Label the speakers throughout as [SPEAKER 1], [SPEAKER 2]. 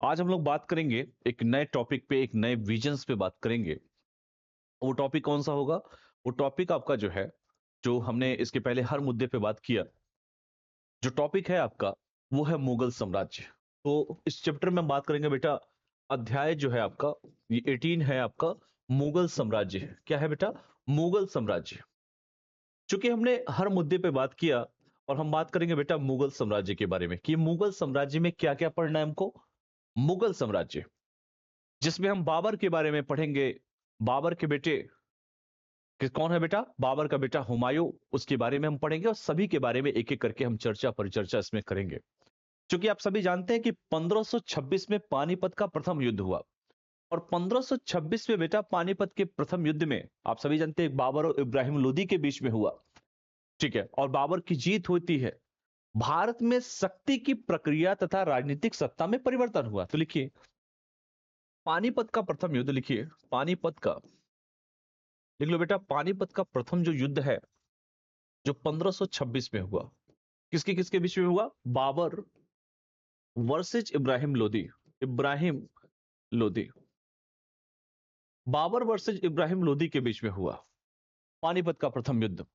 [SPEAKER 1] आज हम लोग बात करेंगे एक नए टॉपिक पे, एक नए विजन्स पे बात करेंगे। वो टॉपिक कौन सा होगा? वो टॉपिक आपका जो है, जो हमने इसके पहले हर मुद्दे पे बात किया, जो टॉपिक है आपका, वो है मुगल साम्राज्य। तो इस चैप्टर में हम बात करेंगे बेटा, अध्याय जो है आपका, ये 18 है आपका, मुगल साम्राज्य। क्या है बेटा? मुगल साम्राज्य। चूंकि हमने हर मुद्दे पे बात किया, और हम बात करेंगे बेटा मुगल साम्राज्य के बारे में कि मुगल साम्राज्य में क्या क्या पढ़ना है हमको। मुगल साम्राज्य, जिसमें हम बाबर के बारे में पढ़ेंगे। बाबर के बेटे कौन है बेटा? बाबर का बेटा हुमायूं, उसके बारे में हम पढ़ेंगे और सभी के बारे में एक एक करके हम चर्चा परिचर्चा इसमें करेंगे। क्योंकि आप सभी जानते हैं कि 1526 में पानीपत का प्रथम युद्ध हुआ, और 1526 में बेटा पानीपत के प्रथम युद्ध में आप सभी जानते हैं बाबर और इब्राहिम लोदी के बीच में हुआ। ठीक है, और बाबर की जीत होती है। भारत में शक्ति की प्रक्रिया तथा राजनीतिक सत्ता में परिवर्तन हुआ। तो लिखिए पानीपत का प्रथम युद्ध, लिखिए पानीपत का, लिख लो बेटा पानीपत का प्रथम जो युद्ध है, जो 1526 में हुआ, किसके किसके बीच में हुआ? बाबर वर्सेज इब्राहिम लोदी। इब्राहिम लोदी, बाबर वर्सेज इब्राहिम लोदी के बीच में हुआ पानीपत का प्रथम युद्ध।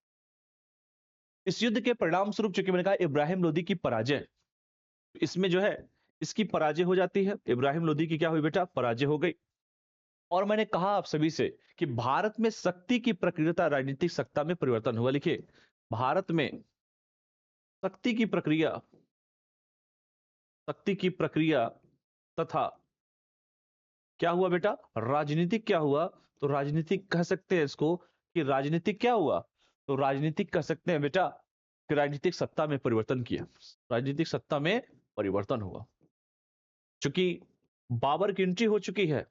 [SPEAKER 1] इस युद्ध के परिणाम स्वरूप, चूंकि मैंने कहा इब्राहिम लोदी की पराजय, इसमें जो है इसकी पराजय हो जाती है। इब्राहिम लोदी की क्या हुई बेटा? पराजय हो गई। और मैंने कहा आप सभी से कि भारत में शक्ति की प्रक्रिया राजनीतिक सत्ता में परिवर्तन हुआ। लिखिए भारत में शक्ति की प्रक्रिया, शक्ति की प्रक्रिया तथा क्या हुआ बेटा? राजनीतिक क्या हुआ? तो राजनीतिक कह सकते हैं इसको कि राजनीतिक क्या हुआ? तो राजनीतिक कह सकते हैं बेटा कि राजनीतिक सत्ता में परिवर्तन किया। राजनीतिक सत्ता में परिवर्तन हुआ, चूंकि बाबर की एंट्री हो चुकी है।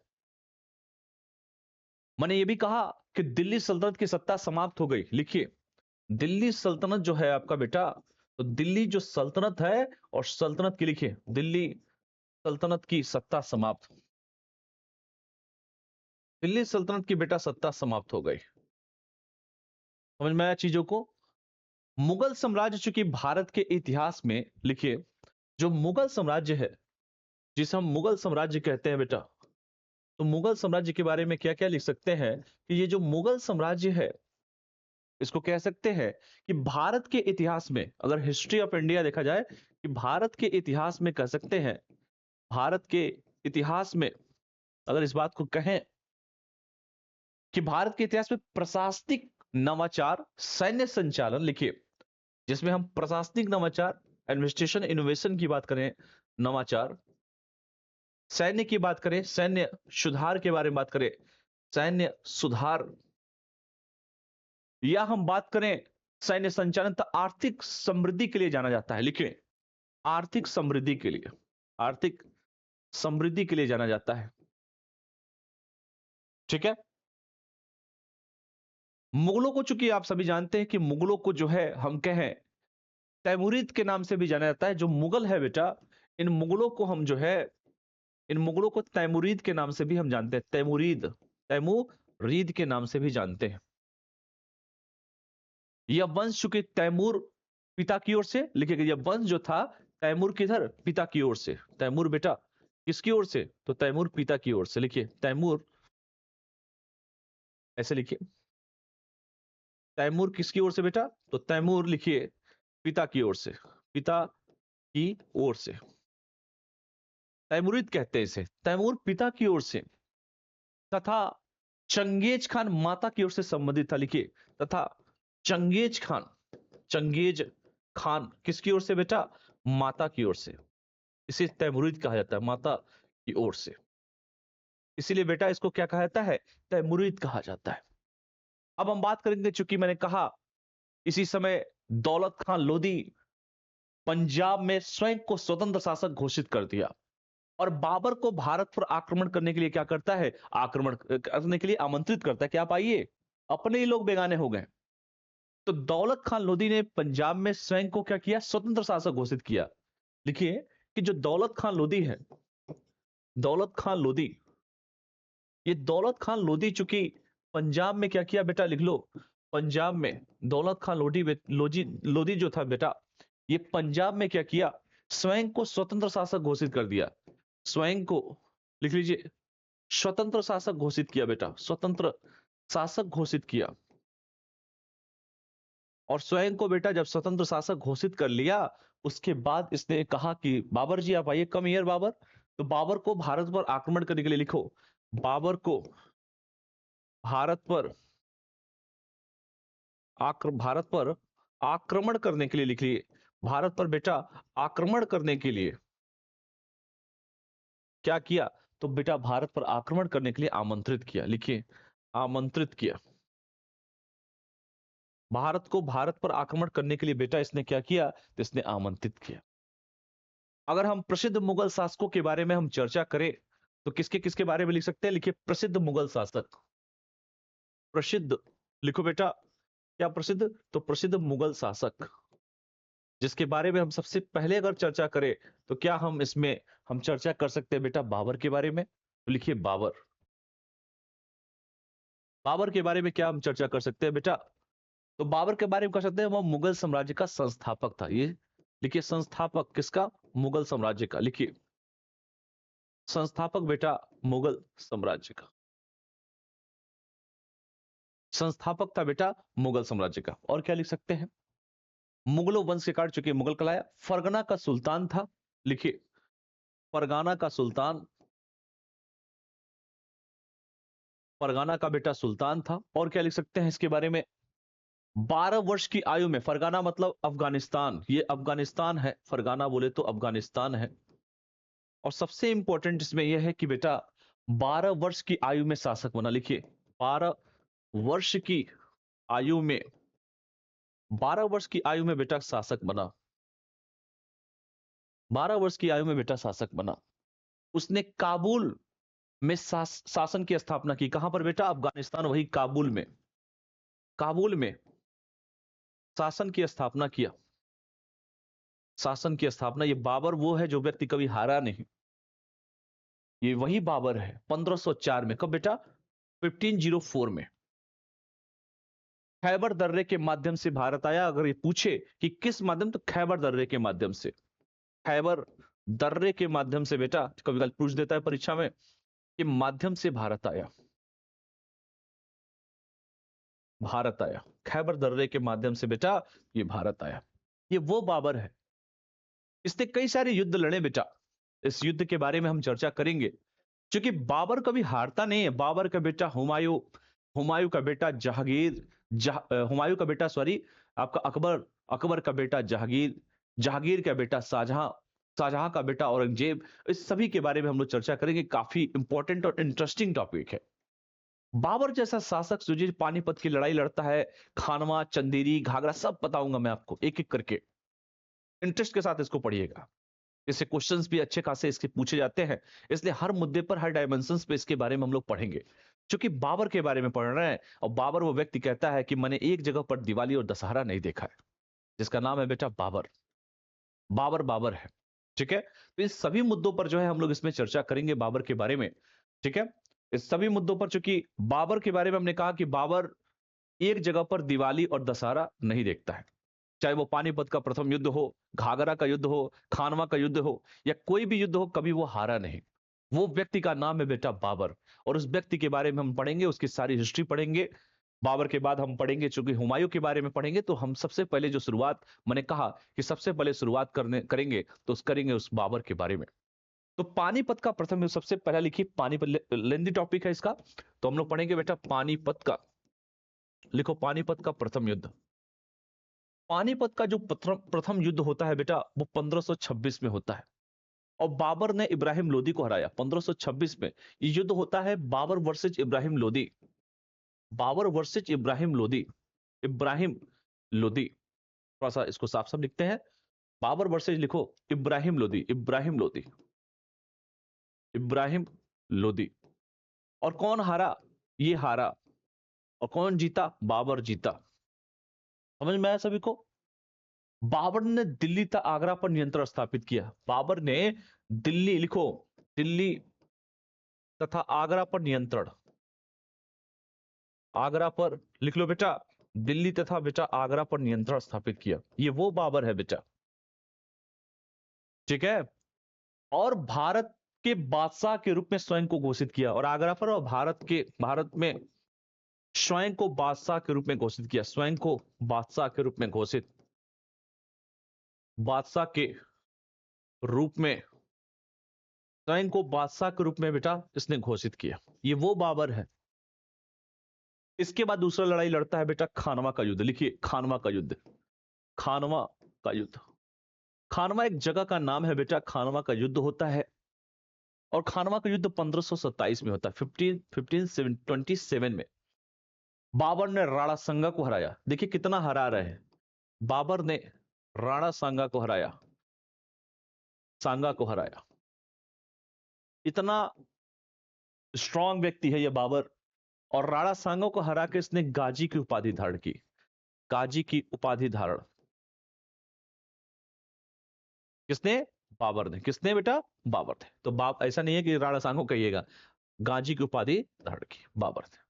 [SPEAKER 1] मैंने ये भी कहा कि दिल्ली सल्तनत की सत्ता समाप्त हो गई। लिखिए दिल्ली सल्तनत जो है आपका बेटा, तो दिल्ली जो सल्तनत है और सल्तनत की, लिखिए दिल्ली सल्तनत की सत्ता समाप्त। दिल्ली सल्तनत की बेटा सत्ता समाप्त हो गई। समझ में आया चीजों को? मुगल साम्राज्य, चूंकि भारत के इतिहास में, लिखिए जो मुगल साम्राज्य है, जिसे हम मुगल साम्राज्य कहते हैं बेटा, तो मुगल साम्राज्य के बारे में क्या क्या लिख सकते हैं कि ये जो मुगल साम्राज्य है, इसको कह सकते हैं कि भारत के इतिहास में, अगर हिस्ट्री ऑफ इंडिया देखा जाए, कि भारत के इतिहास में कह सकते हैं, भारत के इतिहास में अगर इस बात को कहें कि भारत के इतिहास में प्रशासनिक नवाचार, सैन्य संचालन, लिखिए जिसमें हम प्रशासनिक नवाचार, एडमिनिस्ट्रेशन इनोवेशन की बात करें, नवाचार, सैन्य की बात करें, सैन्य सुधार के बारे में बात करें, सैन्य सुधार, या हम बात करें सैन्य संचालन, तो आर्थिक समृद्धि के लिए जाना जाता है। लिखिए आर्थिक समृद्धि के लिए, आर्थिक समृद्धि के लिए जाना जाता है। ठीक है, मुगलों को, चूंकि आप सभी जानते हैं कि मुगलों को जो है हम कहें तैमुरीद के नाम से भी जाना जाता है। जो मुगल है बेटा, इन मुगलों को हम जो है, इन मुगलों को तैमुरीद के नाम से भी हम जानते हैं। तैमुरीद, तैमुरीद के नाम से भी जानते हैं। यह वंश चूंकि तैमूर पिता की ओर से, लिखिएगा यह वंश जो था तैमूर किधर? पिता की ओर से। तैमूर बेटा किसकी ओर से? तो तैमूर पिता की ओर से। लिखिए तैमूर, ऐसे लिखिए तैमूर किसकी ओर से बेटा? तो तैमूर लिखिए पिता की ओर से, पिता की ओर से। तैमुरिद कहते हैं इसे, तैमूर पिता की ओर से, तथा चंगेज खान माता की ओर से संबंधित था। लिखिए तथा चंगेज खान, चंगेज खान किसकी ओर से बेटा? माता की ओर से। इसे तैमुरिद कहा जाता है, माता की ओर से। इसीलिए बेटा इसको क्या कहा जाता है? तैमुरिद कहा जाता है। अब हम बात करेंगे, चूंकि मैंने कहा इसी समय दौलत खान लोधी पंजाब में स्वयं को स्वतंत्र शासक घोषित कर दिया, और बाबर को भारत पर आक्रमण करने के लिए क्या करता है? आक्रमण करने के लिए आमंत्रित करता है कि आप आइए, अपने ही लोग बेगाने हो गए। तो दौलत खान लोधी ने पंजाब में स्वयं को क्या किया? स्वतंत्र शासक घोषित किया। लिखिए कि जो दौलत खान लोधी है, दौलत खान लोधी, ये दौलत खान लोधी चूंकि पंजाब में क्या किया बेटा? लिख लो पंजाब में दौलत खान लोधी, लोधी लोधी जो था बेटा, ये पंजाब में क्या किया? स्वयं को स्वतंत्र शासक घोषित कर दिया। स्वयं को लिख लीजिए स्वतंत्र शासक घोषित किया बेटा, स्वतंत्र शासक घोषित किया। और स्वयं को बेटा जब स्वतंत्र शासक घोषित कर लिया, उसके बाद इसने कहा कि बाबर जी आप आइए, कम हियर बाबर। तो बाबर को भारत पर आक्रमण करने के लिए लिखो, बाबर को भारत पर भारत पर आक्रमण करने के लिए लिख लिए, भारत पर बेटा आक्रमण करने के लिए क्या किया, तो बेटा भारत पर आक्रमण करने के लिए आमंत्रित किया, लिखिए आमंत्रित किया। भारत को भारत पर आक्रमण करने के लिए बेटा इसने क्या किया, तो इसने आमंत्रित किया। अगर हम प्रसिद्ध मुगल शासकों के बारे में हम चर्चा करें तो किसके किसके बारे में लिख सकते हैं, लिखिए प्रसिद्ध मुगल शासक। प्रसिद्ध लिखो बेटा, क्या प्रसिद्ध, तो प्रसिद्ध मुगल शासक जिसके बारे में हम सबसे पहले अगर चर्चा करें तो क्या हम इसमें हम चर्चा कर सकते हैं बेटा बाबर के बारे में, तो लिखिए बाबर। बाबर के बारे में क्या हम चर्चा कर सकते हैं बेटा, तो बाबर के बारे में कर सकते हैं वह मुगल साम्राज्य का संस्थापक था। ये लिखिए संस्थापक किसका, मुगल साम्राज्य का, लिखिए संस्थापक बेटा मुगल साम्राज्य का, संस्थापक था बेटा मुगल साम्राज्य का। और क्या लिख सकते हैं, मुगलों वंश के काट चुके मुगल कहलाया, फरगना का सुल्तान था, लिखिए फरगाना का सुल्तान, फरगाना का बेटा सुल्तान था। और क्या लिख सकते हैं इसके बारे में, 12 वर्ष की आयु में, फरगाना मतलब अफगानिस्तान, ये अफगानिस्तान है, फरगाना बोले तो अफगानिस्तान है। और सबसे इंपॉर्टेंट इसमें यह है कि बेटा 12 वर्ष की आयु में शासक बना, लिखिए 12 वर्ष की आयु में, 12 वर्ष की आयु में बेटा शासक बना, 12 वर्ष की आयु में बेटा शासक बना। उसने काबुल में शासन की स्थापना की, कहां पर बेटा, अफगानिस्तान, वही काबुल में, काबुल में शासन की स्थापना किया, शासन की स्थापना। ये बाबर वो है जो व्यक्ति कभी हारा नहीं, ये वही बाबर है 1504 में, कब बेटा, 1504 में खैबर दर्रे के माध्यम से भारत आया। अगर ये पूछे कि किस माध्यम, तो खैबर दर्रे के माध्यम से, खैबर दर्रे के माध्यम से बेटा, कभी कभी पूछ देता है परीक्षा में कि माध्यम से भारत आया, भारत आया खैबर दर्रे के माध्यम से बेटा, ये भारत आया। ये वो बाबर है, इसने कई सारे युद्ध लड़े बेटा, इस युद्ध के बारे में हम चर्चा करेंगे। क्योंकि बाबर कभी हारता नहीं है, बाबर का बेटा हुमायूं, हुमायूं का बेटा जहांगीर, हुमायूं का बेटा सॉरी आपका अकबर, अकबर का बेटा जहांगीर, जहांगीर का बेटा शाहजहां, शाहजहां का बेटा औरंगजेब, इस सभी के बारे में हम लोग चर्चा करेंगे। काफी इंपॉर्टेंट और इंटरेस्टिंग टॉपिक है। बाबर जैसा शासक जो जी पानीपत की लड़ाई लड़ता है, खानवा, चंदेरी, घाघरा, सब बताऊंगा मैं आपको एक एक करके, इंटरेस्ट के साथ इसको पढ़िएगा। इससे क्वेश्चंस भी अच्छे खासे इसके पूछे जाते हैं, इसलिए हर मुद्दे पर, हर डायमेंशंस पे इसके बारे में हम लोग पढ़ेंगे। क्योंकि बाबर के बारे में पढ़ रहे हैं, और बाबर वो व्यक्ति कहता है कि मैंने एक जगह पर दिवाली और दशहरा नहीं देखा है, जिसका नाम है बेटा बाबर, बाबर बाबर है। ठीक है, तो इस सभी मुद्दों पर जो है हम लोग इसमें चर्चा करेंगे बाबर के बारे में। ठीक है, इस सभी मुद्दों पर, चूंकि बाबर के बारे में हमने कहा कि बाबर एक जगह पर दिवाली और दशहरा नहीं देखता है, चाहे वो पानीपत का प्रथम युद्ध हो, घाघरा का युद्ध हो, खानवा का युद्ध हो, या कोई भी युद्ध हो, कभी वो हारा नहीं। वो व्यक्ति का नाम है बेटा बाबर, और उस व्यक्ति के बारे में हम पढ़ेंगे, उसकी सारी हिस्ट्री पढ़ेंगे। बाबर के बाद हम पढ़ेंगे, चूंकि हुमायूं के बारे में पढ़ेंगे, तो हम सबसे पहले जो शुरुआत, मैंने कहा कि सबसे पहले शुरुआत करने करेंगे तो करेंगे उस बाबर के बारे में। तो पानीपत का प्रथम युद्ध सबसे पहला लिखिए, पानीपत लेंदी टॉपिक है इसका, तो हम लोग पढ़ेंगे बेटा पानीपत का, लिखो पानीपत का प्रथम युद्ध। पानीपत का जो प्रथम युद्ध होता है बेटा, वो 1526 में होता है, और बाबर ने इब्राहिम लोदी को हराया 1526 में। ये युद्ध होता है बाबर वर्सेज इब्राहिम लोदी, बाबर वर्सेज इब्राहिम लोदी, इब्राहिम लोदी। थोड़ा सा इसको साफ साफ लिखते हैं, बाबर वर्सेज लिखो इब्राहिम लोदी, इब्राहिम लोदी, इब्राहिम लोदी। और कौन हारा, ये हारा, और कौन जीता, बाबर जीता। समझ में आया सभी को। बाबर ने दिल्ली तथा आगरा पर नियंत्रण स्थापित किया, बाबर ने दिल्ली, लिखो दिल्ली तथा आगरा पर नियंत्रण, आगरा पर लिख लो बेटा, दिल्ली तथा बेटा आगरा पर नियंत्रण स्थापित किया। ये वो बाबर है बेटा। ठीक है, और भारत के बादशाह के रूप में स्वयं को घोषित किया, और आगरा पर और भारत में स्वयं को बादशाह के रूप में घोषित किया, स्वयं को बादशाह के रूप में घोषित, बादशाह के रूप में, स्वयं को बादशाह के रूप में बेटा इसने घोषित किया। ये वो बाबर है। इसके बाद दूसरा लड़ाई लड़ता है बेटा खानवा का युद्ध। लिखिए खानवा का युद्ध, खानवा का युद्ध। खानवा एक जगह का नाम है बेटा। खानवा का युद्ध होता है, और खानवा का युद्ध 1527 में होता है। 1527 में बाबर ने राणा सांगा को हराया। देखिए कितना हरा रहे हैं। बाबर ने राणा सांगा को हराया, सांगा को हराया। इतना स्ट्रांग व्यक्ति है यह बाबर, और राणा सांगा को हरा के इसने गाजी की उपाधि धारण की। गाजी की उपाधि धारण किसने? बाबर ने। किसने बेटा? बाबर ने। तो ऐसा नहीं है कि राणा सांगा को कहिएगा, गाजी की उपाधि धारण की बाबर ने।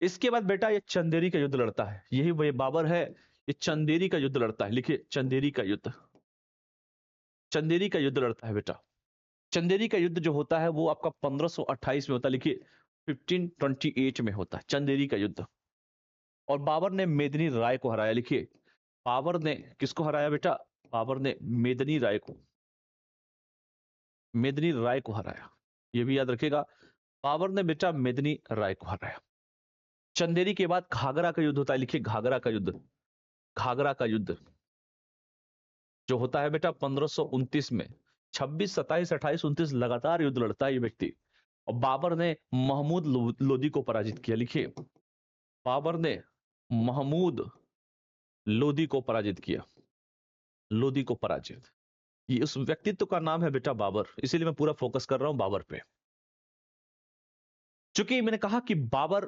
[SPEAKER 1] इसके बाद बेटा ये चंदेरी का युद्ध लड़ता है। यही वही बाबर है, ये चंदेरी का युद्ध लड़ता है। लिखिए चंदेरी का युद्ध, चंदेरी का युद्ध लड़ता है बेटा। चंदेरी का युद्ध जो होता है वो आपका 1528 में होता है। लिखिए 1528 में होता है चंदेरी का युद्ध, और बाबर ने मेदिनी राय को हराया। लिखिए बाबर ने किसको हराया बेटा? बाबर ने मेदिनी राय को, मेदिनी राय को हराया। यह भी याद रखिएगा, बाबर ने बेटा मेदिनी राय को हराया। चंदेरी के बाद घाघरा का युद्ध होता है। लिखिए घाघरा का युद्ध, घाघरा का युद्ध जो होता है बेटा 1529 में। 26, 27, 28, 29 लगातार युद्ध लड़ता है ये व्यक्ति, और बाबर ने महमूद लोदी को पराजित किया। लिखिए बाबर ने महमूद लोदी को पराजित किया, लोदी को पराजित। ये उस व्यक्तित्व का नाम है बेटा बाबर, इसीलिए मैं पूरा फोकस कर रहा हूं बाबर पे। चूंकि मैंने कहा कि बाबर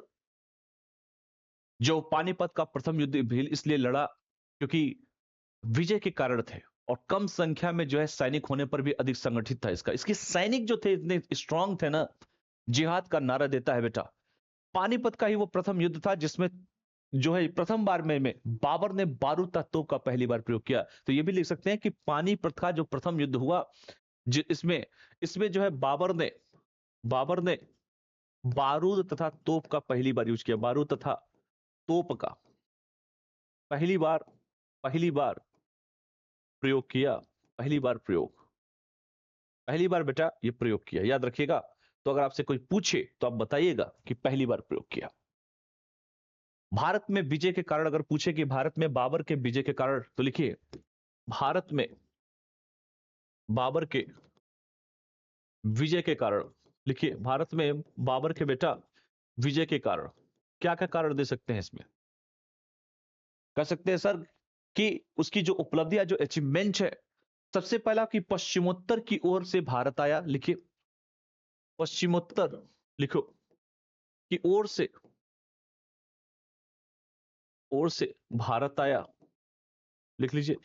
[SPEAKER 1] जो पानीपत का प्रथम युद्ध भी इसलिए लड़ा क्योंकि विजय के कारण थे, और कम संख्या में जो है सैनिक होने पर भी अधिक संगठित था इसके सैनिक जो थे इतने स्ट्रांग थे ना, जिहाद का नारा देता है बेटा। पानीपत का ही वो प्रथम युद्ध था जिसमें जो है प्रथम बार में बाबर ने बारूद का तोप का पहली बार प्रयोग किया। तो ये भी लिख सकते हैं कि पानीपत का जो प्रथम युद्ध हुआ, इसमें इसमें जो है बाबर ने बारूद तथा तोप का पहली बार यूज किया। बारूद तथा तोप का पहली बार प्रयोग किया। पहली बार बेटा ये प्रयोग किया, याद रखिएगा। तो अगर आपसे कोई पूछे तो आप बताइएगा कि पहली बार प्रयोग किया। भारत में विजय के कारण अगर पूछे कि भारत में बाबर के विजय के कारण, तो लिखिए भारत में बाबर के विजय के कारण। लिखिए भारत में बाबर के बेटा विजय के कारण क्या क्या कारण दे सकते हैं इसमें? कह सकते हैं सर कि उसकी जो उपलब्धियां, जो अचीवमेंट है, सबसे पहला कि पश्चिमोत्तर की ओर से भारत आया। लिखिए पश्चिमोत्तर, लिखो की ओर से भारत आया। लिख लीजिए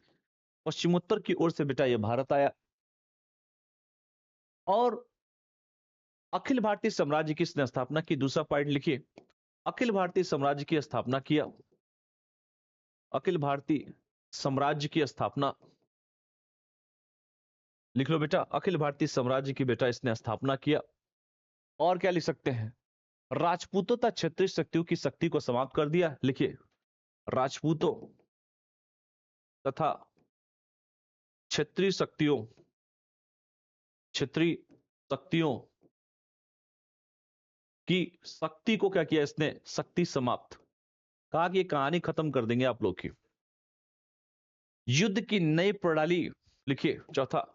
[SPEAKER 1] पश्चिमोत्तर की ओर से बेटा ये भारत आया, और अखिल भारतीय साम्राज्य की इसने स्थापना की। दूसरा पॉइंट लिखिए अखिल भारतीय साम्राज्य की स्थापना किया। अखिल भारतीय साम्राज्य की स्थापना लिख लो बेटा, अखिल भारतीय साम्राज्य की बेटा इसने स्थापना किया। और क्या लिख सकते हैं? राजपूतों तथा क्षत्रिय शक्तियों की शक्ति को समाप्त कर दिया। लिखिए राजपूतों तथा क्षेत्रीय शक्तियों की शक्ति को क्या किया इसने? शक्ति समाप्त। कहा कि ये कहानी खत्म कर देंगे आप लोग की। युद्ध की नई प्रणाली, लिखिए चौथा,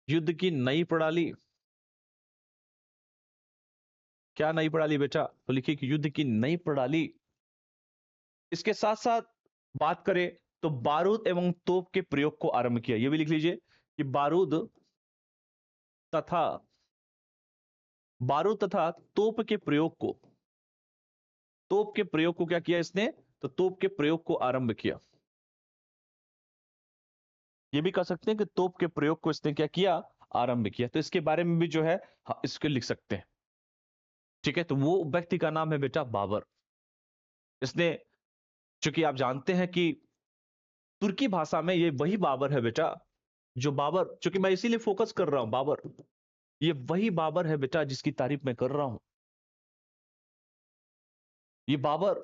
[SPEAKER 1] युद्ध की नई प्रणाली। क्या नई प्रणाली बेटा? तो लिखिए कि युद्ध की नई प्रणाली। इसके साथ साथ बात करें तो बारूद एवं तोप के प्रयोग को आरंभ किया। यह भी लिख लीजिए कि बारूद तथा तोप के प्रयोग को क्या किया इसने? तो तोप के प्रयोग को आरंभ किया। ये भी कह सकते हैं कि तोप के प्रयोग को इसने क्या किया? आरंभ किया। तो इसके बारे में भी जो है इसके लिख सकते हैं। ठीक है, तो वो व्यक्ति का नाम है बेटा बाबर। इसने, चूंकि आप जानते हैं कि तुर्की भाषा में ये वही बाबर है बेटा, जो बाबर, चूंकि मैं इसीलिए फोकस कर रहा हूं बाबर, ये वही बाबर है बेटा जिसकी तारीफ मैं कर रहा हूं। ये बाबर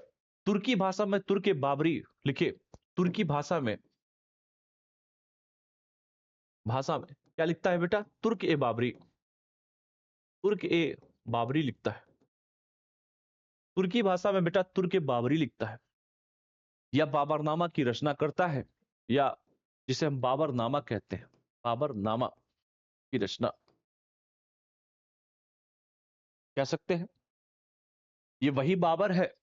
[SPEAKER 1] तुर्की भाषा में तुर्क बाबरी लिखे, तुर्की भाषा में क्या लिखता है बेटा? तुर्क ए बाबरी, तुर्क ए बाबरी लिखता है। तुर्की भाषा में बेटा तुर्क ए बाबरी लिखता है, या बाबरनामा की रचना करता है, या जिसे हम बाबरनामा कहते हैं, बाबरनामा की रचना कह सकते हैं। ये वही बाबर है,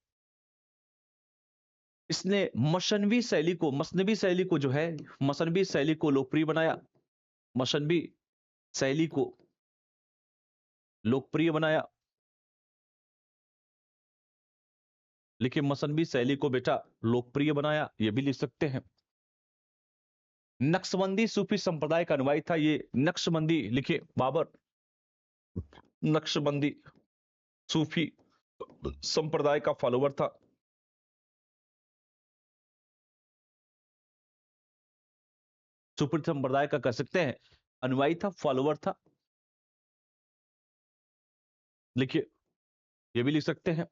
[SPEAKER 1] इसने मसनवी शैली को जो है, मसनवी शैली को लोकप्रिय बनाया, मसनवी शैली को लोकप्रिय बनाया। लिखिए मसनवी शैली को बेटा लोकप्रिय बनाया, ये भी लिख सकते हैं। नक्शबंदी सूफी संप्रदाय का अनुयायी था ये। नक्शबंदी लिखिए बाबर नक्शबंदी सूफी संप्रदाय का फॉलोवर था। सूफी संप्रदाय का कह सकते हैं अनुयायी था, फॉलोवर था। लिखिए ये भी लिख सकते हैं।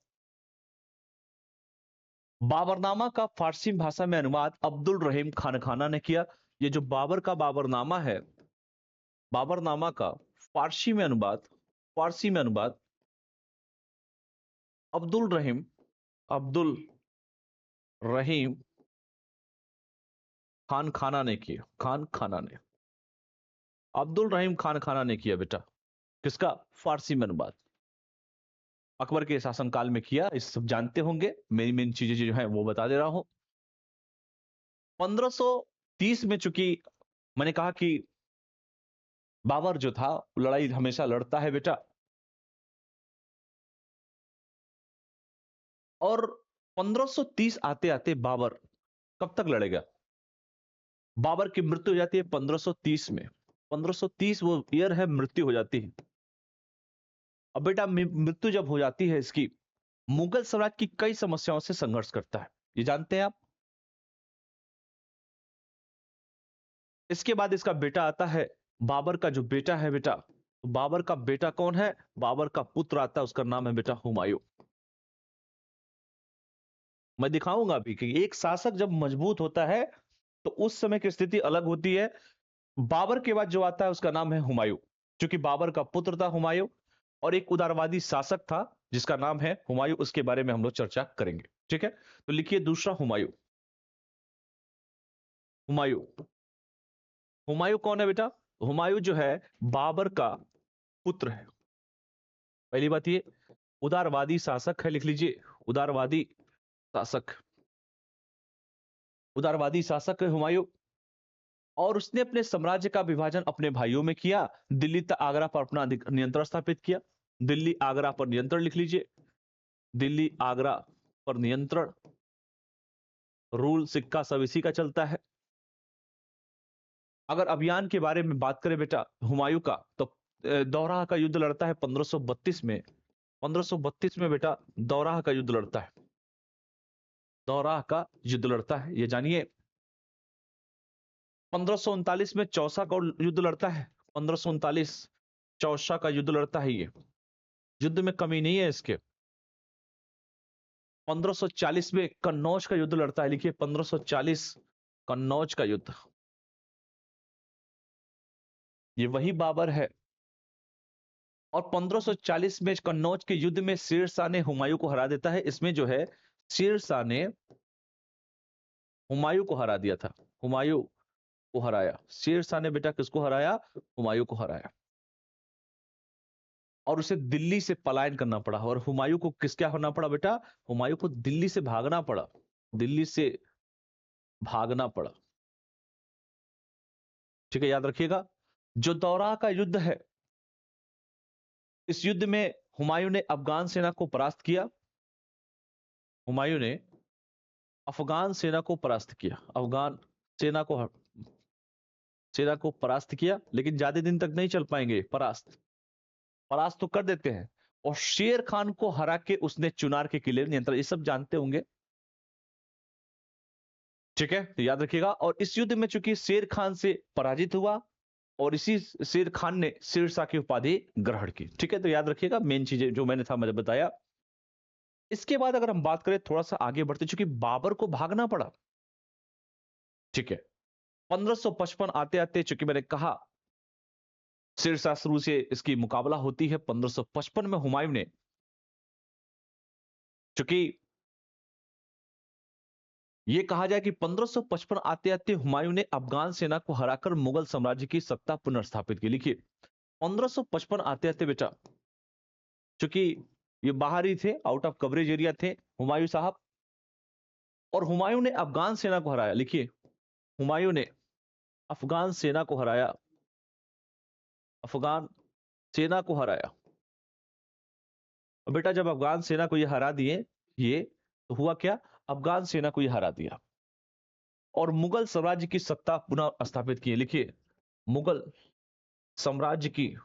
[SPEAKER 1] बाबरनामा का फारसी भाषा में अनुवाद अब्दुल रहीम खानखाना ने किया। ये जो बाबर का बाबरनामा है, बाबरनामा का फारसी में अनुवाद अब्दुल रहीम खानखाना ने किया। अब्दुल रहीम खानखाना ने किया बेटा। किसका? फारसी में अनुवाद। अकबर के शासनकाल में किया, इस सब जानते होंगे। मेन चीजें जो है वो बता दे रहा हूं। 1530 में चूंकि मैंने कहा कि बाबर जो था लड़ाई हमेशा लड़ता है बेटा, और 1530 आते आते बाबर कब तक लड़ेगा? बाबर की मृत्यु हो जाती है 1530 में। 1530 वो ईयर है, मृत्यु हो जाती है। अब बेटा मृत्यु जब हो जाती है इसकी, मुगल साम्राज्य की कई समस्याओं से संघर्ष करता है, ये जानते हैं आप। इसके बाद इसका बेटा आता है, बाबर का जो बेटा है बेटा, तो बाबर का बेटा कौन है? बाबर का पुत्र आता है, उसका नाम है बेटा हुमायूं। मैं दिखाऊंगा अभी कि एक शासक जब मजबूत होता है तो उस समय की स्थिति अलग होती है। बाबर के बाद जो आता है उसका नाम है हुमायूं, क्योंकि बाबर का पुत्र था हुमायूं, और एक उदारवादी शासक था जिसका नाम है हुमायूं। उसके बारे में हम लोग चर्चा करेंगे, ठीक है। तो लिखिए दूसरा हुमायूं। हुमायूं हुमायूं कौन है बेटा? हुमायूं जो है बाबर का पुत्र है। पहली बात ये उदारवादी शासक है, लिख लीजिए शासक उदारवादी शासक है हुमायूं। और उसने अपने साम्राज्य का विभाजन अपने भाइयों में किया। दिल्ली तक आगरा पर अपना नियंत्रण स्थापित किया। दिल्ली आगरा पर नियंत्रण लिख लीजिए, दिल्ली आगरा पर नियंत्रण, रूल सिक्का सब इसी का चलता है। अगर अभियान के बारे में बात करें बेटा हुमायूं का, तो दौराह का युद्ध लड़ता है 1532 में। 1532 में बेटा दौराह का युद्ध लड़ता है, दौराह का युद्ध लड़ता है, ये जानिए। 1539 में चौसा का युद्ध लड़ता है। 1539 चौसा का युद्ध लड़ता है, ये युद्ध में कमी नहीं है इसके। 1540 में कन्नौज का युद्ध लड़ता है, लिखिए 1540 कन्नौज का युद्ध। ये वही बाबर है। और 1540 में कन्नौज के युद्ध में शेर शाह ने हुमायूं को हरा देता है। इसमें जो है शेर शाह ने हुमायूं को हरा दिया था, हुमायूं को हराया। शेर शाह ने बेटा किसको हराया? हुमायूं को हराया। और उसे दिल्ली से पलायन करना पड़ा। और हुमायूं को किस क्या होना पड़ा बेटा? हुमायूं को दिल्ली से भागना पड़ा, दिल्ली से भागना पड़ा, ठीक है, याद रखिएगा। जो दौराह का युद्ध है, इस युद्ध में हुमायूं ने अफगान सेना को परास्त किया। हुमायूं ने अफगान सेना को परास्त किया, अफगान सेना को परास्त किया, लेकिन ज्यादा दिन तक नहीं चल पाएंगे। परास्त तो कर देते हैं। और शेर खान को हरा के उसने चुनार के किले नियंत्रण, ये सब जानते होंगे, ठीक है, तो याद रखिएगा। और इस युद्ध में चूंकि शेर खान से पराजित हुआ, और इसी शेर खान ने शेरशाह की उपाधि ग्रहण की। ठीक है, तो याद रखिएगा मेन चीजें जो मैंने बताया। इसके बाद अगर हम बात करें थोड़ा सा आगे बढ़ते, चूंकि बाबर को भागना पड़ा, ठीक है, 1555 आते आते, चूंकि मैंने कहा शेरशाह शुरू से इसकी मुकाबला होती है, 1555 में हुमायूं ने, चूंकि यह कहा जाए कि 1555 आते आते हुमायूं ने अफगान सेना को हराकर मुगल साम्राज्य की सत्ता पुनर्स्थापित की। लिखिए 1555 आते आते बेटा, चूंकि ये बाहरी थे, आउट ऑफ कवरेज एरिया थे हुमायूं साहब, और हुमायूं ने अफगान सेना को हराया। लिखिए हुमायूं ने अफगान सेना को हराया, अफगान सेना को हराया। और बेटा जब अफगान सेना को ये हरा दिए, ये तो हुआ क्या, अफगान सेना को ये हरा दिया और मुगल साम्राज्य की सत्ता पुनः स्थापित की। लिखिए मुगल साम्राज्य की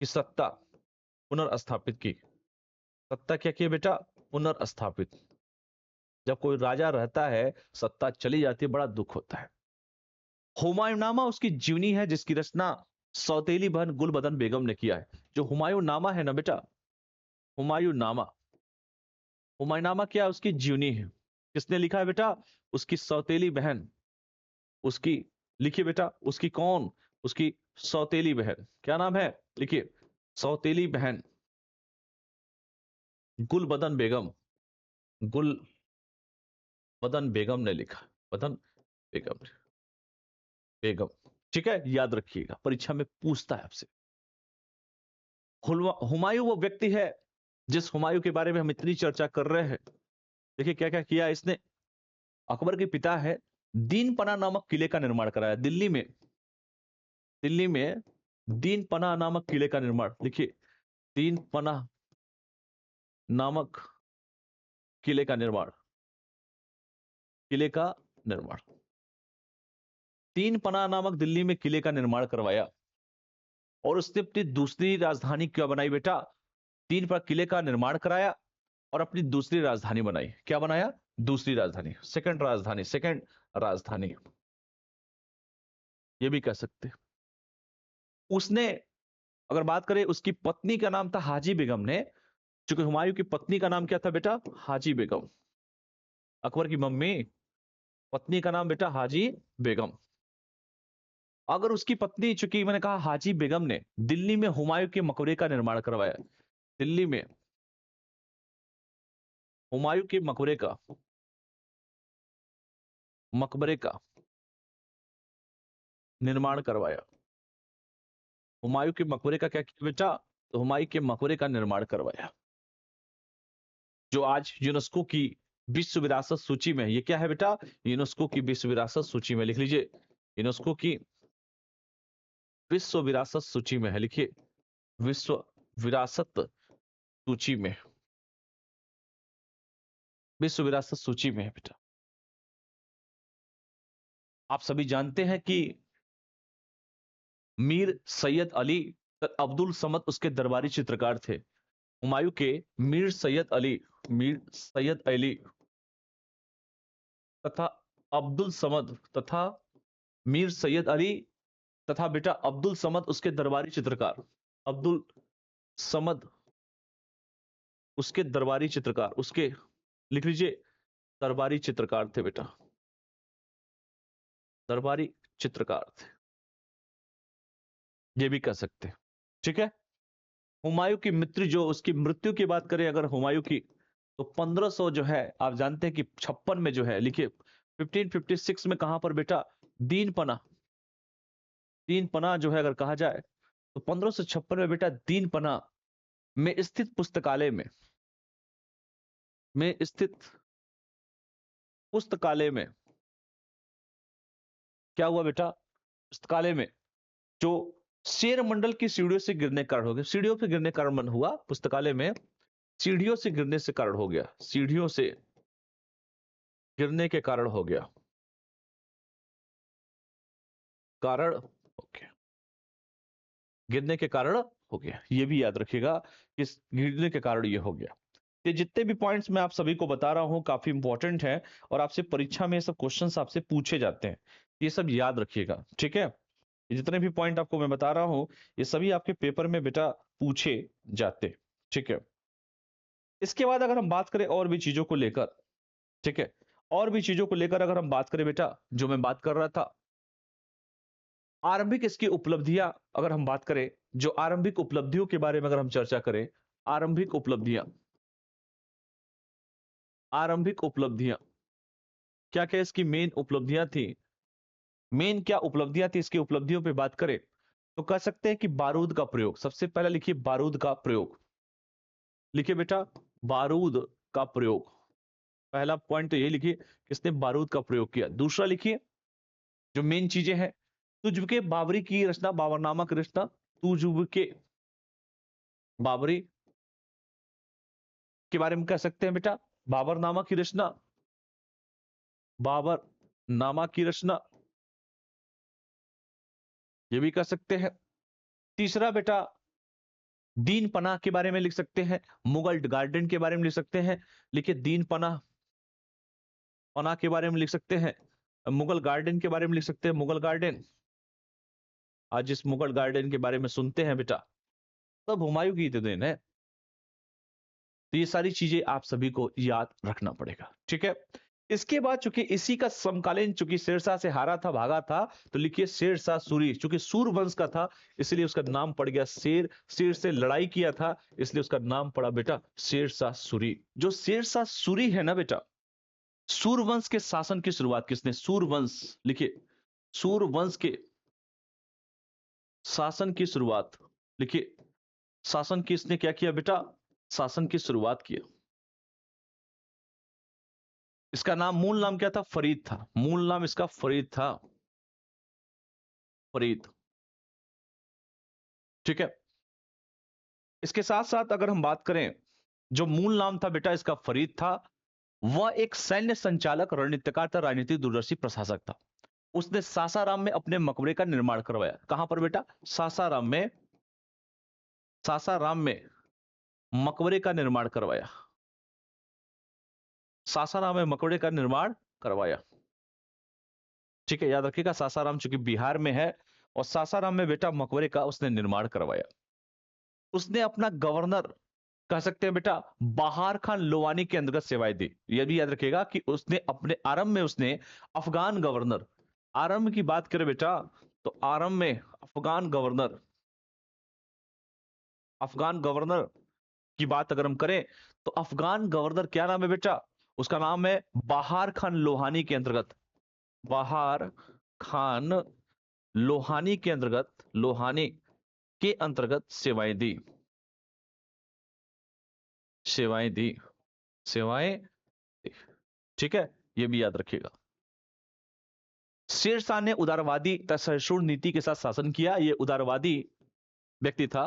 [SPEAKER 1] सत्ता पुनर्स्थापित की। सत्ता क्या की बेटा, पुनर्स्थापित। जब कोई राजा रहता है, सत्ता चली जाती है, बड़ा दुख होता है। हुमायूंनामा उसकी जीवनी है जिसकी रचना सौतेली बहन गुलबदन बेगम ने किया है। जो हुमायूंनामा है ना बेटा, हुमायूंनामा, हुमायूंनामा क्या है, उसकी जीवनी है। किसने लिखा है बेटा, उसकी सौतेली बहन, उसकी, लिखिए बेटा उसकी कौन, उसकी सौतेली बहन, क्या नाम है, लिखिए सौतेली बहन गुलबदन बेगम, गुलबदन बेगम ने लिखा, बदन बेगम, बेगम। ठीक है, याद रखिएगा, परीक्षा में पूछता है आपसे। हुमायूं वो व्यक्ति है जिस हुमायूं के बारे में हम इतनी चर्चा कर रहे हैं। देखिए क्या क्या किया इसने। अकबर के पिता है, दीन पना नामक किले का निर्माण कराया दिल्ली में, दिल्ली में दीन पना नामक किले का निर्माण। लिखिए दीन पना नामक किले का निर्माण, किले का निर्माण, तीन पना नामक दिल्ली में किले का निर्माण करवाया। और उसने अपनी दूसरी राजधानी क्या बनाई बेटा, तीन पर किले का निर्माण कराया और अपनी दूसरी राजधानी बनाई। क्या बनाया, दूसरी राजधानी, सेकंड राजधानी, सेकंड राजधानी, ये भी कह सकते। उसने, अगर बात करें, उसकी पत्नी का नाम था हाजी बेगम ने, क्योंकि हुमायूं की पत्नी का नाम क्या था बेटा, हाजी बेगम। अकबर की मम्मी, पत्नी का नाम बेटा हाजी बेगम। अगर उसकी पत्नी, चूंकि मैंने कहा हाजी बेगम ने दिल्ली में हुमायूं के मकबरे का निर्माण करवाया, दिल्ली में हुमायूं के मकबरे का निर्माण करवाया। हुमायूं के मकबरे का क्या किया बेटा, तो हुमायूं के मकबरे का निर्माण करवाया, जो आज यूनेस्को की विश्व विरासत सूची में है। ये क्या है बेटा, यूनेस्को की विश्व विरासत सूची में, लिख लीजिए यूनेस्को की विश्व विरासत सूची में है। लिखिए विश्व विरासत सूची में, विश्व विरासत सूची में है बेटा। आप सभी जानते हैं कि मीर सैयद अली अब्दुल समद उसके दरबारी चित्रकार थे। हुमायूं के मीर सैयद अली, मीर सैयद अली तथा अब्दुल समद, तथा मीर सैयद अली तथा बेटा अब्दुल समद उसके दरबारी चित्रकार, अब्दुल समद उसके दरबारी चित्रकार, उसके, लिख लीजिए दरबारी चित्रकार थे बेटा, दरबारी चित्रकार थे, ये भी कह सकते हैं। ठीक है, हुमायूं की मृत्यु, जो उसकी मृत्यु की बात करें अगर हुमायूं की, तो 1500 जो है, आप जानते हैं कि 56 में जो है, लिखिए 1556 में कहां पर बेटा, दीन पना, दीन पना जो है अगर कहा जाए, तो 1556 में बेटा दीन पना में स्थित पुस्तकालय में स्थित पुस्तकालय में क्या हुआ बेटा, पुस्तकालय में जो शेर मंडल की सीढ़ियों से गिरने के कारण हो गया, सीढ़ियों से गिरने के कारण मन हुआ, पुस्तकालय में सीढ़ियों से गिरने से कारण हो गया, सीढ़ियों से गिरने के कारण हो गया, कारण हो गया, गिरने के कारण हो गया, ये भी याद रखिएगा, इस गिरने के कारण ये हो गया। ये जितने भी पॉइंट्स मैं आप सभी को बता रहा हूं काफी इंपॉर्टेंट है और आपसे परीक्षा में सब क्वेश्चंस आपसे पूछे जाते हैं, ये सब याद रखिएगा। ठीक है, ये जितने भी पॉइंट आपको मैं बता रहा हूं, ये सभी आपके पेपर में बेटा पूछे जाते। ठीक है। इसके बाद अगर हम बात करें और भी चीजों को लेकर, ठीक है, और भी चीजों को लेकर अगर हम बात करें बेटा, जो मैं बात कर रहा था, आरंभिक इसकी उपलब्धियां अगर हम बात करें, जो आरंभिक उपलब्धियों के बारे में अगर हम चर्चा करें, आरंभिक उपलब्धियां, आरंभिक उपलब्धियां क्या क्या इसकी मेन उपलब्धियां थी, मेन क्या उपलब्धियां थी, इसकी उपलब्धियों पे बात करें तो कह सकते हैं कि बारूद का प्रयोग, सबसे पहला लिखिए बारूद का प्रयोग, लिखिए बेटा बारूद का प्रयोग, पहला पॉइंट तो यही लिखिए, किसने बारूद का प्रयोग किया। दूसरा लिखिए जो मेन चीजें हैं, तुजुके बाबरी की रचना, बाबरनामा की रचना, तुजुके बाबरी के बारे में कह सकते हैं बेटा, बाबरनामा की रचना, बाबरनामा की रचना, ये भी कह सकते हैं। तीसरा बेटा दीन पनाह के बारे में लिख सकते हैं, मुगल गार्डन के बारे में लिख सकते हैं, लिखिए दीन पनाह, पनाह के बारे में लिख सकते हैं, मुगल गार्डन के बारे में लिख सकते हैं, मुगल गार्डन। आज इस मुगल गार्डन के बारे में सुनते हैं बेटा, तब हुमायूं की तो देन है। तो ये सारी चीजें आप सभी को याद रखना पड़ेगा। ठीक है। इसके बाद चूंकि इसी का समकालीन, चूंकि शेरशाह से हारा था, भागा था, तो लिखिए शेरशाह सूरी, चूंकि सूर वंश का था इसलिए उसका नाम पड़ गया शेर, शेर से लड़ाई किया था इसलिए उसका नाम पड़ा बेटा शेरशाह सूरी। जो शेरशाह सूरी है ना बेटा, सूरवंश के शासन की शुरुआत किसने, सूरवंश, लिखिए सूरवंश के शासन की शुरुआत, लिखिए शासन किसने क्या किया बेटा, शासन की शुरुआत किया। इसका नाम, मूल नाम क्या था, फरीद था, मूल नाम इसका फरीद था, फरीद। ठीक है। इसके साथ साथ अगर हम बात करें, जो मूल नाम था बेटा इसका फरीद था, वह एक सैन्य संचालक, रणनीतिकार था, राजनीतिक दूरदर्शी प्रशासक था। उसने सासाराम में अपने मकबरे का निर्माण करवाया। कहां पर बेटा, सासाराम में, सासाराम में मकबरे का निर्माण करवाया, सासाराम में मकबरे का निर्माण करवाया। ठीक है, याद रखिएगा सासाराम चूंकि बिहार में है, और सासाराम में बेटा मकबरे का उसने निर्माण करवाया। उसने अपना गवर्नर, कह सकते हैं बेटा बहार खान लोवानी के अंतर्गत सेवाएं दी। यह भी याद रखिएगा कि उसने अपने आरंभ में उसने अफगान गवर्नर, आरंभ की बात करें बेटा तो आरंभ में अफगान गवर्नर, अफगान गवर्नर की बात अगर हम करें तो अफगान गवर्नर क्या नाम है बेटा, उसका नाम है बहार खान लोहानी के अंतर्गत, बहार खान लोहानी के अंतर्गत, लोहानी के अंतर्गत सेवाएं दी, सेवाएं दी, सेवाएं दी। ठीक है, यह भी याद रखिएगा। शेरशाह ने उदारवादी तसहिष्णु नीति के साथ शासन किया। यह उदारवादी व्यक्ति था,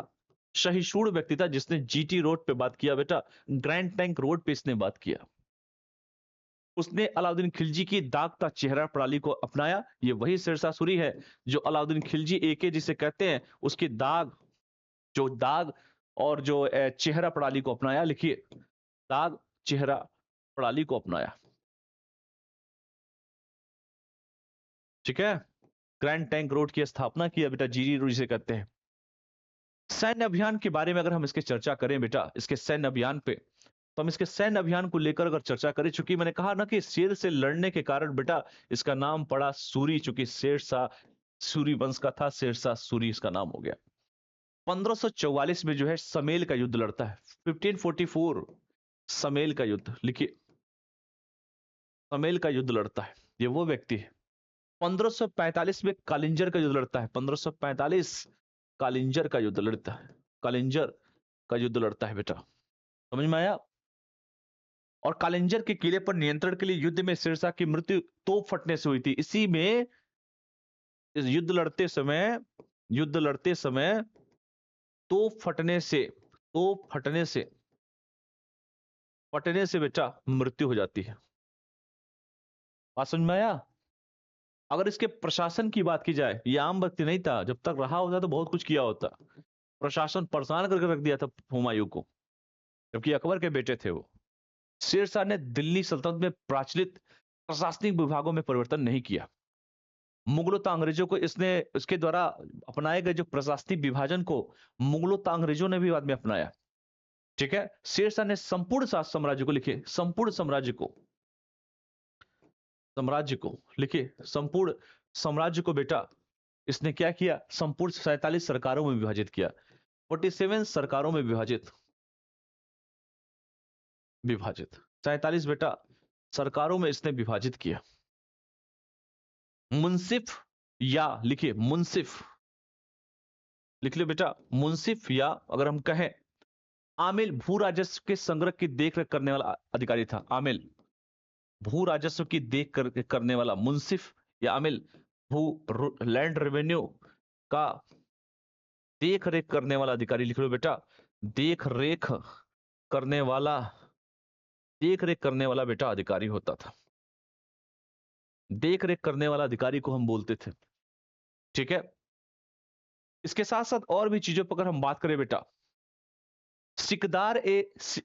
[SPEAKER 1] सहिष्णु व्यक्ति था, जिसने जीटी रोड पे बात किया बेटा, ग्रैंड टैंक रोड पे इसने बात किया। उसने अलाउद्दीन खिलजी की दाग चेहरा प्रणाली को अपनाया। ये वही शेरशाह सूरी है जो अलाउद्दीन खिलजी एके जिसे कहते हैं, उसकी दाग, जो दाग और जो चेहरा प्रणाली को अपनाया। लिखिए दाग चेहरा प्रणाली को अपनाया। ठीक है, ग्रैंड टैंक रोड की स्थापना की बेटा, जीटी रोड जिसे कहते हैं। सैन्य अभियान के बारे में अगर हम इसके चर्चा करें बेटा, इसके सैन्य अभियान पे, तो हम इसके सैन्य अभियान को लेकर अगर चर्चा करें, चूंकि मैंने कहा ना कि शेर से लड़ने के कारण बेटा इसका नाम पड़ा सूरी, चूंकि शेरशाह सूरी वंश का था, शेरशाह सूरी इसका नाम हो गया। 1544 में जो है समेल का युद्ध लड़ता है, 1544 समेल का युद्ध, लिखिए समेल का युद्ध लड़ता है, ये वो व्यक्ति है। 1545 में कालिंजर का युद्ध लड़ता है, 1545 कालिंजर का युद्ध लड़ता है, कालिंजर का युद्ध लड़ता है बेटा, समझ में आया। और कालिंजर के किले पर नियंत्रण के लिए युद्ध में शेरशाह की मृत्यु तोप फटने से हुई थी। इसी में इस युद्ध लड़ते समय, युद्ध लड़ते समय तोप फटने से, तोप फटने से बेटा मृत्यु हो जाती है। बात समझ में आया। अगर इसके प्रशासन की बात की जाए, ये आम व्यक्ति नहीं था, जब तक रहा होता तो बहुत कुछ किया होता, प्रशासन परेशान करके रख दिया था हुमायूं को, जबकि अकबर के बेटे थे वो। शेरशाह ने दिल्ली सल्तनत में प्रचलित प्रशासनिक विभागों में परिवर्तन नहीं किया। मुगलों तथा अंग्रेजों को इसके द्वारा अपनाए गए जो प्रशासनिक विभाजन को मुगलों तथा अंग्रेजों ने भी बाद में अपनाया। ठीक है, शेरशाह ने संपूर्ण साम्राज्य को लिखे, संपूर्ण साम्राज्य को लिखिए, संपूर्ण साम्राज्य को बेटा इसने क्या किया, संपूर्ण 47 सरकारों में विभाजित किया, 47 सरकारों में विभाजित 47 बेटा सरकारों में इसने विभाजित किया। मुंसिफ या लिखिए मुंसिफ, लिख लो बेटा मुंसिफ, या अगर हम कहें आमिल, भू राजस्व के संग्रह की देखरेख करने वाला अधिकारी था। आमिल, भू राजस्व की करने वाला मुंसिफ या आमिल, लैंड रेवेन्यू का देख रेख करने वाला अधिकारी। लिख लो बेटा देख रेख करने वाला बेटा अधिकारी होता था। देख रेख करने वाला अधिकारी को हम बोलते थे। ठीक है, इसके साथ साथ और भी चीजों पर अगर हम बात करें बेटा, सिकदार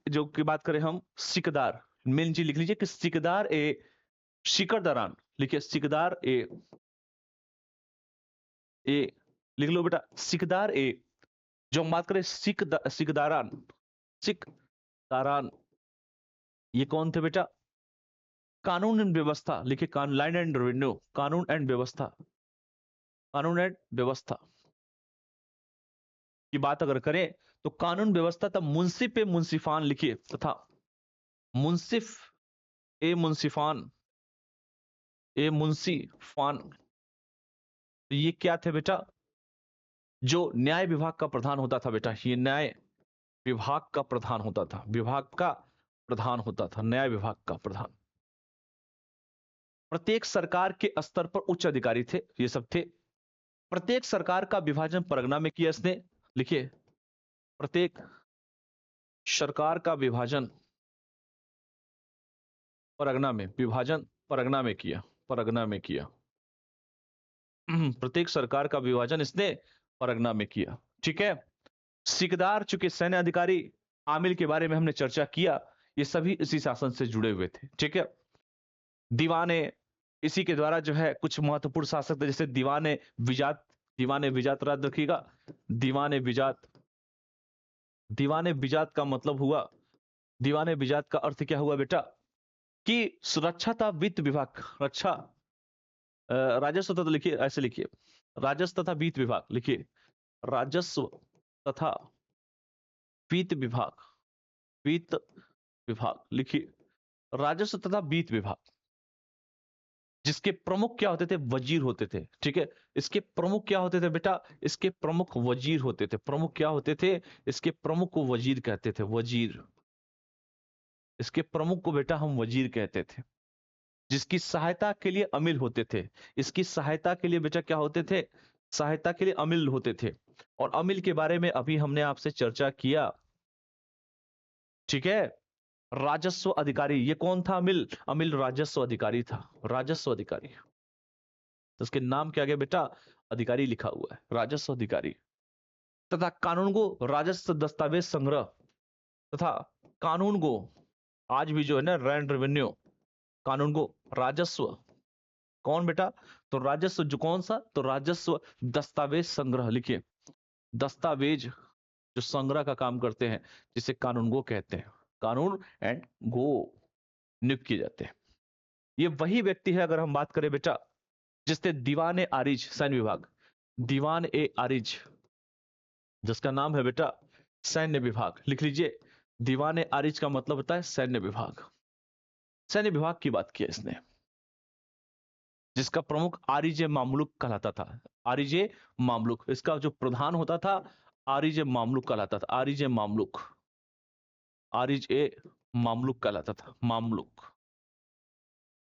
[SPEAKER 1] जो की बात करें हम, सिकदार मेन चीज लिख लीजिए कि सिकदार शिखर दरान, लिखिए सिकदार लिख लो बेटा सिकदार जो हम बात करें सिकदारान, ये कौन थे बेटा, कानून एंड व्यवस्था, लिखिए लाइन एंड रेवेन्यू, कानून एंड व्यवस्था की बात अगर करें तो कानून व्यवस्था तब मुंसिफ मुंसिफान लिखिए, तथा मुंसिफ मुंसिफान मुंसिफान, तो ये क्या थे बेटा, जो न्याय विभाग का प्रधान होता था बेटा, ये न्याय विभाग का प्रधान होता था, न्याय विभाग का प्रधान। प्रत्येक सरकार के स्तर पर उच्च अधिकारी थे, ये सब थे। प्रत्येक सरकार का विभाजन परगना में किया इसने, लिखिए प्रत्येक सरकार का विभाजन परगना में किया प्रत्येक सरकार का विभाजन इसने परगना में किया। ठीक है, सिकदार चूंकि सैन्य अधिकारी, आमिल के बारे में हमने चर्चा किया, ये सभी इसी शासन से जुड़े हुए थे। ठीक है, दीवाने, इसी के द्वारा जो है कुछ महत्वपूर्ण शासक थे, जैसे दीवाने विजात याद रखिएगा। दीवाने विजात का मतलब हुआ, दीवाने विजात का अर्थ क्या हुआ बेटा, कि सुरक्षा था वित्त विभाग, राजस्व तथा, लिखिए ऐसे लिखिए राजस्व तथा वित्त विभाग, लिखिए राजस्व तथा वित्त विभाग, लिखिए राजस्व तथा वित्त विभाग, जिसके प्रमुख क्या होते थे, वजीर होते थे। ठीक है, इसके प्रमुख क्या होते थे बेटा, इसके प्रमुख वजीर होते थे। प्रमुख क्या होते थे, इसके प्रमुख को वजीर कहते थे, वजीर, इसके प्रमुख को बेटा हम वजीर कहते थे, जिसकी सहायता के लिए अमील होते थे। इसकी सहायता के लिए बेटा क्या होते थे, सहायता के लिए अमील होते थे। और अमील के बारे में अभी हमने आपसे चर्चा किया। ठीक है, राजस्व अधिकारी, ये कौन था, अमील राजस्व अधिकारी था, राजस्व अधिकारी। तो उसके नाम क्या गया बेटा, अधिकारी लिखा हुआ है, राजस्व अधिकारी। तथा कानून को राजस्व दस्तावेज संग्रह, तथा कानून को आज भी जो है ना लैंड रेवेन्यू, कानून को राजस्व, कौन बेटा, तो राजस्व जो कौन सा, तो राजस्व दस्तावेज संग्रह, लिखिए दस्तावेज जो संग्रह का काम करते हैं, जिसे कानून गो कहते हैं, कानून एंड गो नियुक्त किए जाते हैं। ये वही व्यक्ति है, अगर हम बात करें बेटा, जिसने दीवान ए आरिज, सैन्य विभाग, दीवान ए आरिज, जिसका नाम है बेटा सैन्य विभाग, लिख लीजिए दीवान ए आरिज का मतलब होता है सैन्य विभाग। सैन्य विभाग की बात की इसने, जिसका प्रमुख आरिजे मामलुक कहलाता था, आरिजे मामलुक, इसका जो प्रधान होता था आरिजे मामलुक कहलाता था, आरिजे मामलुक, आरिज ए मामलुक कहलाता था, मामलुक,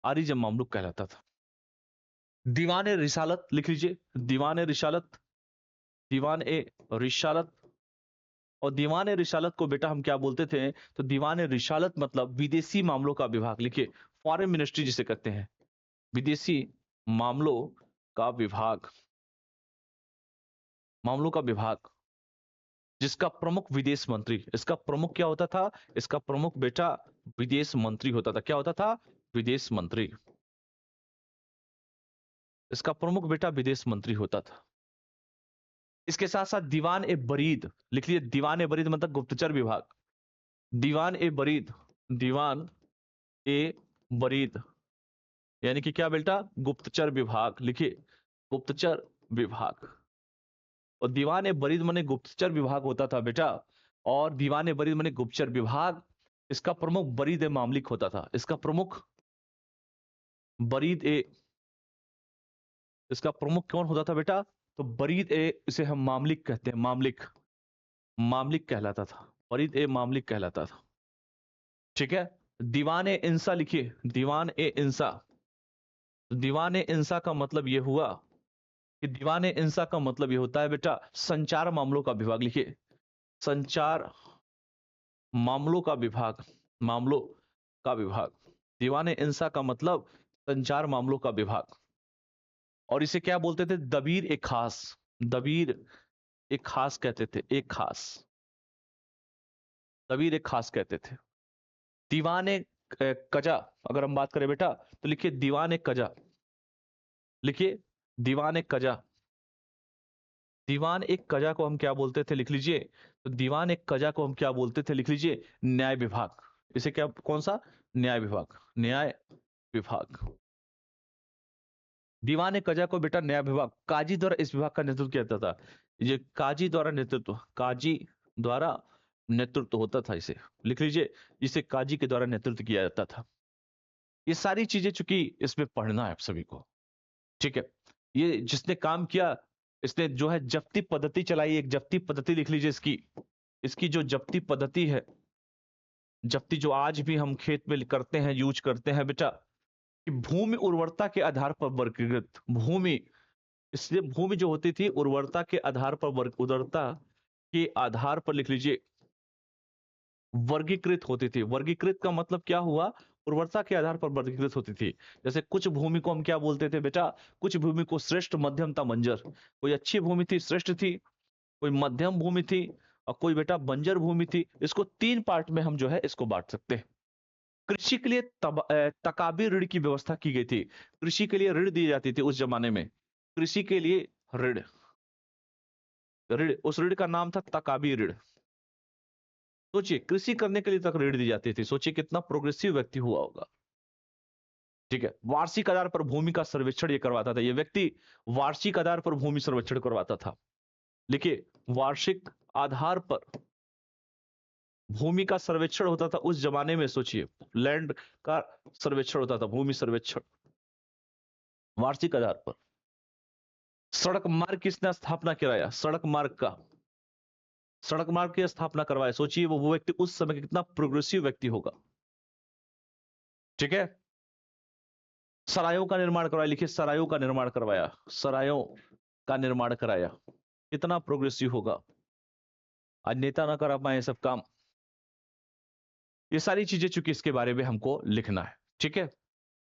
[SPEAKER 1] आरिजे मामलुक कहलाता था। दीवान ए रिसालत, लिख लीजिए दीवान ए रिसालत, दीवान ए रिसालत। और दीवान ए रिसालत को बेटा हम क्या बोलते थे, तो दीवान ए रिसालत मतलब विदेशी मामलों का विभाग, लिखिए फॉरेन मिनिस्ट्री जिसे कहते हैं, विदेशी मामलों का विभाग, जिसका प्रमुख विदेश मंत्री, इसका प्रमुख क्या होता था, इसका प्रमुख बेटा विदेश मंत्री होता था। क्या होता था, विदेश मंत्री। इसका प्रमुख बेटा विदेश मंत्री होता था। इसके साथ साथ दीवान ए बरीद, लिख लीजिए, दीवान ए बरीद मतलब गुप्तचर विभाग। दीवान ए बरीद, दीवान ए बरीद यानी कि क्या बेटा, गुप्तचर विभाग, लिखिए गुप्तचर विभाग। और दीवान ए बरीद माने गुप्तचर विभाग होता था बेटा, और दीवान ए बरीद माने गुप्तचर विभाग। इसका प्रमुख बरीद ए मामलिक होता था। इसका प्रमुख बरीद ए, इसका प्रमुख कौन होता था बेटा, तो बरीद ए, इसे हम मामलिक कहते हैं, मामलिक, मामलिक कहलाता था, बरीद ए मामलिक कहलाता था। ठीक है। दीवान ए इंसा, लिखिए दीवान ए इंसा। दीवान ए इंसा का मतलब यह हुआ कि दीवान ए इंसा का मतलब यह होता है बेटा संचार मामलों का विभाग। लिखिए संचार मामलों का विभाग, मामलों का विभाग। दीवान ए इंसा का मतलब संचार मामलों का विभाग। और इसे क्या बोलते थे, दबीर ए खास, दबीर एक खास कहते थे, एक खास, दबीर एक खास कहते थे। दीवान ए कजा, अगर हम बात करें बेटा तो लिखिए दीवान ए कजा, लिखिए दीवान ए कजा। दीवान एक कजा को हम क्या बोलते थे, लिख लीजिए, तो दीवान एक कजा को हम क्या बोलते थे, लिख लीजिए न्याय विभाग। इसे क्या, कौन सा, न्याय विभाग, न्याय विभाग। दीवान ए कजा को बेटा न्याय विभाग, काजी द्वारा इस विभाग का नेतृत्व किया जाता था। ये काजी द्वारा नेतृत्व, काजी द्वारा नेतृत्व होता था इसे, लिख लीजिए इसे काजी के द्वारा नेतृत्व किया जाता था। ये सारी चीजें चूंकि इसमें पढ़ना है आप सभी को, ठीक है। ये जिसने काम किया, इसने जो है जब्ती पद्धति चलाई, एक जब्ती पद्धति लिख लीजिए इसकी, इसकी जो जब्ती पद्धति है, जब्ती जो आज भी हम खेत में करते हैं, यूज करते हैं बेटा, कि भूमि उर्वरता के आधार पर वर्गीकृत, भूमि, इसलिए भूमि जो होती थी उर्वरता के आधार पर उर्वरता के आधार पर लिख लीजिए वर्गीकृत होती थी। वर्गीकृत का मतलब क्या हुआ, उर्वरता के आधार पर वर्गीकृत होती थी। जैसे कुछ भूमि को हम क्या बोलते थे बेटा, कुछ भूमि को श्रेष्ठ, मध्यम था, बंजर। कोई अच्छी भूमि थी, श्रेष्ठ थी, कोई मध्यम भूमि थी, और कोई बेटा बंजर भूमि थी। इसको तीन पार्ट में हम जो है इसको बांट सकते हैं। कृषि के लिए तकाबी ऋण की व्यवस्था की गई थी। कृषि के लिए ऋण दी जाती थी उस जमाने में, कृषि के लिए ऋण, ऋण, उस ऋण का नाम था तकाबी ऋण। सोचिए कृषि करने के लिए तक ऋण दी जाती थी, सोचिए कितना प्रोग्रेसिव व्यक्ति हुआ होगा। ठीक है। वार्षिक आधार पर भूमि का सर्वेक्षण ये करवाता था, ये व्यक्ति वार्षिक आधार पर भूमि सर्वेक्षण करवाता था। लिखिए वार्षिक आधार पर भूमि का सर्वेक्षण होता था उस जमाने में, सोचिए लैंड का सर्वेक्षण होता था, भूमि सर्वेक्षण वार्षिक आधार पर। सड़क मार्ग किसने स्थापना कराया, सड़क मार्ग का, सड़क मार्ग की स्थापना करवाया। सोचिए वो व्यक्ति उस समय कितना प्रोग्रेसिव व्यक्ति होगा। ठीक है। सरायों का निर्माण करवाया, लिखिए सरायों का निर्माण करवाया, सरायों का निर्माण कराया। कितना प्रोग्रेसिव होगा, आज नेता ना करा पाए सब काम। ये सारी चीजें चूंकि इसके बारे में हमको लिखना है। ठीक है।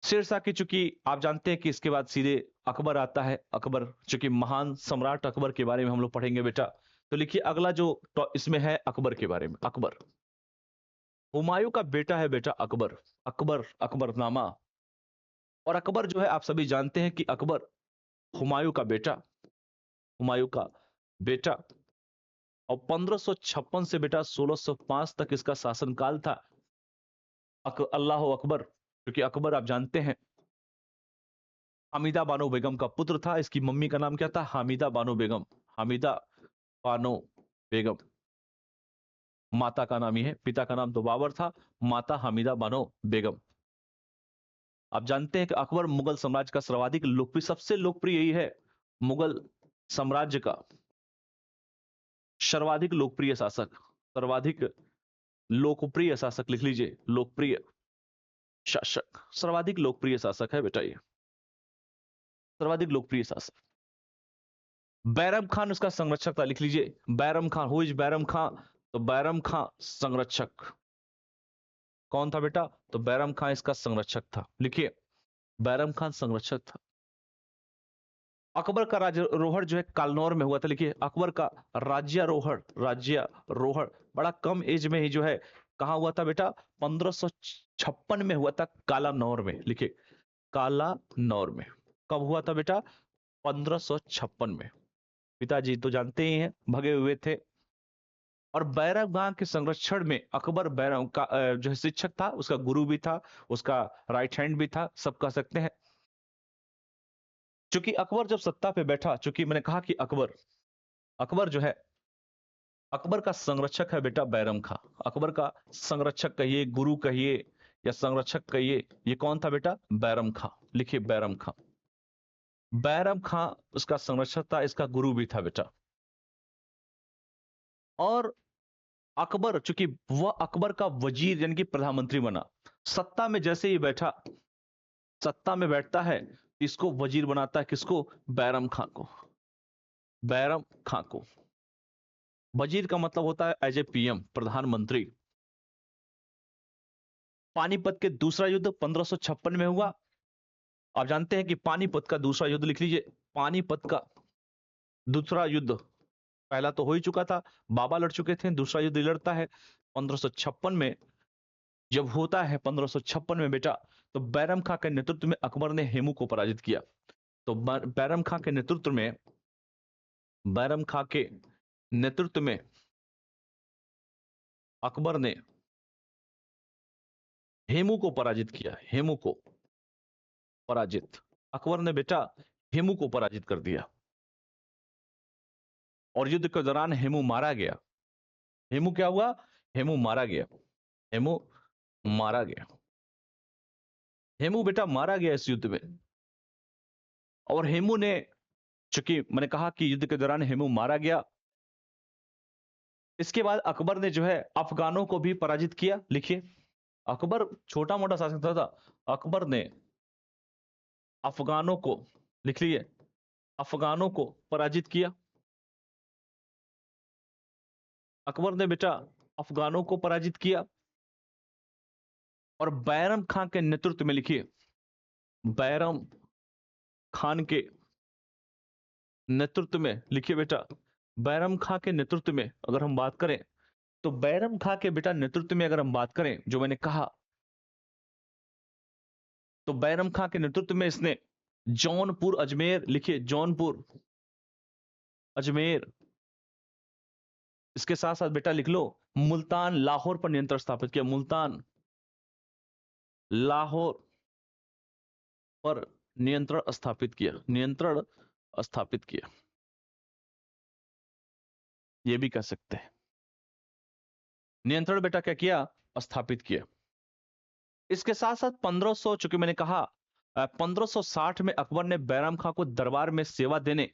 [SPEAKER 1] शेरशाह की चूंकि आप जानते हैं कि इसके बाद सीधे अकबर आता है। अकबर, चूंकि महान सम्राट अकबर के बारे में हम लोग पढ़ेंगे बेटा, तो लिखिए अगला जो इसमें है अकबर के बारे में। अकबर हुमायूं का बेटा है बेटा, अकबर, अकबर, अकबरनामा। और अकबर जो है आप सभी जानते हैं कि अकबर हुमायूं का बेटा, हुमायूं का बेटा। और 1556 से बेटा 1605 तक इसका शासनकाल था। अल्लाह अकबर, क्योंकि अकबर आप जानते हैं हामिदा बानो बेगम का पुत्र था। इसकी मम्मी का नाम क्या था, हामिदा बानो बेगम, हामिदा बानो बेगम। माता का नाम ही है, पिता का नाम तो बाबर था, माता हामिदा बानो बेगम। आप जानते हैं कि अकबर मुगल साम्राज्य का सर्वाधिक लोकप्रिय, सबसे लोकप्रिय यही है, मुगल साम्राज्य का सर्वाधिक लोकप्रिय शासक, सर्वाधिक लोकप्रिय शासक, लिख लीजिए लोकप्रिय शासक, सर्वाधिक लोकप्रिय शासक है बेटा ये, सर्वाधिक लोकप्रिय शासक। बैरम खान उसका संरक्षक था, लिख लीजिए बैरम खान। हु इज बैरम खान, तो बैरम खान संरक्षक कौन था बेटा, तो बैरम खान इसका संरक्षक था। लिखिए बैरम खान संरक्षक था। अकबर का राज्यारोहण जो है कालनौर में हुआ था। लिखिए अकबर का राज्यारोहण, राज्यारोहण बड़ा कम एज में ही जो है कहां हुआ था बेटा, 1556 में हुआ था कालानौर में। लिखिए कालानौर में, कब हुआ था बेटा? 1556 में। पिताजी तो जानते ही हैं, भगे हुए थे। और बैरम खां के संरक्षण में अकबर बैरम का जो है शिक्षक था, उसका गुरु भी था, उसका राइट हैंड भी था, सब कह सकते हैं। चूंकि अकबर जब सत्ता पे बैठा, चूंकि मैंने कहा कि अकबर अकबर जो है, अकबर का संरक्षक है बेटा बैरम खां। अकबर का संरक्षक कहिए, गुरु कहिए या संरक्षक कहिए, ये कौन था बेटा? बैरम खां। लिखिए बैरम खां। बैरम खां उसका संरक्षक था, इसका गुरु भी था बेटा। और अकबर, चूंकि वह अकबर का वजीर यानी कि प्रधानमंत्री बना, सत्ता में जैसे ही बैठा, सत्ता में बैठता है, इसको वजीर बनाता है। किसको? बैरम खां को। बैरम खां को। वजीर का मतलब होता है एज ए पीएम, प्रधानमंत्री। पानीपत के दूसरा युद्ध 1556 में हुआ। आप जानते हैं कि पानीपत का दूसरा युद्ध, लिख लीजिए, पानीपत का दूसरा युद्ध, पहला तो हो ही चुका था, बाबा लड़ चुके थे, दूसरा युद्ध लड़ता है 1556 में। जब होता है 1556 में बेटा, तो बैरम खां के नेतृत्व में अकबर ने हेमू को पराजित किया। तो बैरम खां के नेतृत्व में, बैरम खां के नेतृत्व में अकबर ने हेमू को पराजित किया। हेमू को पराजित, अकबर ने बेटा हेमू को पराजित कर दिया। और युद्ध के दौरान हेमू मारा गया। हेमू क्या हुआ? हेमू मारा गया। हेमू मारा गया। हेमू बेटा मारा गया इस युद्ध में। और हेमू ने, चूंकि मैंने कहा कि युद्ध के दौरान हेमू मारा गया, इसके बाद अकबर ने जो है अफगानों को भी पराजित किया। लिखिए, अकबर छोटा मोटा शासक था। अकबर ने अफगानों को, लिख लीजिए, अफगानों को पराजित किया। अकबर ने बेटा अफगानों को पराजित किया। और बैरम खान के नेतृत्व में, लिखिए, बैरम खान के नेतृत्व में, लिखिए बेटा, बैरम खां के नेतृत्व में अगर हम बात करें, तो बैरम खां के बेटा नेतृत्व में अगर हम बात करें, जो मैंने कहा, तो बैरम खां के नेतृत्व में इसने जौनपुर, अजमेर, लिखिए जौनपुर, अजमेर, इसके साथ साथ बेटा लिख लो मुल्तान, लाहौर पर नियंत्रण स्थापित किया। मुल्तान, लाहौर पर नियंत्रण स्थापित किया। नियंत्रण स्थापित किया, यह भी कह सकते हैं। नियंत्रण बेटा क्या किया? स्थापित किया। इसके साथ साथ 1500, चूंकि मैंने कहा 1560 में अकबर ने बैरम खां को दरबार में सेवा देने,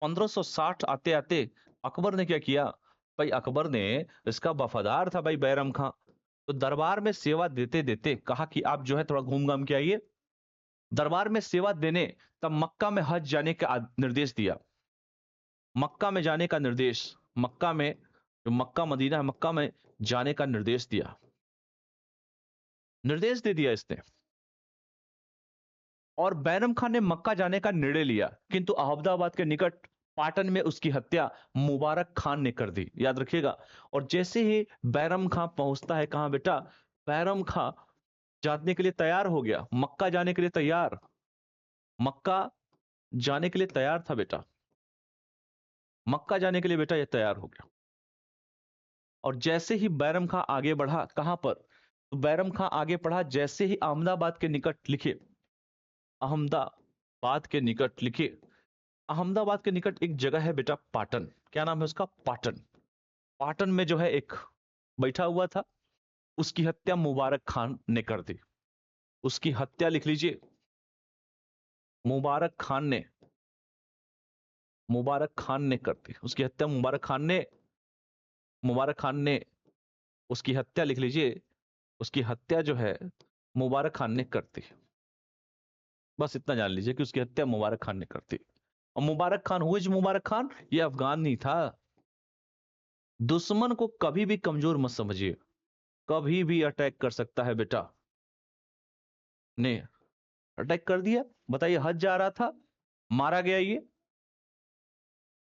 [SPEAKER 1] 1560 आते आते अकबर ने क्या किया भाई? अकबर ने, इसका वफादार था भाई बैरम खां, तो दरबार में सेवा देते देते कहा कि आप जो है थोड़ा घूम घाम के आइए। दरबार में सेवा देने, तब मक्का में हज जाने का निर्देश दिया। मक्का में जाने का निर्देश, मक्का में, जो मक्का मदीना है, मक्का में जाने का निर्देश दिया, निर्देश दे दिया इसने। और बैरम खान ने मक्का जाने का निर्णय लिया, किंतु अहमदाबाद के निकट पाटन में उसकी हत्या मुबारक खान ने कर दी। याद रखिएगा। और जैसे ही बैरम खान पहुंचता है, कहां बेटा? बैरम खान जाने के लिए तैयार हो गया, मक्का जाने के लिए तैयार, मक्का जाने के लिए तैयार था बेटा, मक्का जाने के लिए बेटा ये तैयार हो गया। और जैसे ही बैरम खान आगे बढ़ा, कहां पर? तो बैरम खान आगे बढ़ा जैसे ही अहमदाबाद के निकट, लिखिए अहमदाबाद के निकट, लिखिए अहमदाबाद के निकट एक जगह है बेटा पाटन। क्या नाम है उसका? पाटन। पाटन में जो है एक बैठा हुआ था, उसकी हत्या मुबारक खान ने कर दी। उसकी हत्या, लिख लीजिए, मुबारक खान ने, मुबारक खान ने कर दी उसकी हत्या। मुबारक खान ने, मुबारक खान ने उसकी हत्या, लिख लीजिए, उसकी हत्या जो है मुबारक खान ने कर दी। बस इतना जान लीजिए कि उसकी हत्या मुबारक खान ने कर दी। और मुबारक खान हुए जो मुबारक खान, ये अफगान नहीं था। दुश्मन को कभी भी कमजोर मत समझिए, कभी भी अटैक कर सकता है बेटा। ने अटैक कर दिया, बताइए, हज जा रहा था, मारा गया ये।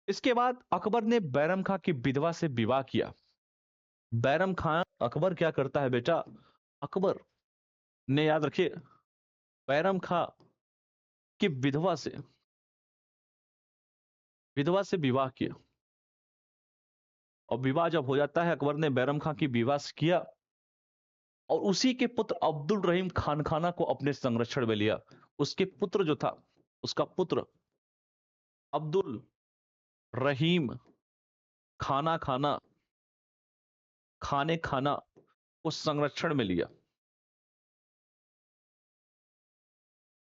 [SPEAKER 1] इसके बाद अकबर ने बैरम खां की विधवा से विवाह किया। बैरम खान, अकबर क्या करता है बेटा? अकबर ने, याद रखिए, बैरम खां कि विधवा से विवाह किया। और विवाह जब हो जाता है, अकबर ने बैरम खां की विवाह किया और उसी के पुत्र अब्दुल रहीम खान खाना को अपने संरक्षण में लिया। उसके पुत्र जो था, उसका पुत्र अब्दुल रहीम खाना खाना खाने खाना को संरक्षण में लिया,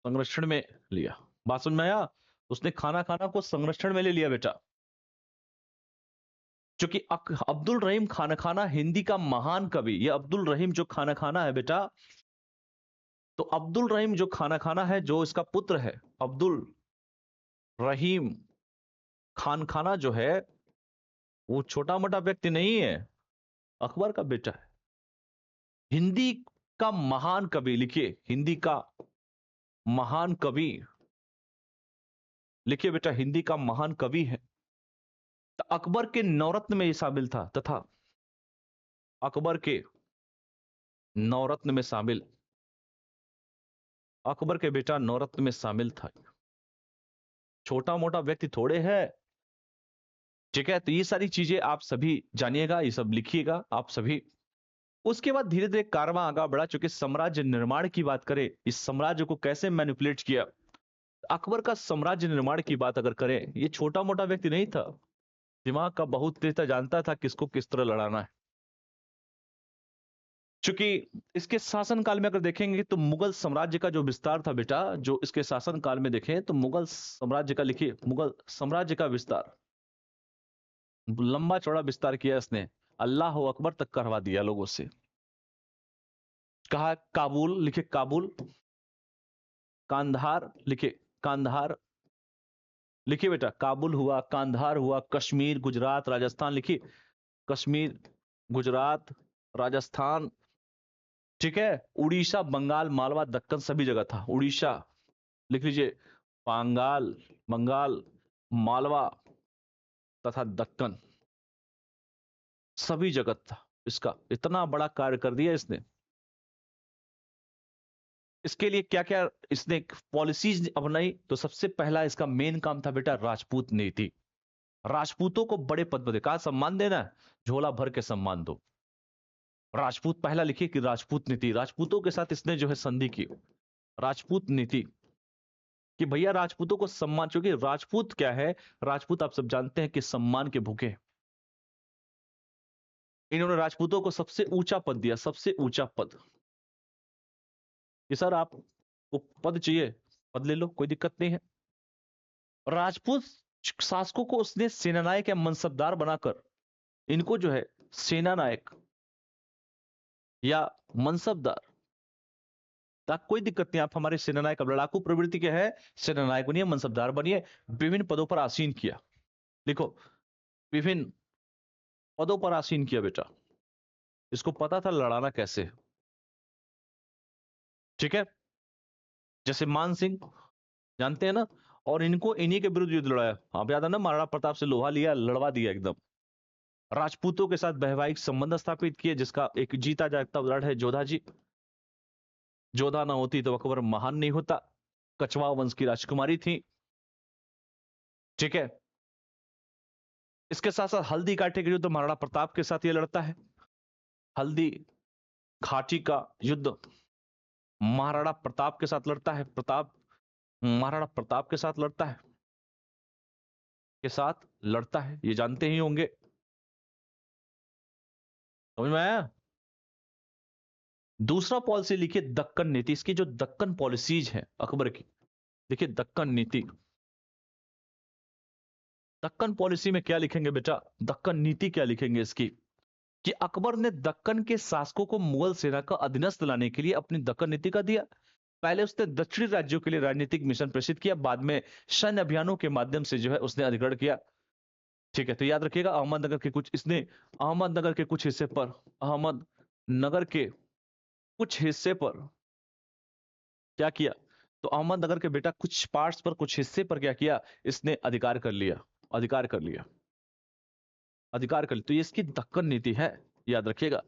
[SPEAKER 1] संरक्षण में लिया। बात समझ में आया? उसने खाना खाना को संरक्षण में ले लिया बेटा। क्योंकि अब्दुल रहीम खाना खाना हिंदी का महान कवि, ये अब्दुल रहीम जो खाना खाना है बेटा, तो अब्दुल रहीम जो खाना खाना है, जो इसका पुत्र है अब्दुल रहीम खान खाना जो है, वो छोटा मोटा व्यक्ति नहीं है, अकबर का बेटा है। हिंदी का महान कवि, लिखिए हिंदी का महान कवि, लिखिए बेटा हिंदी का महान कवि है। तो अकबर के नवरत्न में ये शामिल था, तथा अकबर के नवरत्न में शामिल, अकबर के बेटा नवरत्न में शामिल था। छोटा मोटा व्यक्ति थोड़े है। ठीक है, तो ये सारी चीजें आप सभी जानिएगा, ये सब लिखिएगा आप सभी। उसके बाद धीरे धीरे कारवां आगे बढ़ा। चूंकि साम्राज्य निर्माण की बात करें, इस साम्राज्य को कैसे मैनिपुलेट किया, अकबर का साम्राज्य निर्माण की बात अगर करें, ये छोटा मोटा व्यक्ति नहीं था, दिमाग का बहुत तेज था, जानता था किसको किस तरह लड़ाना है। चूंकि इसके शासन काल में अगर देखेंगे तो मुगल साम्राज्य का जो विस्तार था बेटा, जो इसके शासन काल में देखें तो मुगल साम्राज्य का, लिखिए मुगल साम्राज्य का विस्तार, लंबा चौड़ा विस्तार किया इसने, अल्लाह अकबर तक करवा दिया लोगों से। कहा काबुल, लिखिए काबुल, कांधार, लिखिए कांधार, लिखिए बेटा काबुल हुआ, कांधार हुआ, कश्मीर, गुजरात, राजस्थान, लिखिए कश्मीर, गुजरात, राजस्थान, ठीक है, उड़ीसा, बंगाल, मालवा, दक्कन, सभी जगह था। उड़ीसा लिख लीजिए, बंगाल, बंगाल, मालवा तथा दक्कन, सभी जगह था इसका। इतना बड़ा कार्य कर दिया इसने। इसके लिए क्या क्या इसने पॉलिसीज अपनाई, तो सबसे पहला इसका मेन काम था बेटा राजपूत नीति। राजपूतों को बड़े पद पर कहा सम्मान देना है, झोला भर के सम्मान दो। राजपूत, पहला लिखिए कि राजपूत नीति, राजपूतों के साथ इसने जो है संधि की, राजपूत नीति, कि भैया राजपूतों को सम्मान। चूंकि राजपूत क्या है, राजपूत आप सब जानते हैं कि सम्मान के भूखे हैं। इन्होंने राजपूतों को सबसे ऊंचा पद दिया, सबसे ऊंचा पद, कि सर आपको पद चाहिए, पद ले लो, कोई दिक्कत नहीं है। राजपूत शासकों को उसने सेनानायक या मनसबदार बनाकर, इनको जो है सेनानायक या मनसबदार, तक कोई दिक्कत नहीं, आप हमारे सेनानायक, अब लड़ाकू प्रवृत्ति के है, सेनानायक बनिए, मनसबदार बनिए, विभिन्न पदों पर आसीन किया। लिखो विभिन्न पदों पर आसीन किया बेटा। इसको पता था लड़ाना कैसे है। ठीक है, जैसे मान सिंह, जानते हैं ना, और इनको इन्हीं के विरुद्ध युद्ध लड़ाया। आप याद है ना, महाराणा प्रताप से लोहा लिया, लड़वा दिया एकदम। राजपूतों के साथ वैवाहिक संबंध स्थापित किए, जिसका एक जीता जागता उदाहरण है जोधा जी। जोधा ना होती तो अकबर महान नहीं होता। कछवाहा वंश की राजकुमारी थी। ठीक है, इसके साथ साथ हल्दी घाटी के युद्ध महाराणा प्रताप के साथ ये लड़ता है। हल्दी घाटी का युद्ध महाराणा प्रताप के साथ लड़ता है। महाराणा प्रताप के साथ लड़ता है, ये जानते ही होंगे। समझ में आया? दूसरा पॉलिसी लिखिए दक्कन नीति। इसकी जो दक्कन पॉलिसीज है अकबर की, देखिए दक्कन नीति, दक्कन पॉलिसी में क्या लिखेंगे बेटा, दक्कन नीति क्या लिखेंगे इसकी, कि अकबर ने दक्कन के शासकों को मुगल सेना का अधीनस्थ लाने के लिए अपनी दक्कन नीति का दिया। पहले उसने दक्षिणी राज्यों के लिए राजनीतिक मिशन प्रेषित किया, बाद में सैन्य अभियानों के माध्यम से जो है उसने अधिग्रहण किया। ठीक है, तो याद रखिएगा अहमदनगर के कुछ, इसने अहमदनगर के कुछ हिस्से पर, अहमदनगर के कुछ हिस्से पर क्या किया, तो अहमदनगर के बेटा कुछ पार्ट्स पर, कुछ हिस्से पर क्या किया, इसने अधिकार कर लिया, अधिकार कर लिया, अधिकार कर लिया। तो ये इसकी दक्कन नीति है, याद रखिएगा,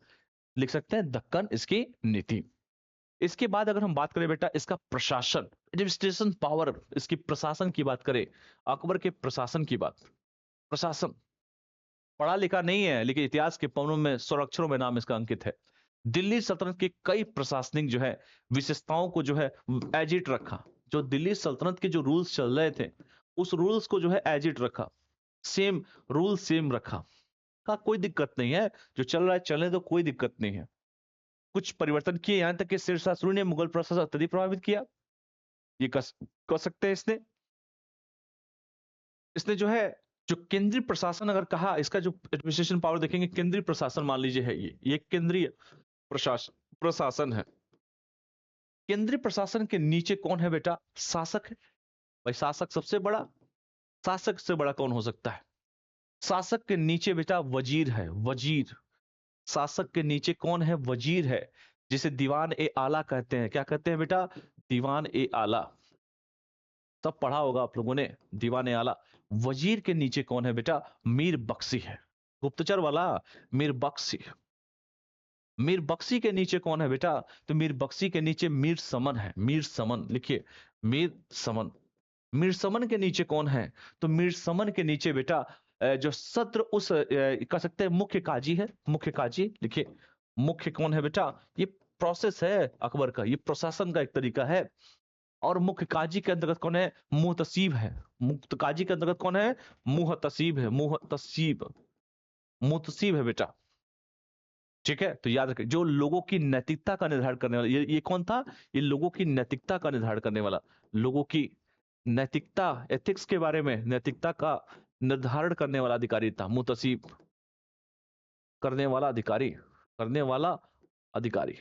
[SPEAKER 1] लिख सकते हैं दक्कन इसकी नीति। इसके बाद अगर हम बात करें बेटा इसका प्रशासन, एडमिनिस्ट्रेशन पावर, इसकी प्रशासन की बात करें, अकबर के प्रशासन की बात, प्रशासन पढ़ा लिखा नहीं है लेकिन इतिहास के पन्नों में स्वराक्षरों में नाम इसका अंकित है। दिल्ली सल्तनत के कई प्रशासनिक जो है विशेषताओं को जो है एज इट रखा। जो दिल्ली सल्तनत के जो रूल्स चल रहे थे उस रूल्स को जो है एज इट रखा, सेम रूल सेम रखा। का कोई दिक्कत नहीं है, जो चल रहा है चलने दो, कोई दिक्कत नहीं है। कुछ परिवर्तन किए, यहां तक कि शेरशाह सूरी ने मुगल प्रशासन अत्यधिक प्रभावित किया, ये कर सकते हैं इसने। इसने जो है जो केंद्रीय प्रशासन अगर कहा, इसका जो एडमिनिस्ट्रेशन पावर देखेंगे, केंद्रीय प्रशासन मान लीजिए है, ये केंद्रीय प्रशासन प्रशासन है। केंद्रीय प्रशासन के नीचे कौन है बेटा? शासक है। भाई शासक सबसे बड़ा, शासक से बड़ा कौन हो सकता है? शासक के नीचे बेटा वजीर है, वजीर। शासक के नीचे कौन है? वजीर है, जिसे दीवान ए आला कहते हैं। क्या कहते हैं बेटा? दीवान ए आला। सब पढ़ा होगा आप लोगों ने, दीवान ए आला। वजीर के नीचे कौन है बेटा? मीर बख्शी है, गुप्तचर वाला मीर बख्शी। मीर बख्शी के नीचे कौन है बेटा? तो मीर बख्शी के नीचे मीर समन है, मीर समन लिखिए, मीर समन। मीर समन के नीचे कौन है? तो मीर समन के नीचे बेटा जो सत्र उस कह सकते हैं मुख्य काजी है, मुख्य काजी लिखिए। मुख्य कौन है बेटा? ये प्रोसेस है अकबर का, ये प्रशासन का एक तरीका है। और मुख्य काजी के अंतर्गत कौन है? मुहतसीब है। मुख्य काजी के अंतर्गत कौन है? मुहतसीब है, मुहतसीब, मुहतसीब है बेटा। ठीक है, तो याद रखें, जो लोगों की नैतिकता का निर्धारण करने वाला, ये कौन था? ये लोगों की नैतिकता का निर्धारण करने वाला, लोगों की नैतिकता, एथिक्स के बारे में नैतिकता का निर्धारण करने वाला अधिकारी था, मुतसीब करने वाला अधिकारी, करने वाला अधिकारी।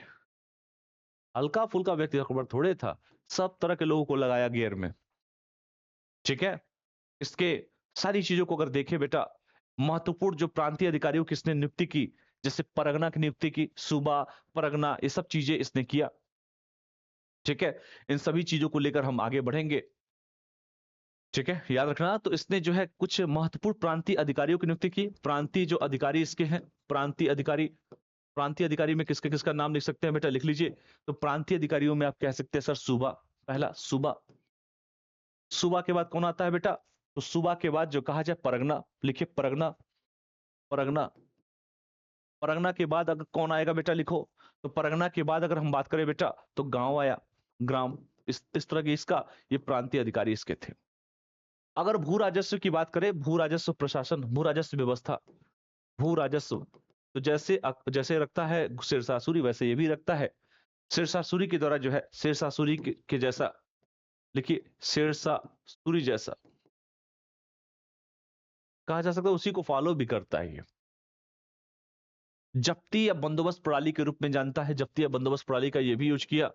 [SPEAKER 1] हल्का फुल्का व्यक्ति अकबर थोड़े था, सब तरह के लोगों को लगाया गियर में। ठीक है, इसके सारी चीजों को अगर देखें बेटा, महत्वपूर्ण जो प्रांतीय अधिकारियों की इसने नियुक्ति की, जैसे परगना की नियुक्ति की, सूबा, परगना, ये सब चीजें इसने किया। ठीक है, इन सभी चीजों को लेकर हम आगे बढ़ेंगे। ठीक है, याद रखना। तो इसने जो है कुछ महत्वपूर्ण प्रांतीय अधिकारियों की नियुक्ति की। प्रांतीय जो अधिकारी इसके हैं, प्रांतीय अधिकारी, प्रांतीय अधिकारी में किसके किसका नाम लिख सकते हैं बेटा? लिख लीजिए। तो प्रांतीय अधिकारियों में आप कह सकते हैं सर सूबा, पहला सूबा। सूबा के बाद कौन आता है बेटा? तो सूबा के बाद जो कहा जाए परगना, लिखिए परगना, परगना। परगना के बाद अगर कौन आएगा बेटा? लिखो। तो परगना के बाद अगर हम बात करें बेटा तो गांव आया, ग्राम। इस तरह की इसका ये प्रांतीय अधिकारी इसके थे। अगर भू राजस्व की बात करें, भू राजस्व प्रशासन, भू राजस्व व्यवस्था, भू राजस्व, तो जैसे जैसे रखता है शेरशाह सूरी, वैसे ये भी रखता है। शेरशाह सूरी के द्वारा जो है, शेरशाह सूरी के जैसा लिखिए, शेरशाह सूरी जैसा कहा जा सकता है, उसी को फॉलो भी करता है ये। जब्ती या बंदोबस्त प्रणाली के रूप में जानता है, जब्ती या बंदोबस्त प्रणाली का ये भी यूज किया,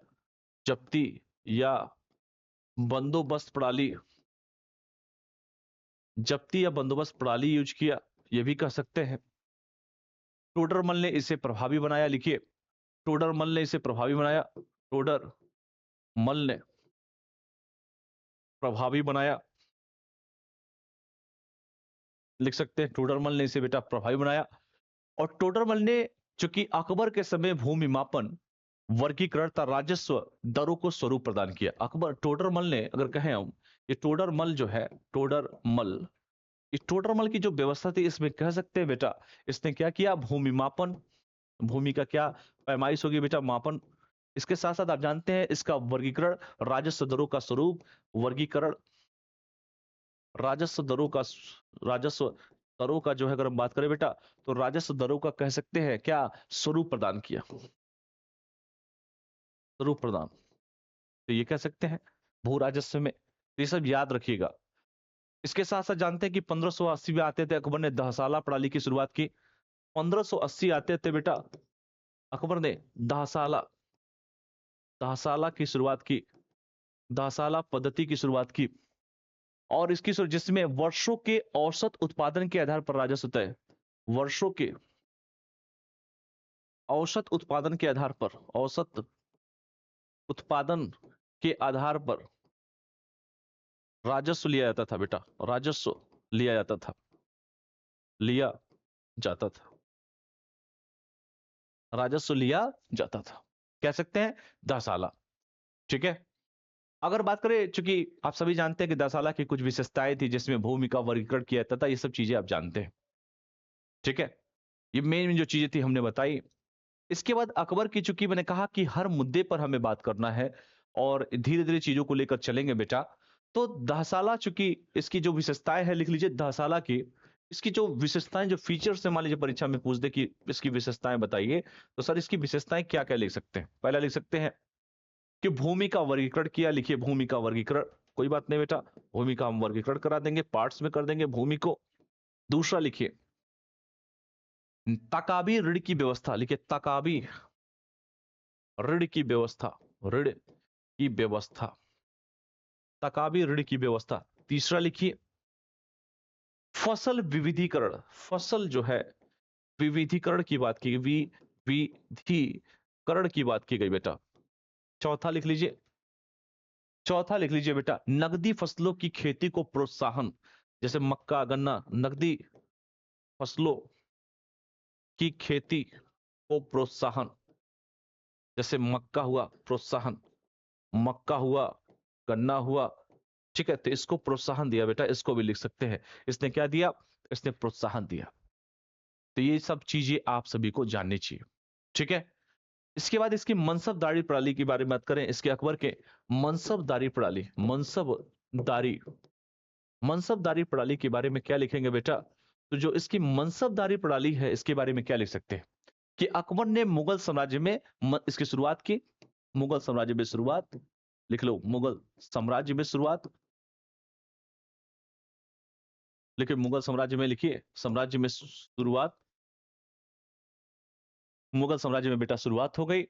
[SPEAKER 1] जब्ती या बंदोबस्त प्रणाली, जब्ती या बंदोबस्त प्रणाली यूज किया, ये भी कह सकते हैं। टोडरमल ने इसे प्रभावी बनाया, लिखिए, टोडरमल ने इसे प्रभावी बनाया, टोडरमल ने प्रभावी बनाया, लिख सकते हैं, टोडरमल ने इसे बेटा प्रभावी बनाया। और टोडरमल ने, चूंकि अकबर के समय भूमि मापन, वर्गीकरण तथा राजस्व दरों को स्वरूप प्रदान किया। अकबर, टोडरमल ने अगर कहें हम, ये टोडरमल जो है, टोडरमल, इस टोडरमल की जो व्यवस्था थी, इसमें कह सकते हैं बेटा इसने क्या किया? भूमि मापन, भूमि का क्या पैमाइश होगी बेटा? मापन। इसके साथ साथ आप जानते हैं इसका वर्गीकरण, राजस्व दरों का स्वरूप, वर्गीकरण, राजस्व दरों का, राजस्व दरों का जो है अगर हम बात करें बेटा, तो राजस्व दरों का कह सकते हैं क्या? स्वरूप प्रदान किया, स्वरूप प्रदान, तो ये कह सकते हैं भू राजस्व में। तो ये सब याद रखिएगा। इसके साथ साथ जानते हैं कि 1580 में आते थे अकबर ने दहसाला प्रणाली की शुरुआत की। 1580 आते थे बेटा अकबर ने दहसाला, दहसाला की शुरुआत की, दहसाला पद्धति की शुरुआत की। और इसकी जिसमें वर्षों के औसत उत्पादन के आधार पर राजस्व तय, वर्षों के औसत उत्पादन के आधार पर, औसत उत्पादन के आधार पर राजस्व लिया जाता था बेटा, राजस्व लिया जाता था, लिया जाता था, राजस्व लिया जाता था। कह सकते हैं दसाला। ठीक है, अगर बात करें, चूंकि आप सभी जानते हैं कि दसाला की कुछ विशेषताएं थी जिसमें भूमि का वर्गीकरण किया जाता था, ये सब चीजें आप जानते हैं। ठीक है, ये मेन जो चीजें थी हमने बताई। इसके बाद अकबर की, चूंकि मैंने कहा कि हर मुद्दे पर हमें बात करना है और धीरे धीरे चीजों को लेकर चलेंगे बेटा, तो दसाला, चूंकि इसकी जो विशेषताएं है, लिख लीजिए दसाला की, इसकी जो विशेषताएं, जो फीचर्स है, मान लीजिए परीक्षा में पूछ दे कि इसकी विशेषताएं बताइए, तो सर इसकी विशेषताएं क्या क्या लिख सकते हैं? पहला लिख सकते हैं कि भूमि का वर्गीकरण किया, लिखिए भूमि का वर्गीकरण, कोई बात नहीं बेटा, भूमि का हम वर्गीकरण करा देंगे, पार्ट्स में कर देंगे भूमि को। दूसरा लिखिए तकाबी ऋण की व्यवस्था, लिखिए तकाबी ऋण की व्यवस्था, ऋण की व्यवस्था, तकाबी ऋण की व्यवस्था। तीसरा लिखिए फसल विविधीकरण, फसल जो है विविधीकरण की बात की गई, विविधीकरण की बात की गई बेटा। चौथा लिख लीजिए, चौथा लिख लीजिए बेटा नकदी फसलों की खेती को प्रोत्साहन, जैसे मक्का गन्ना, नकदी फसलों की खेती को प्रोत्साहन, जैसे मक्का हुआ प्रोत्साहन, मक्का हुआ, गन्ना हुआ। ठीक है, तो इसको प्रोत्साहन दिया बेटा, इसको भी लिख सकते हैं। इसने क्या दिया? इसने प्रोत्साहन दिया। तो ये सब चीजें आप सभी को जाननी चाहिए। ठीक है, इसके बाद इसकी मनसबदारी प्रणाली के बारे में बात करें, इसके अकबर के मनसबदारी प्रणाली, मनसबदारी, मनसबदारी प्रणाली के बारे में क्या लिखेंगे बेटा? तो जो इसकी मनसबदारी प्रणाली है, इसके बारे में क्या लिख सकते हैं कि अकबर ने मुगल साम्राज्य में इसकी शुरुआत की, मुगल साम्राज्य में शुरुआत, लिख लो मुगल साम्राज्य में शुरुआत, लिखिए मुगल साम्राज्य में, लिखिए साम्राज्य में शुरुआत, मुगल साम्राज्य में बेटा शुरुआत हो गई।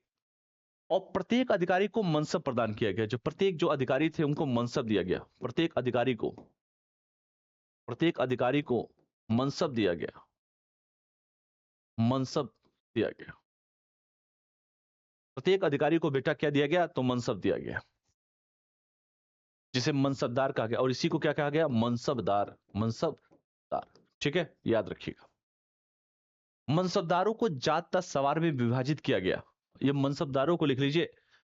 [SPEAKER 1] और प्रत्येक अधिकारी को मनसब प्रदान किया गया, जो प्रत्येक जो अधिकारी थे उनको मनसब दिया गया, प्रत्येक अधिकारी को, प्रत्येक अधिकारी को मनसब दिया गया, मनसब दिया गया, प्रत्येक अधिकारी को बेटा क्या दिया गया? तो मनसब दिया गया, जिसे मनसबदार कहा गया। और इसी को क्या कहा गया? मनसबदार, मनसबदार। ठीक है, याद रखिएगा। मनसबदारों को जात तक सवार में विभाजित किया गया। ये मनसबदारों को लिख लीजिए,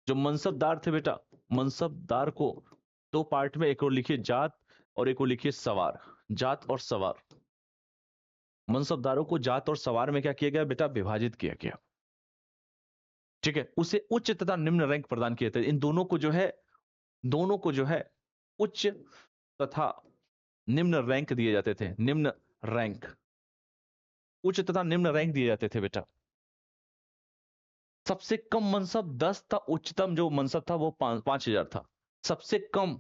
[SPEAKER 1] जो मनसबदार थे बेटा, मनसबदार को दो पार्ट में, एक और लिखिए जात और एक और लिखिए सवार, जात और सवार। मनसबदारों को जात और सवार में क्या किया गया बेटा? विभाजित किया गया। ठीक है, उसे उच्च तथा निम्न रैंक प्रदान किए थे। इन दोनों को जो है, दोनों को जो है उच्च तथा निम्न रैंक दिए जाते थे, निम्न रैंक, उच्च तथा निम्न रैंक दिए जाते थे बेटा। सबसे कम मनसब 10 था, उच्चतम जो मनसब था वो 5,000 था। सबसे कम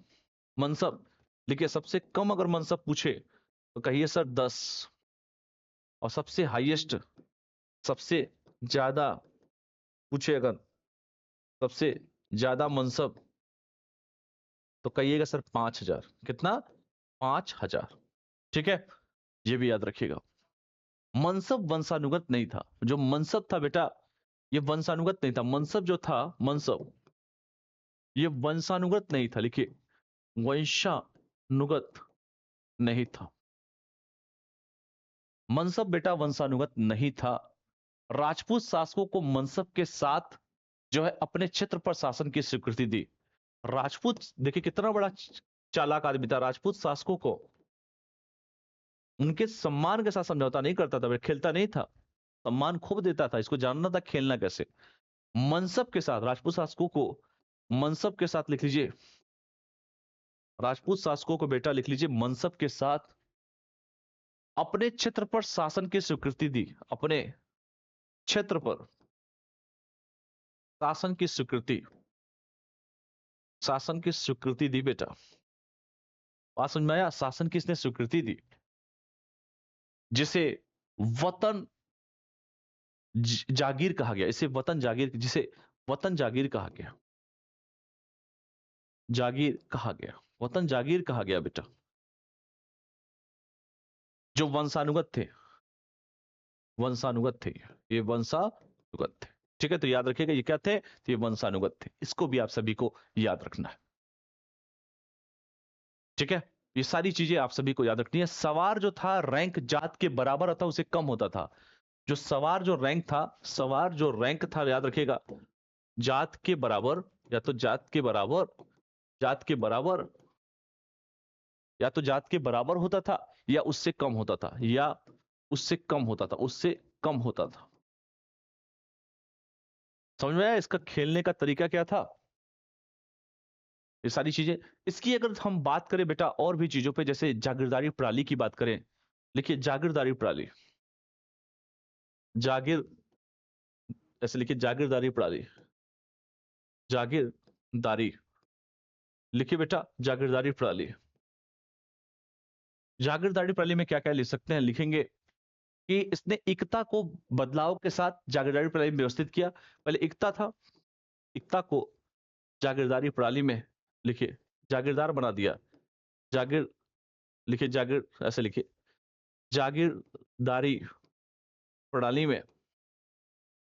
[SPEAKER 1] मनसब, देखिए सबसे कम अगर मनसब पूछे तो कहिए सर 10, और सबसे हाईएस्ट, सबसे ज्यादा पूछे अगर सबसे ज्यादा मनसब, तो कहिएगा सर 5,000। कितना? 5,000। ठीक है, ये भी याद रखिएगा। मनसब वंशानुगत नहीं था। जो मनसब था बेटा, ये वंशानुगत नहीं था। मनसब जो था, मनसब, ये वंशानुगत नहीं था। लिखिए वंशानुगत नहीं था। मनसब बेटा वंशानुगत नहीं था। राजपूत शासकों को मनसब के साथ जो है अपने क्षेत्र पर शासन की स्वीकृति दी। राजपूत, देखिए कितना बड़ा चालाक आदमी था। राजपूत शासकों को उनके सम्मान के साथ समझौता नहीं करता था, खेलता नहीं था, सम्मान खूब देता था। इसको जानना था खेलना कैसे। मनसब के साथ, राजपूत शासकों को मनसब के साथ, लिख लीजिए राजपूत शासकों को बेटा लिख लीजिए मनसब के साथ अपने क्षेत्र पर शासन की स्वीकृति दी। अपने क्षेत्र पर शासन की स्वीकृति, शासन की स्वीकृति दी बेटा। बात समझ में आया? शासन की इसने स्वीकृति दी, जिसे वतन जागीर कहा गया। इसे वतन जागीर, जिसे वतन जागीर कहा गया, जागीर कहा गया, वतन जागीर कहा गया बेटा। जो वंशानुगत थे, वंशानुगत थे, ये वंशानुगत थे। ठीक है, तो याद रखिएगा ये क्या थे? तो ये वंशानुगत थे। इसको भी आप सभी को याद रखना है। ठीक है, ये सारी चीजें आप सभी को याद रखनी है। सवार जो था रैंक जात के बराबर था, उसे कम होता था। जो सवार जो रैंक था, सवार जो रैंक था, याद रखिएगा जात के बराबर, या तो जात के बराबर, जात के बराबर, या तो जात के बराबर होता था या उससे कम होता था, या उससे कम होता था, उससे कम होता था। समझ में आया इसका खेलने का तरीका क्या था? ये सारी चीजें। इसकी अगर हम बात करें बेटा और भी चीजों पे, जैसे जागीरदारी प्रणाली की बात करें, लिखिए जागीरदारी प्रणाली, जागीर, ऐसे लिखिए जागीरदारी प्रणाली, जागीरदारी, लिखिए बेटा जागीरदारी प्रणाली। जागीरदारी प्रणाली में क्या क्या लिख सकते हैं, लिखेंगे कि इसने एकता को बदलाव के साथ जागीरदारी प्रणाली में व्यवस्थित किया। पहले एकता था, एकता को जागीरदारी प्रणाली में, लिखिए जागीरदार बना दिया। जागीर, लिखिए जागीर, ऐसे लिखिए जागीरदारी प्रणाली में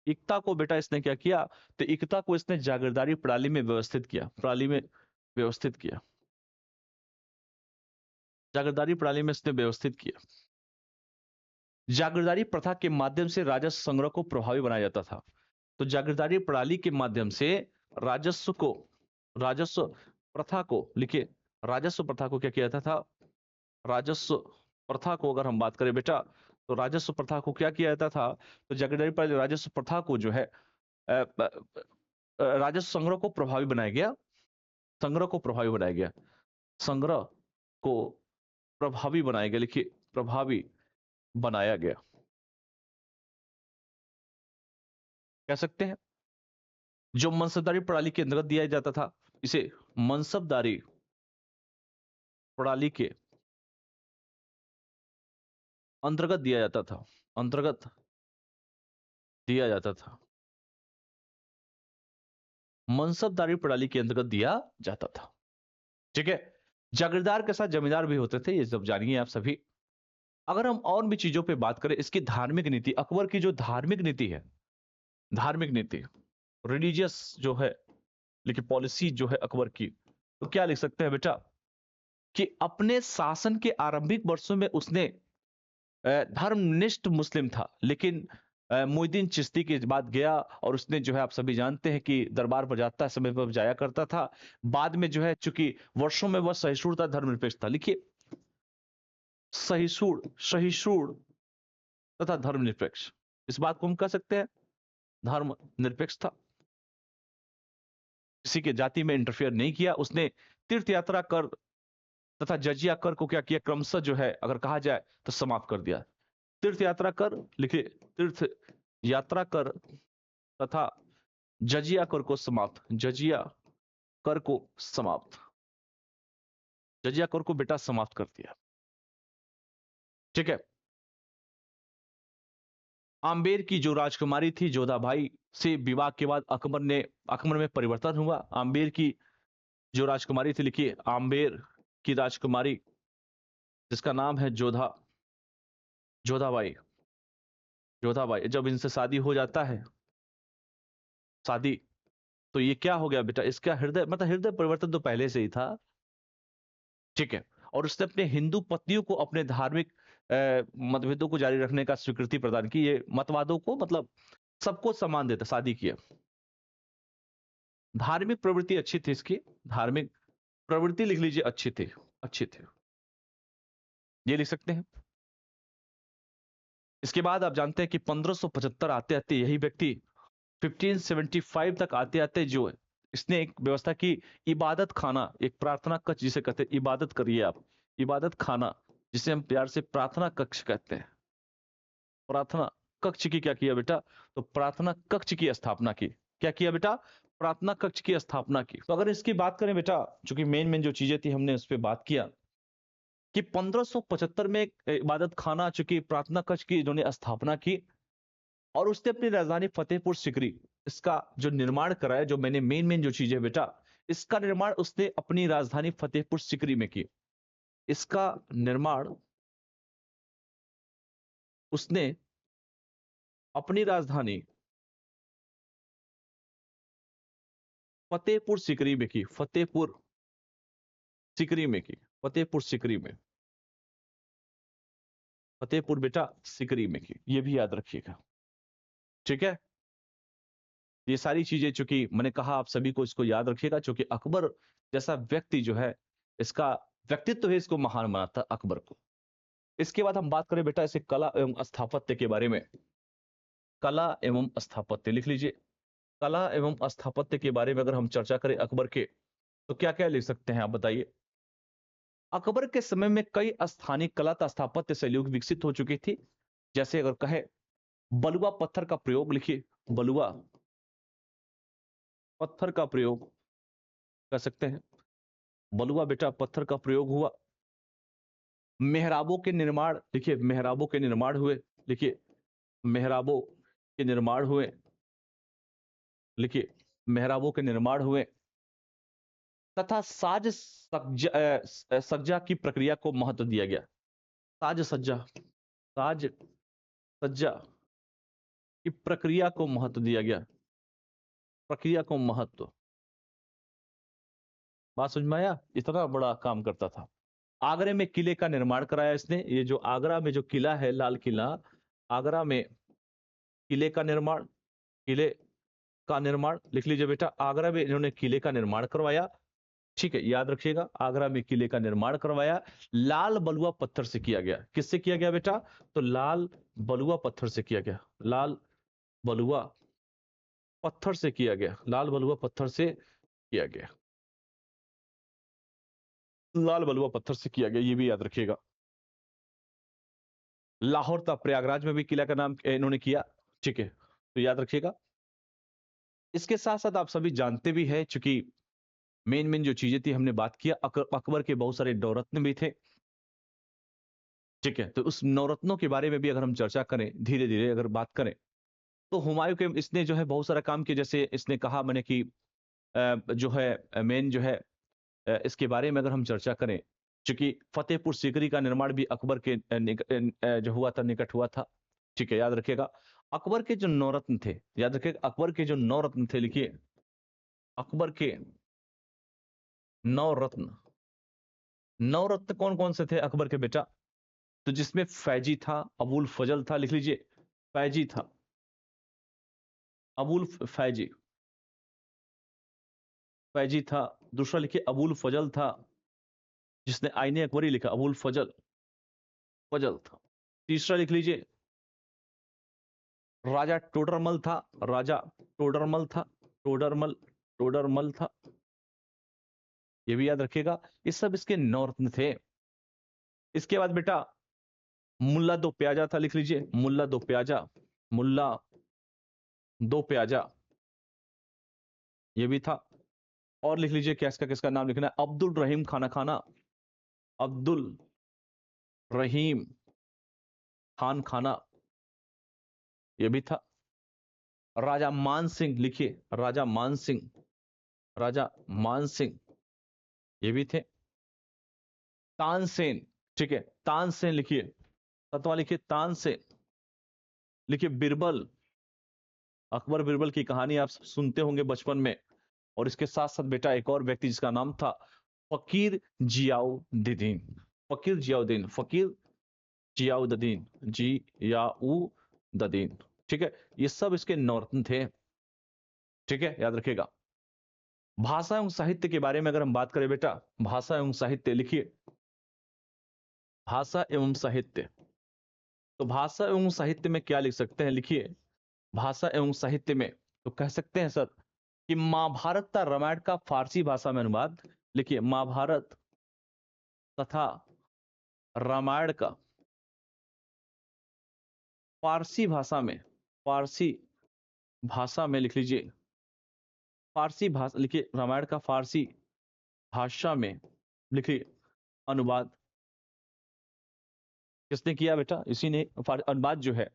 [SPEAKER 1] एकता को बेटा इसने क्या किया, तो एकता को इसने जागीरदारी प्रणाली में व्यवस्थित किया, प्रणाली में व्यवस्थित किया, जागीरदारी प्रणाली में इसने व्यवस्थित किया। जागीरदारी प्रथा के माध्यम से राजस्व संग्रह को प्रभावी बनाया जाता था। तो जागीरदारी प्रणाली के माध्यम से राजस्व को, राजस्व प्रथा को, लिखिए राजस्व प्रथा को क्या किया जाता था, राजस्व प्रथा को अगर हम बात करें बेटा, तो राजस्व प्रथा को क्या किया जाता था, तो जागीरदारी प्रणाली राजस्व प्रथा को जो है राजस्व संग्रह को प्रभावी बनाया गया, संग्रह को प्रभावी बनाया गया, संग्रह को प्रभावी बनाया गया, लिखिए प्रभावी बनाया गया, कह सकते हैं। जो मनसबदारी प्रणाली के अंतर्गत दिया जाता था, इसे मनसबदारी प्रणाली के अंतर्गत दिया जाता था, अंतर्गत दिया जाता था, मनसबदारी प्रणाली के अंतर्गत दिया जाता था। ठीक है। जागीरदार के साथ जमींदार भी होते थे, ये सब जानिए आप सभी। अगर हम और भी चीजों पे बात करें, इसकी धार्मिक नीति, अकबर की जो धार्मिक नीति है, धार्मिक नीति, रिलीजियस जो है, लेकिन पॉलिसी जो है अकबर की, तो क्या लिख सकते हैं बेटा, कि अपने शासन के आरंभिक वर्षों में उसने धर्मनिष्ठ मुस्लिम था, लेकिन मोइनुद्दीन चिश्ती के बाद गया और उसने जो है, आप सभी जानते हैं कि दरबार पर जाता है, समय पर जाया करता था। बाद में जो है, चूंकि वर्षों में वह सहिष्णुता था, धर्मनिरपेक्ष था, लिखिए सहिष्णु, सहिष्णु तथा धर्मनिरपेक्ष, इस बात को हम कह सकते हैं, धर्मनिरपेक्ष था, किसी के जाति में इंटरफेयर नहीं किया उसने। तीर्थ यात्रा कर तथा जजिया कर को क्या किया, क्रमशः जो है अगर कहा जाए तो समाप्त कर दिया। तीर्थ यात्रा कर, लिखिए तीर्थ यात्रा कर तथा जजिया कर को समाप्त, जजिया कर को समाप्त, जजिया कर को बेटा समाप्त कर दिया। ठीक है। आम्बेर की जो राजकुमारी थी जोधाबाई से विवाह के बाद अकबर में परिवर्तन हुआ। आम्बेर की जो राजकुमारी थी, लिखिए आम्बेर की राजकुमारी, जिसका नाम है जोधाबाई, जोधाबाई, जब इनसे शादी हो जाता है, शादी, तो ये क्या हो गया बेटा, इसका हृदय, मतलब हृदय परिवर्तन तो पहले से ही था। ठीक है। और उसने अपने हिंदू पत्नियों को अपने धार्मिक मतभेदों को जारी रखने का स्वीकृति प्रदान की, ये मतवादों को, मतलब सबको सम्मान देता, शादी किया। धार्मिक प्रवृत्ति अच्छी थी इसकी, धार्मिक प्रवृत्ति लिख लीजिए, अच्छी थी, अच्छी थी, ये लिख सकते हैं। इसके बाद आप जानते हैं कि 1575 आते आते यही व्यक्ति 1575 तक आते आते जो है, इसने एक व्यवस्था की, इबादत खाना, एक प्रार्थना कक्ष जिसे कहते हैं, इबादत करिए आप, इबादत खाना, जिसे हम प्यार से प्रार्थना कक्ष कहते हैं, प्रार्थना कक्ष की क्या किया बेटा, तो प्रार्थना कक्ष की स्थापना की। क्या किया बेटा, प्रार्थना कक्ष की स्थापना की। तो अगर इसकी बात करें बेटा, चूंकि मेन मेन जो चीजें थी हमने उस पर बात किया, कि 1575 में एक इबादत खाना, चूंकि प्रार्थना कक्ष की इन्होंने स्थापना की, और उसने अपनी राजधानी फतेहपुर सिकरी, इसका जो निर्माण कराया, जो मैंने मेन मेन जो चीजें बेटा, इसका निर्माण उसने अपनी राजधानी फतेहपुर सिकरी में की, इसका निर्माण उसने अपनी राजधानी फतेहपुर सिकरी में की, फतेहपुर सिकरी में की, फतेहपुर सिकरी में, फतेहपुर बेटा सिकरी में की, ये भी याद रखिएगा। ठीक है, ये सारी चीजें चूंकि मैंने कहा आप सभी को इसको याद रखिएगा, चूंकि अकबर जैसा व्यक्ति जो है, इसका व्यक्तित्व है इसको महान बनाता अकबर को। इसके बाद हम बात करें बेटा इसे कला एवं स्थापत्य के बारे में। कला एवं स्थापत्य लिख लीजिए। कला एवं स्थापत्य के बारे में अगर हम चर्चा करें अकबर के, तो क्या क्या लिख सकते हैं आप बताइए। अकबर के समय में कई स्थानीय कला तथा स्थापत्य शैलियों विकसित हो चुकी थी। जैसे अगर कहे बलुआ पत्थर का प्रयोग लिखिए, बलुआ पत्थर का प्रयोग कर सकते हैं। बलुआ बेटा पत्थर का प्रयोग हुआ। मेहराबों के निर्माण लिखिए, मेहराबों के निर्माण हुए, लिखिए मेहराबों के निर्माण हुए, लिखिए मेहराबों के निर्माण हुए। तथा साज सज्जा की प्रक्रिया को महत्व दिया गया। साज सज्जा, साज सज्जा की प्रक्रिया को महत्व दिया गया, प्रक्रिया को महत्व। बात समझ में आया? इतना बड़ा काम करता था। आगरे में किले का निर्माण कराया इसने। ये जो आगरा में जो किला है, लाल किला, आगरा में किले का निर्माण, किले का निर्माण लिख लीजिए बेटा। आगरा में इन्होंने किले का निर्माण करवाया। ठीक है, याद रखिएगा, आगरा में किले का निर्माण करवाया। लाल बलुआ पत्थर से किया गया। किससे किया गया बेटा? तो लाल बलुआ पत्थर से किया गया। लाल बलुआ पत्थर से किया गया। लाल बलुआ पत्थर से किया गया। लाल बलुआ पत्थर से किया गया, ये भी याद रखिएगा। लाहौर तथा प्रयागराज में भी किला का नाम इन्होंने किया। ठीक है, तो याद रखिएगा। इसके साथ साथ आप सभी जानते भी हैं, चूंकि मेन मेन जो चीजें थी हमने बात किया, अकबर के बहुत सारे नवरत्न भी थे। ठीक है, तो उस नवरत्नों के बारे में भी अगर हम चर्चा करें, धीरे धीरे अगर बात करें, तो हुमायूं के इसने जो है बहुत सारा काम किया। जैसे इसने कहा मैंने कि जो है मेन जो है इसके बारे में अगर हम चर्चा करें, चूंकि फतेहपुर सीकरी का निर्माण भी अकबर के जो हुआ था, निकट हुआ था। ठीक है, याद रखिएगा। अकबर के जो नवरत्न थे, याद रखिएगा, अकबर के जो नवरत्न थे, लिखिए अकबर के नवरत्न। नवरत्न कौन कौन से थे अकबर के बेटा? तो जिसमें फैजी था, अबुल फजल था, लिख लीजिए फैजी था, अबुल फैजी, फैजी था। दूसरा लिखिए अबुल फजल था, जिसने आईने अकबरी लिखा, अबुल फजल, फजल था। तीसरा लिख लीजिए राजा टोडरमल था, राजा टोडरमल था, टोडरमल, टोडरमल था। ये भी याद रखिएगा। ये सब इसके नवरत्न थे। इसके बाद बेटा मुल्ला दो प्याजा था, लिख लीजिए मुल्ला दो प्याजा, मुल्ला दो प्याजा, ये भी था। और लिख लीजिए क्या इसका किसका नाम लिखना है? अब्दुल रहीम खाना खाना, अब्दुल रहीम खान खाना, ये भी था। राजा मान सिंह, लिखिए राजा मान सिंह, राजा मान सिंह, ये भी थे। तानसेन, ठीक है, तानसेन लिखिए, तत्वा लिखिए तानसेन। लिखिए बीरबल, अकबर बीरबल की कहानी आप सुनते होंगे बचपन में। और इसके साथ साथ बेटा एक और व्यक्ति जिसका नाम था फकीर जियाउद्दीन, फकीर जियाउद्दीन, फकीर जियाउद्दीन, जियाउद्दीन। ठीक है, ये सब इसके नवरत्न थे। ठीक है, याद रखिएगा। भाषा एवं साहित्य के बारे में अगर हम बात करें बेटा, भाषा एवं साहित्य लिखिए, भाषा एवं साहित्य। तो भाषा एवं साहित्य में क्या लिख सकते हैं? लिखिए भाषा एवं साहित्य में तो कह सकते हैं सर कि महाभारत तथा रामायण का फारसी भाषा में अनुवाद। लिखिए महाभारत तथा रामायण का फारसी भाषा में, फारसी भाषा में लिख लीजिए, फारसी भाषा लिखिए, रामायण का फारसी भाषा में लिखिए अनुवाद। किसने किया बेटा? इसी ने अनुवाद जो है।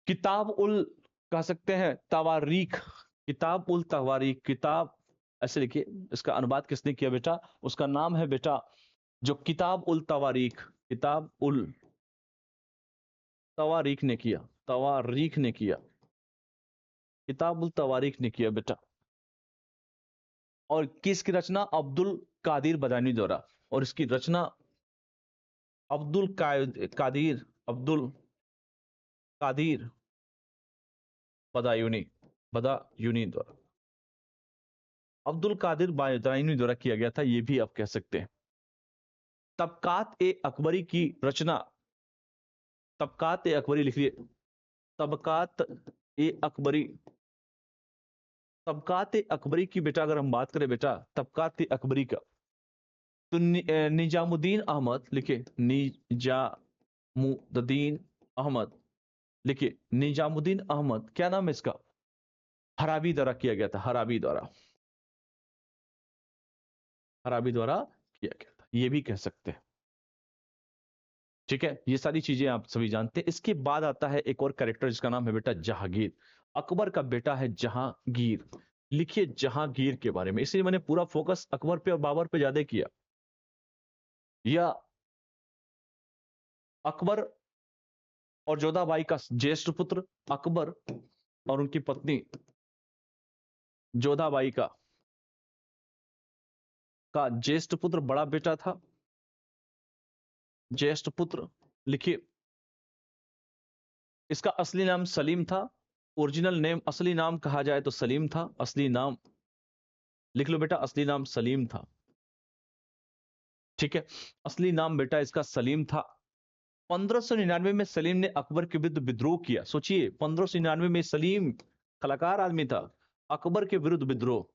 [SPEAKER 1] किताब उल कह सकते हैं तवारीख, किताब उल तवारीख, किताब ऐसे लिखिए, इसका अनुवाद किसने किया बेटा? उसका नाम है बेटा जो किताब उल तवारीख, किताब उल तवारीख ने किया, तवारीख ने किया, किताब उल तवारीख ने किया बेटा। और किसकी रचना? अब्दुल कादिर बदायूनी द्वारा। और इसकी रचना अब्दुल कादिर, अब्दुल कादिर बदायूनी, बदायूनी द्वारा, अब्दुल कादिर बदायूनी द्वारा किया गया था, ये भी आप कह सकते हैं। तबकात ए अकबरी की रचना, तबकात ए अकबरी लिख लिए, तबकात ए अकबरी, तबकात ए अकबरी की बेटा अगर हम बात करें बेटा तबकात ए अकबरी का, तो निजामुद्दीन अहमद लिखे, निजामुद्दीन अहमद लिखिए, निजामुद्दीन अहमद, क्या नाम है इसका, हराबी द्वारा किया गया था, हराबी द्वारा, हराबी द्वारा किया गया था, ये भी कह सकते हैं। ठीक है, ये सारी चीजें आप सभी जानते हैं। इसके बाद आता है एक और कैरेक्टर जिसका नाम है बेटा जहांगीर। अकबर का बेटा है जहांगीर, लिखिए जहांगीर के बारे में, इसलिए मैंने पूरा फोकस अकबर पे और बाबर पे ज्यादा किया। या अकबर और जोधाबाई का ज्येष्ठ पुत्र अकबर और उनकी पत्नी जोधाबाई का ज्येष्ठ पुत्र बड़ा बेटा था, ज्येष्ठ पुत्र, लिखिए इसका असली नाम सलीम था, ओरिजिनल नेम, असली नाम कहा जाए तो सलीम था, असली नाम लिख लो बेटा, असली नाम सलीम था। ठीक है, असली नाम बेटा इसका सलीम था। 1599 में सलीम ने अकबर के विरुद्ध विद्रोह किया। सोचिए 1599 में सलीम कलाकार आदमी था, अकबर के विरुद्ध विद्रोह,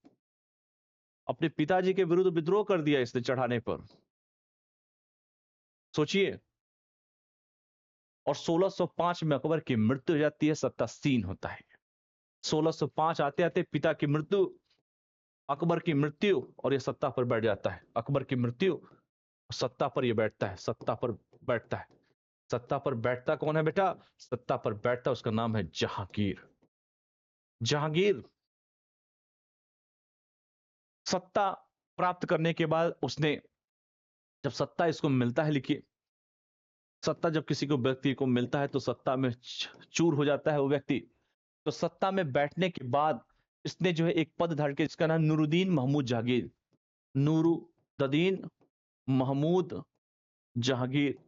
[SPEAKER 1] अपने पिताजी के विरुद्ध विद्रोह कर दिया इसने चढ़ाने पर, सोचिए। और 1605 में अकबर की मृत्यु हो जाती है, सत्तासीन होता है। 1605 आते आते पिता की मृत्यु, अकबर की मृत्यु, और यह सत्ता पर बैठ जाता है। अकबर की मृत्यु, सत्ता पर यह बैठता है, सत्ता पर बैठता है। सत्ता पर बैठता कौन है बेटा, सत्ता पर बैठता उसका नाम है जहांगीर। जहांगीर सत्ता प्राप्त करने के बाद उसने, जब सत्ता इसको मिलता है, लिखिए सत्ता जब किसी को व्यक्ति को मिलता है तो सत्ता में चूर हो जाता है वो व्यक्ति। तो सत्ता में बैठने के बाद इसने जो है एक पद धारण किया जिसका नाम नूरुद्दीन महमूद जहांगीर, नूरुद्दीन महमूद जहांगीर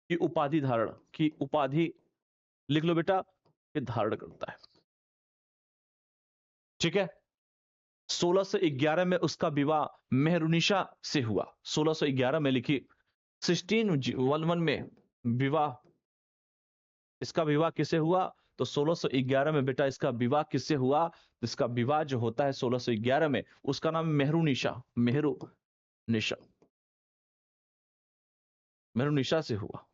[SPEAKER 1] की उपाधि धारण, की उपाधि लिख लो बेटा, ये धारण करता है। ठीक है, 1611 में उसका विवाह मेहरुनिशा से हुआ। 1611 में लिखी 1611 में विवाह, इसका विवाह किससे हुआ, तो 1611 में बेटा इसका विवाह किससे हुआ, इसका विवाह जो होता है 1611 में, उसका नाम मेहरुनिशा, मेहरुनिशा, मेहरुनिशा से हुआ।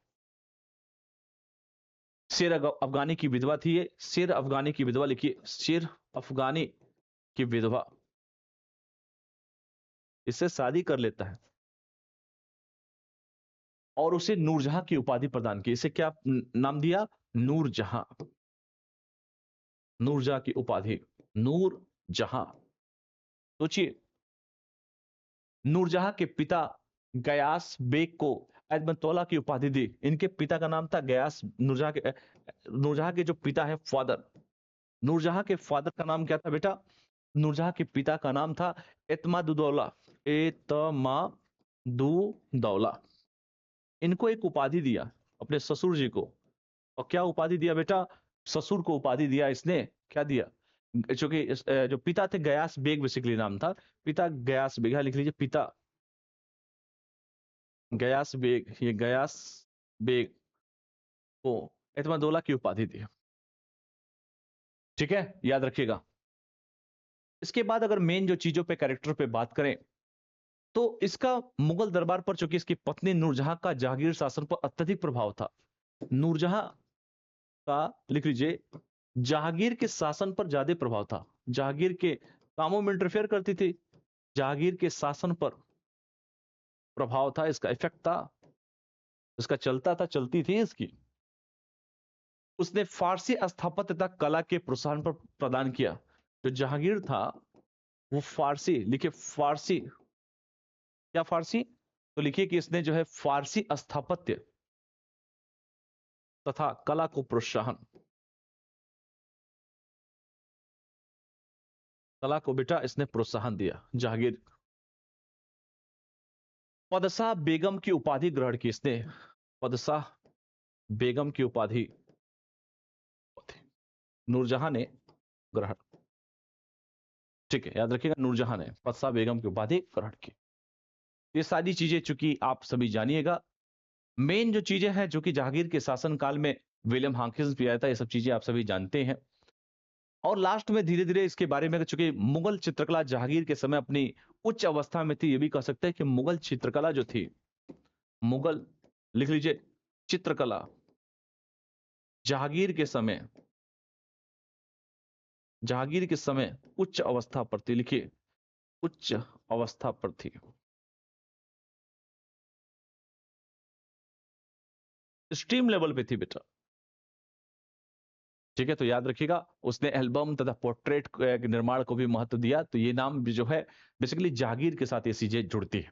[SPEAKER 1] शेर अफगानी की विधवा थी ये, शेर अफगानी की विधवा, लिखिए शेर अफगानी की विधवा, इससे शादी कर लेता है और उसे नूरजहां की उपाधि प्रदान की। इसे क्या नाम दिया, नूरजहां, नूरजहां की उपाधि, नूरजहां। सोचिए नूरजहां के पिता गयास बेग को एडमतौला की उपाधि दी। इनके पिता का नाम था गयास, नूरजहां के, नूरजहां के जो पिता है फादर, नूरजहां के फादर का नाम क्या था बेटा, नूरजहां के पिता का नाम था एतमादुद्दौला, एतमादुद्दौला। इनको एक उपाधि दिया अपने ससुर जी को, और क्या उपाधि दिया बेटा, ससुर को उपाधि दिया इसने, क्या दिया, चूंकि जो पिता थे गयास बेग बेसिकली नाम था, पिता गयास बेग, लिख लीजिए पिता गयास बेग, ये गयास बेग को एतमादुद्दौला की उपाधि दी। ठीक है, याद रखिएगा। इसके बाद अगर मेन जो चीजों पे, कैरेक्टर पे बात करें, तो इसका मुगल दरबार पर, चूंकि इसकी पत्नी नूरजहां का जहांगीर शासन पर अत्यधिक प्रभाव था, नूरजहां का लिख लीजिए जहांगीर के शासन पर ज्यादा प्रभाव था, जहांगीर के कामों में इंटरफेयर करती थी, जहांगीर के शासन पर प्रभाव था, इसका इफेक्ट था, इसका चलता था, चलती थी इसकी। उसने फारसी स्थापत्य कला के प्रोत्साहन पर प्रदान किया। जो जहांगीर था वो फारसी, लिखिए फारसी, क्या फारसी, तो लिखिए कि इसने जो है फारसी स्थापत्य तथा कला को प्रोत्साहन, कला को बेटा इसने प्रोत्साहन दिया जहांगीर। पदशाह बेगम की उपाधि ग्रहण की इसने, पदशाह बेगम की उपाधि नूरजहां ने ग्रहण। ठीक है, याद रखिएगा, नूरजहां ने पस्सा बेगम की उपाधि ग्रहण की। ये सारी चीजें चूंकि आप सभी जानिएगा, मेन जो चीजें हैं जो कि जहांगीर के शासनकाल में विलियम हाकिंस भी आया था, ये सब चीजें आप सभी जानते हैं। और लास्ट में धीरे धीरे इसके बारे में, चूंकि मुगल चित्रकला जहांगीर के समय अपनी उच्च अवस्था में थी, ये भी कह सकते हैं कि मुगल चित्रकला जो थी, मुगल, लिख लीजिए, चित्रकला जहांगीर के समय, जहांगीर के समय उच्च अवस्था पर थी। लिखिए, उच्च अवस्था पर थी, स्ट्रीम लेवल पे थी बेटा। ठीक है, तो याद रखिएगा, उसने एल्बम तथा पोर्ट्रेट के निर्माण को भी महत्व दिया। तो ये नाम भी जो है बेसिकली जहांगीर के साथ ये चीजें जुड़ती है।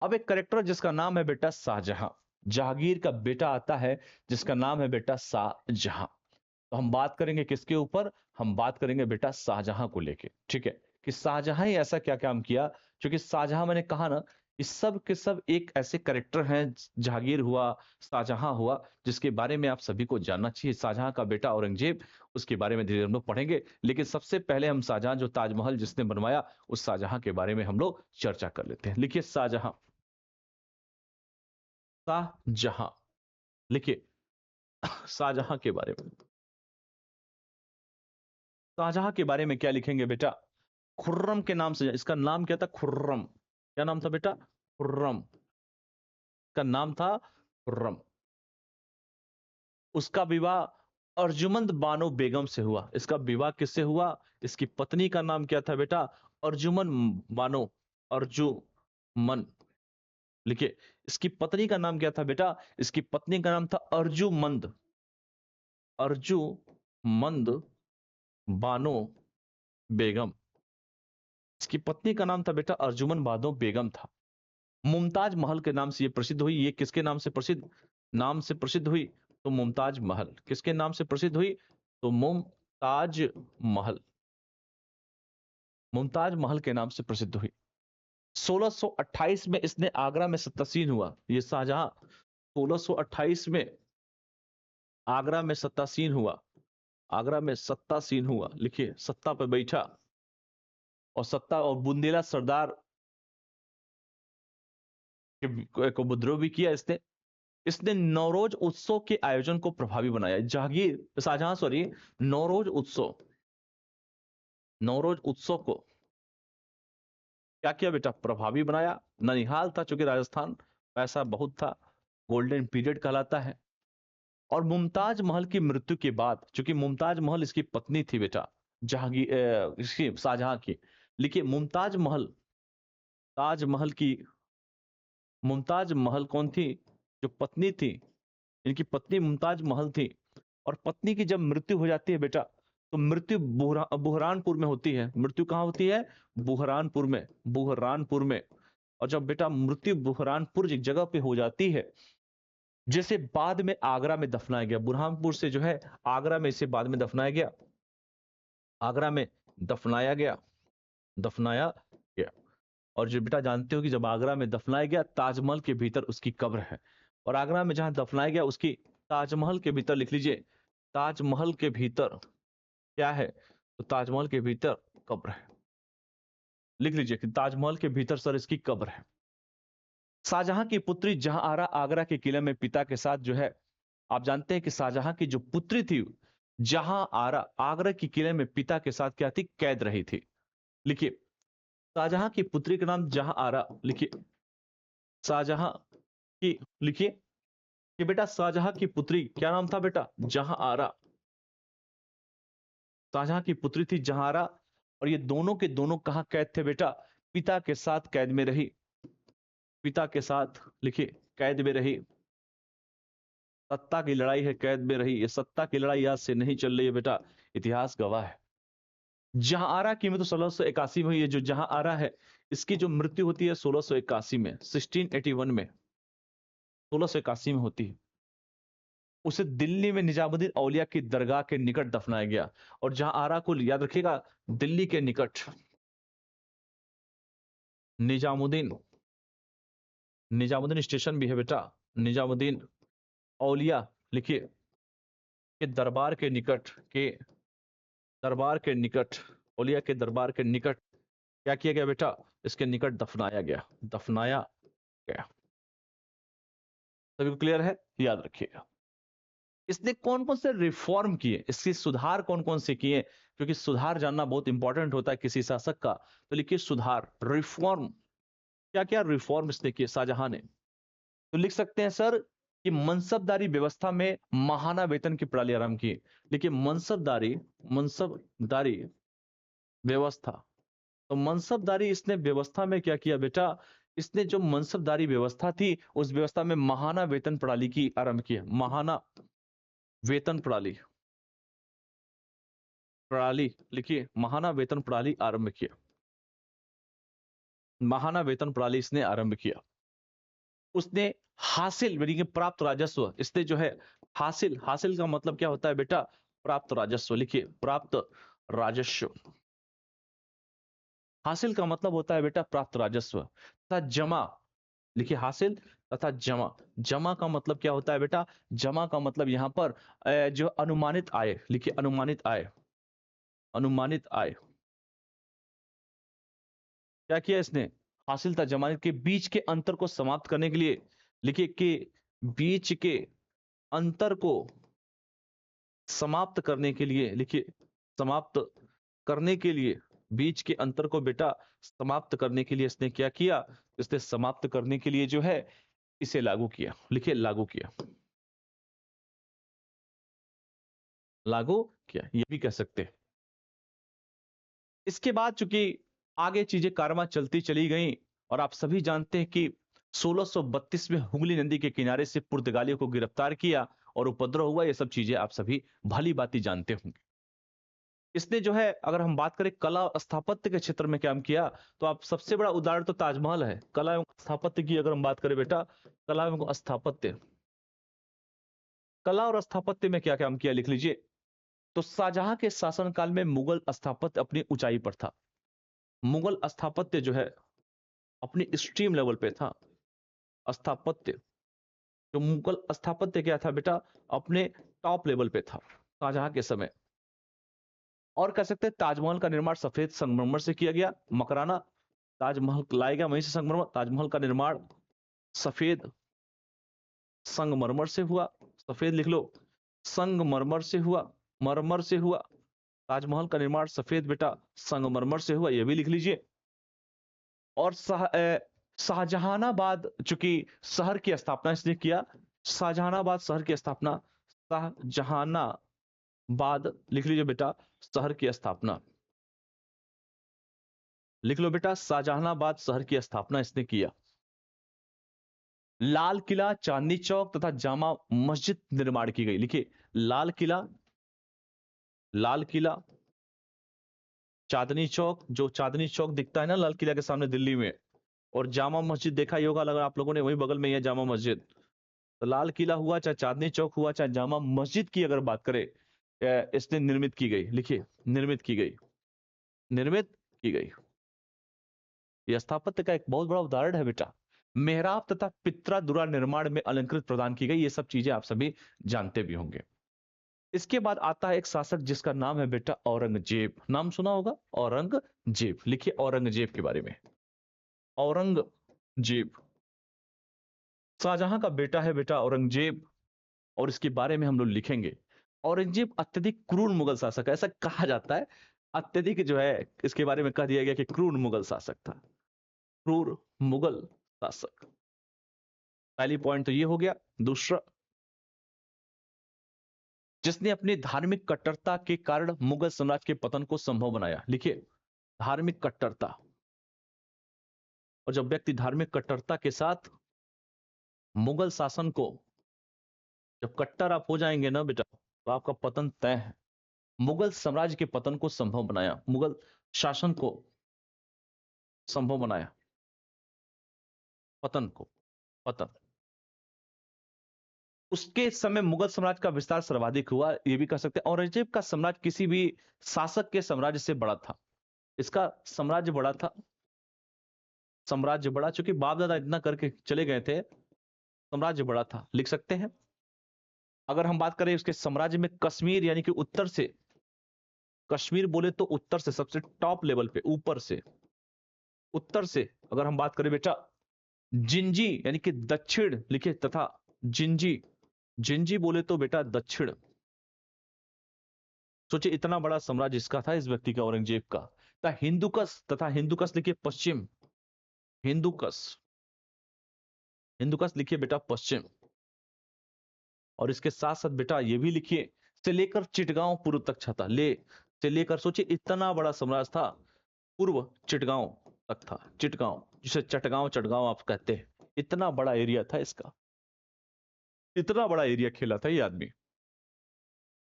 [SPEAKER 1] अब एक करेक्टर जिसका नाम है बेटा शाहजहां, जहांगीर का बेटा आता है जिसका नाम है बेटा शाहजहां। तो हम बात करेंगे किसके ऊपर, हम बात करेंगे बेटा शाहजहां को लेके। ठीक है, कि शाहजहां ही ऐसा क्या काम किया, क्योंकि शाहजहां, मैंने कहा ना, ये सब के सब एक ऐसे करेक्टर हैं, जहांगीर हुआ, शाहजहां हुआ, जिसके बारे में आप सभी को जानना चाहिए। शाहजहां का बेटा औरंगजेब, उसके बारे में धीरे हम लोग पढ़ेंगे, लेकिन सबसे पहले हम शाहजहां, जो ताजमहल जिसने बनवाया, उस शाहजहां के बारे में हम लोग चर्चा कर लेते हैं। लिखिए, शाहजहां, शाहजहां, लिखिए, शाहजहां के बारे में, शाहजहां के बारे में क्या लिखेंगे बेटा, खुर्रम के नाम से, इसका नाम क्या था, खुर्रम। क्या नाम था बेटा, खुर्रम, का नाम था खुर्रम। उसका विवाह अर्जुमंद बानो बेगम से हुआ। इसका विवाह किससे हुआ, इसकी पत्नी का नाम क्या था बेटा, अर्जुमन बानो, अर्जुमन। लिखिए, इसकी पत्नी का नाम क्या था बेटा, इसकी पत्नी का नाम था अर्जुमंद, अर्जुमंद बानो बेगम। इसकी पत्नी का नाम था बेटा अर्जुमन बानो बेगम था। मुमताज महल के नाम से ये प्रसिद्ध हुई। ये किसके नाम से प्रसिद्ध, नाम से प्रसिद्ध हुई, तो मुमताज महल। किसके नाम से प्रसिद्ध हुई, तो मुमताज महल, मुमताज महल के नाम से प्रसिद्ध हुई। 1628 में इसने आगरा में सत्तासीन हुआ। ये शाहजहां 1628 में आगरा में सत्तासीन हुआ, आगरा में सत्तासीन हुआ। लिखिए, सत्ता पर बैठा, और सत्ता और बुंदेला सरदार को विद्रोह भी किया इसने। इसने नौरोज उत्सव के आयोजन को प्रभावी बनाया। जहांगीर, शाहजहां सॉरी, नौरोज उत्सव, नौरोज उत्सव को क्या किया बेटा, प्रभावी बनाया। ननिहाल था, चूंकि राजस्थान पैसा बहुत था, गोल्डन पीरियड कहलाता है। और मुमताज महल की मृत्यु के बाद, चूंकि मुमताज महल इसकी पत्नी थी बेटा, जहांगीर, इसकी शाहजहां की। लिखिए, मुमताज महल, ताजमहल की, मुमताज महल कौन थी, जो पत्नी थी, इनकी पत्नी मुमताज महल थी। और पत्नी की जब मृत्यु हो जाती है बेटा, तो मृत्यु बुहरानपुर में होती है। मृत्यु कहां होती है, बुहरानपुर में, बुहरानपुर में। और जब बेटा मृत्यु बुहरानपुर एक जगह पे हो जाती है, जैसे बाद में आगरा में दफनाया गया, बुरहानपुर से जो है आगरा में इसे बाद में दफनाया गया, आगरा में दफनाया गया, दफनाया गया। और जो बेटा जानते हो कि जब आगरा में दफनाया गया, ताजमहल के भीतर उसकी कब्र है। और आगरा में जहां दफनाया गया, उसकी ताजमहल के भीतर, लिख लीजिए, ताजमहल के भीतर क्या है, तो ताजमहल के भीतर कब्र है। लिख लीजिए कि ताजमहल के भीतर सर इसकी कब्र है। शाहजहां की पुत्री जहांआरा आगरा के किले में पिता के साथ जो है, आप जानते हैं कि शाहजहां की जो पुत्री थी जहांआरा, आगरा के किले में पिता के साथ क्या थी, कैद रही थी। लिखिए, शाहजहां की पुत्री का नाम जहांआरा। लिखिए, शाहजहां की, लिखिए कि बेटा शाहजहां की पुत्री क्या नाम था बेटा, जहांआरा। शाहजहां की पुत्री थी जहांआरा। और ये दोनों के दोनों कहां कैद थे बेटा, पिता के साथ कैद में रही, पिता के साथ, लिखिए, कैद में रही। सत्ता की लड़ाई है, कैद में रही। ये सत्ता की लड़ाई आज से नहीं चल रही है बेटा, इतिहास गवाह है। जहांआरा की मृत्यु 1681 में हुई है। जो जहांआरा है, इसकी जो मृत्यु होती है 1681 में, 1681 में, 1681 में होती है। उसे दिल्ली में निजामुद्दीन औलिया की दरगाह के निकट दफनाया गया। और जहांआरा को याद रखिएगा, दिल्ली के निकट निजामुद्दीन, निजामुद्दीन स्टेशन भी है बेटा, निजामुद्दीन औलिया, लिखिए, के दरबार के निकट, के दरबार के निकट, औलिया के दरबार के निकट क्या किया गया बेटा? इसके निकट दफनाया गया, दफनाया गया। सभी को क्लियर है? याद रखिएगा। इसने कौन कौन से रिफॉर्म किए, इसके सुधार कौन कौन से किए, क्योंकि सुधार जानना बहुत इंपॉर्टेंट होता है किसी शासक का। तो लिखिए सुधार, रिफॉर्म। क्या क्या रिफॉर्म इसने किए शाहजहां ने? तो लिख सकते हैं सर कि मनसबदारी व्यवस्था में महाना वेतन की प्रणाली आरंभ की। देखिए मनसबदारी, मनसबदारी व्यवस्था। तो मनसबदारी इसने व्यवस्था में क्या किया बेटा? इसने जो मनसबदारी व्यवस्था थी उस व्यवस्था में महाना वेतन प्रणाली की आरंभ किया। महाना वेतन प्रणाली, प्रणाली लिखिए, महाना वेतन प्रणाली आरंभ किया। महाना वेतन प्रणाली इसने आरंभ किया। उसने हासिल यानी कि प्राप्त राजस्व, इसने जो है हासिल, हासिल का मतलब क्या होता है बेटा? प्राप्त राजस्व। लिखिए प्राप्त राजस्व, हासिल का मतलब होता है बेटा प्राप्त राजस्व। तथा जमा, लिखिए हासिल तथा जमा। जमा का मतलब क्या होता है बेटा? जमा का मतलब यहां पर जो अनुमानित आय, लिखिए अनुमानित आय, अनुमानित आय। क्या किया इसने? हासिल तथा जमा के बीच के अंतर को समाप्त करने के लिए, लिखिए कि बीच के अंतर को समाप्त करने के लिए, लिखिए समाप्त करने के लिए, बीच के अंतर को बेटा समाप्त करने के लिए इसने क्या किया? इसने समाप्त करने के लिए जो है इसे लागू किया। लिखिए लागू किया, लागू किया ये भी कह सकते हैं। इसके बाद चूंकि आगे चीजें कारवां चलती चली गई और आप सभी जानते हैं कि 1632 में हुगली नदी के किनारे से पुर्तगालियों को गिरफ्तार किया और उपद्रव हुआ। ये सब चीजें आप सभी भली भांति जानते होंगे। इसने जो है अगर हम बात करें कला और स्थापत्य के क्षेत्र में काम किया, तो आप सबसे बड़ा उदाहरण तो ताजमहल है। कला एवं स्थापत्य की अगर हम बात करें बेटा, कला एवं स्थापत्य, कला और स्थापत्य में क्या काम किया लिख लीजिए। तो शाहजहां के शासनकाल में मुगल स्थापत्य अपनी ऊंचाई पर था। मुगल स्थापत्य जो है अपनी एक्सट्रीम लेवल पे था। स्थापत्य, जो मुगल स्थापत्य क्या था बेटा? अपने टॉप लेवल पे था शाहजहां के समय। और कह सकते हैं ताजमहल का निर्माण सफेद संगमरमर से किया गया। मकराना ताजमहल लाया गया वहीं से संगमरमर। ताजमहल का निर्माण सफेद संगमरमर से हुआ। सफेद लिख लो, संगमरमर से हुआ, मरमर से हुआ। ताजमहल का निर्माण सफेद बेटा संगमरमर से हुआ, यह भी लिख लीजिए। और शाहजहानाबाद चूंकि शहर की स्थापना इसने किया। शाहजहानाबाद शहर की स्थापना, शाहजहानाबाद लिख लीजिए बेटा शहर की स्थापना, लिख लो बेटा शाहजहानाबाद शहर की स्थापना इसने किया। लाल किला, चांदनी चौक तथा जामा मस्जिद निर्माण की गई। लिखिए लाल किला, लाल किला, चांदनी चौक, जो चांदनी चौक दिखता है ना लाल किला के सामने दिल्ली में, और जामा मस्जिद देखा ही होगा अगर आप लोगों ने, वही बगल में ही है जामा मस्जिद। तो लाल किला हुआ चाहे चांदनी चौक हुआ चाहे जामा मस्जिद की अगर बात करें, इसने निर्मित की गई। लिखिए निर्मित की गई, निर्मित की गई। यह स्थापत्य का एक बहुत बड़ा उदाहरण है बेटा। मेहराब तथा पित्रा दुरा निर्माण में अलंकृत प्रदान की गई। ये सब चीजें आप सभी जानते भी होंगे। इसके बाद आता है एक शासक जिसका नाम है बेटा औरंगजेब। नाम सुना होगा औरंगजेब। लिखिए औरंगजेब के बारे में। औरंगजेब शाहजहां का बेटा है बेटा औरंगजेब, और इसके बारे में हम लोग लिखेंगे। औरंगजेब अत्यधिक क्रूर मुगल शासक है, ऐसा कहा जाता है। अत्यधिक जो है इसके बारे में कह दिया गया कि क्रूर मुगल शासक था। क्रूर मुगल शासक, पहली पॉइंट तो ये हो गया। दूसरा, जिसने अपनी धार्मिक कट्टरता के कारण मुगल साम्राज्य के पतन को संभव बनाया। लिखिए धार्मिक कट्टरता। और जब व्यक्ति धार्मिक कट्टरता के साथ मुगल शासन को, जब कट्टर आप हो जाएंगे ना बेटा, तो आपका पतन तय है। मुगल साम्राज्य के पतन को संभव बनाया, मुगल शासन को संभव बनाया, पतन को, पतन। उसके समय मुगल साम्राज्य का विस्तार सर्वाधिक हुआ, यह भी कह सकते हैं। औरंगजेब का साम्राज्य किसी भी शासक के साम्राज्य से बड़ा था। इसका साम्राज्य बड़ा था, साम्राज्य बड़ा, चूंकि बाप दादा इतना करके चले गए थे, साम्राज्य बड़ा था, लिख सकते हैं। अगर हम बात करें उसके साम्राज्य में कश्मीर यानी कि उत्तर से, कश्मीर बोले तो उत्तर से, सबसे टॉप लेवल पे, ऊपर से, उत्तर से अगर हम बात करें बेटा, जिंजी यानी कि दक्षिण लिखे, तथा जिंजी, जिंजी बोले तो बेटा दक्षिण। सोचिए इतना बड़ा साम्राज्य इसका था, इस व्यक्ति का, औरंगजेब का। हिंदुकस, तथा हिंदुकस लिखिए पश्चिम, हिंदुकस, हिंदुकस लिखिए बेटा पश्चिम। और इसके साथ साथ बेटा ये भी लिखिए, से लेकर चिटगांव पूर्व तक छाता, ले से लेकर, सोचिए इतना बड़ा साम्राज्य था, पूर्व चिटगांव तक था, चिटगांव जिसे चटगांव चटगांव आप कहते हैं, इतना बड़ा एरिया था इसका, इतना बड़ा एरिया खेला था ये आदमी।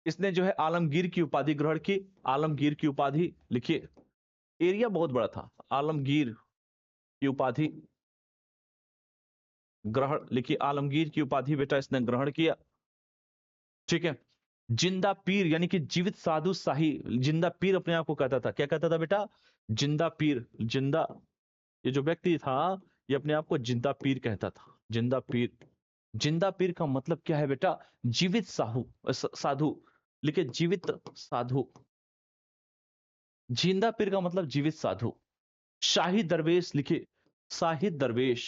[SPEAKER 1] इसने जो है आलमगीर की उपाधि ग्रहण की, आलमगीर की उपाधि लिखिए, एरिया बहुत बड़ा था, आलमगीर की उपाधि ग्रहण लिखिए, आलमगीर की उपाधि बेटा इसने ग्रहण किया। ठीक है। जिंदा पीर यानी कि जीवित साधु शाही, जिंदा पीर अपने आप को कहता था, क्या कहता था बेटा? जिंदा पीर, जिंदा, ये जो व्यक्ति था ये अपने आप को जिंदा पीर कहता था, जिंदा पीर। जिंदा पीर का मतलब क्या है बेटा? जीवित साधु लिखिए, जीवित साधु। जिंदा पीर का मतलब जीवित साधु। शाही दरवेश लिखिए, शाही दरवेश।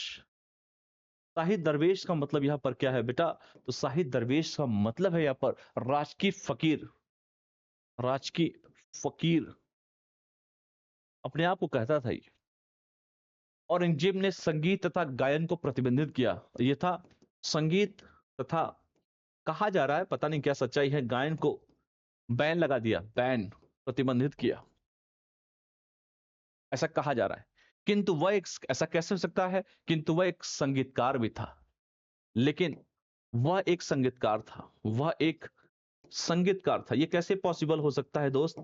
[SPEAKER 1] शाही दरवेश का मतलब यहां पर क्या है बेटा? तो शाही दरवेश का मतलब है यहां पर राजकीय फकीर, राजकीय फकीर अपने आप को कहता था ये। औरंगजेब ने संगीत तथा गायन को प्रतिबंधित किया, ये था संगीत तथा, कहा जा रहा है, पता नहीं क्या सच्चाई है, गायन को बैन लगा दिया, बैन, प्रतिबंधित किया, ऐसा कहा जा रहा है। किंतु वह एक, ऐसा कैसे हो सकता है? किंतु वह एक संगीतकार भी था, लेकिन वह एक संगीतकार था, वह एक संगीतकार था। यह कैसे पॉसिबल हो सकता है दोस्त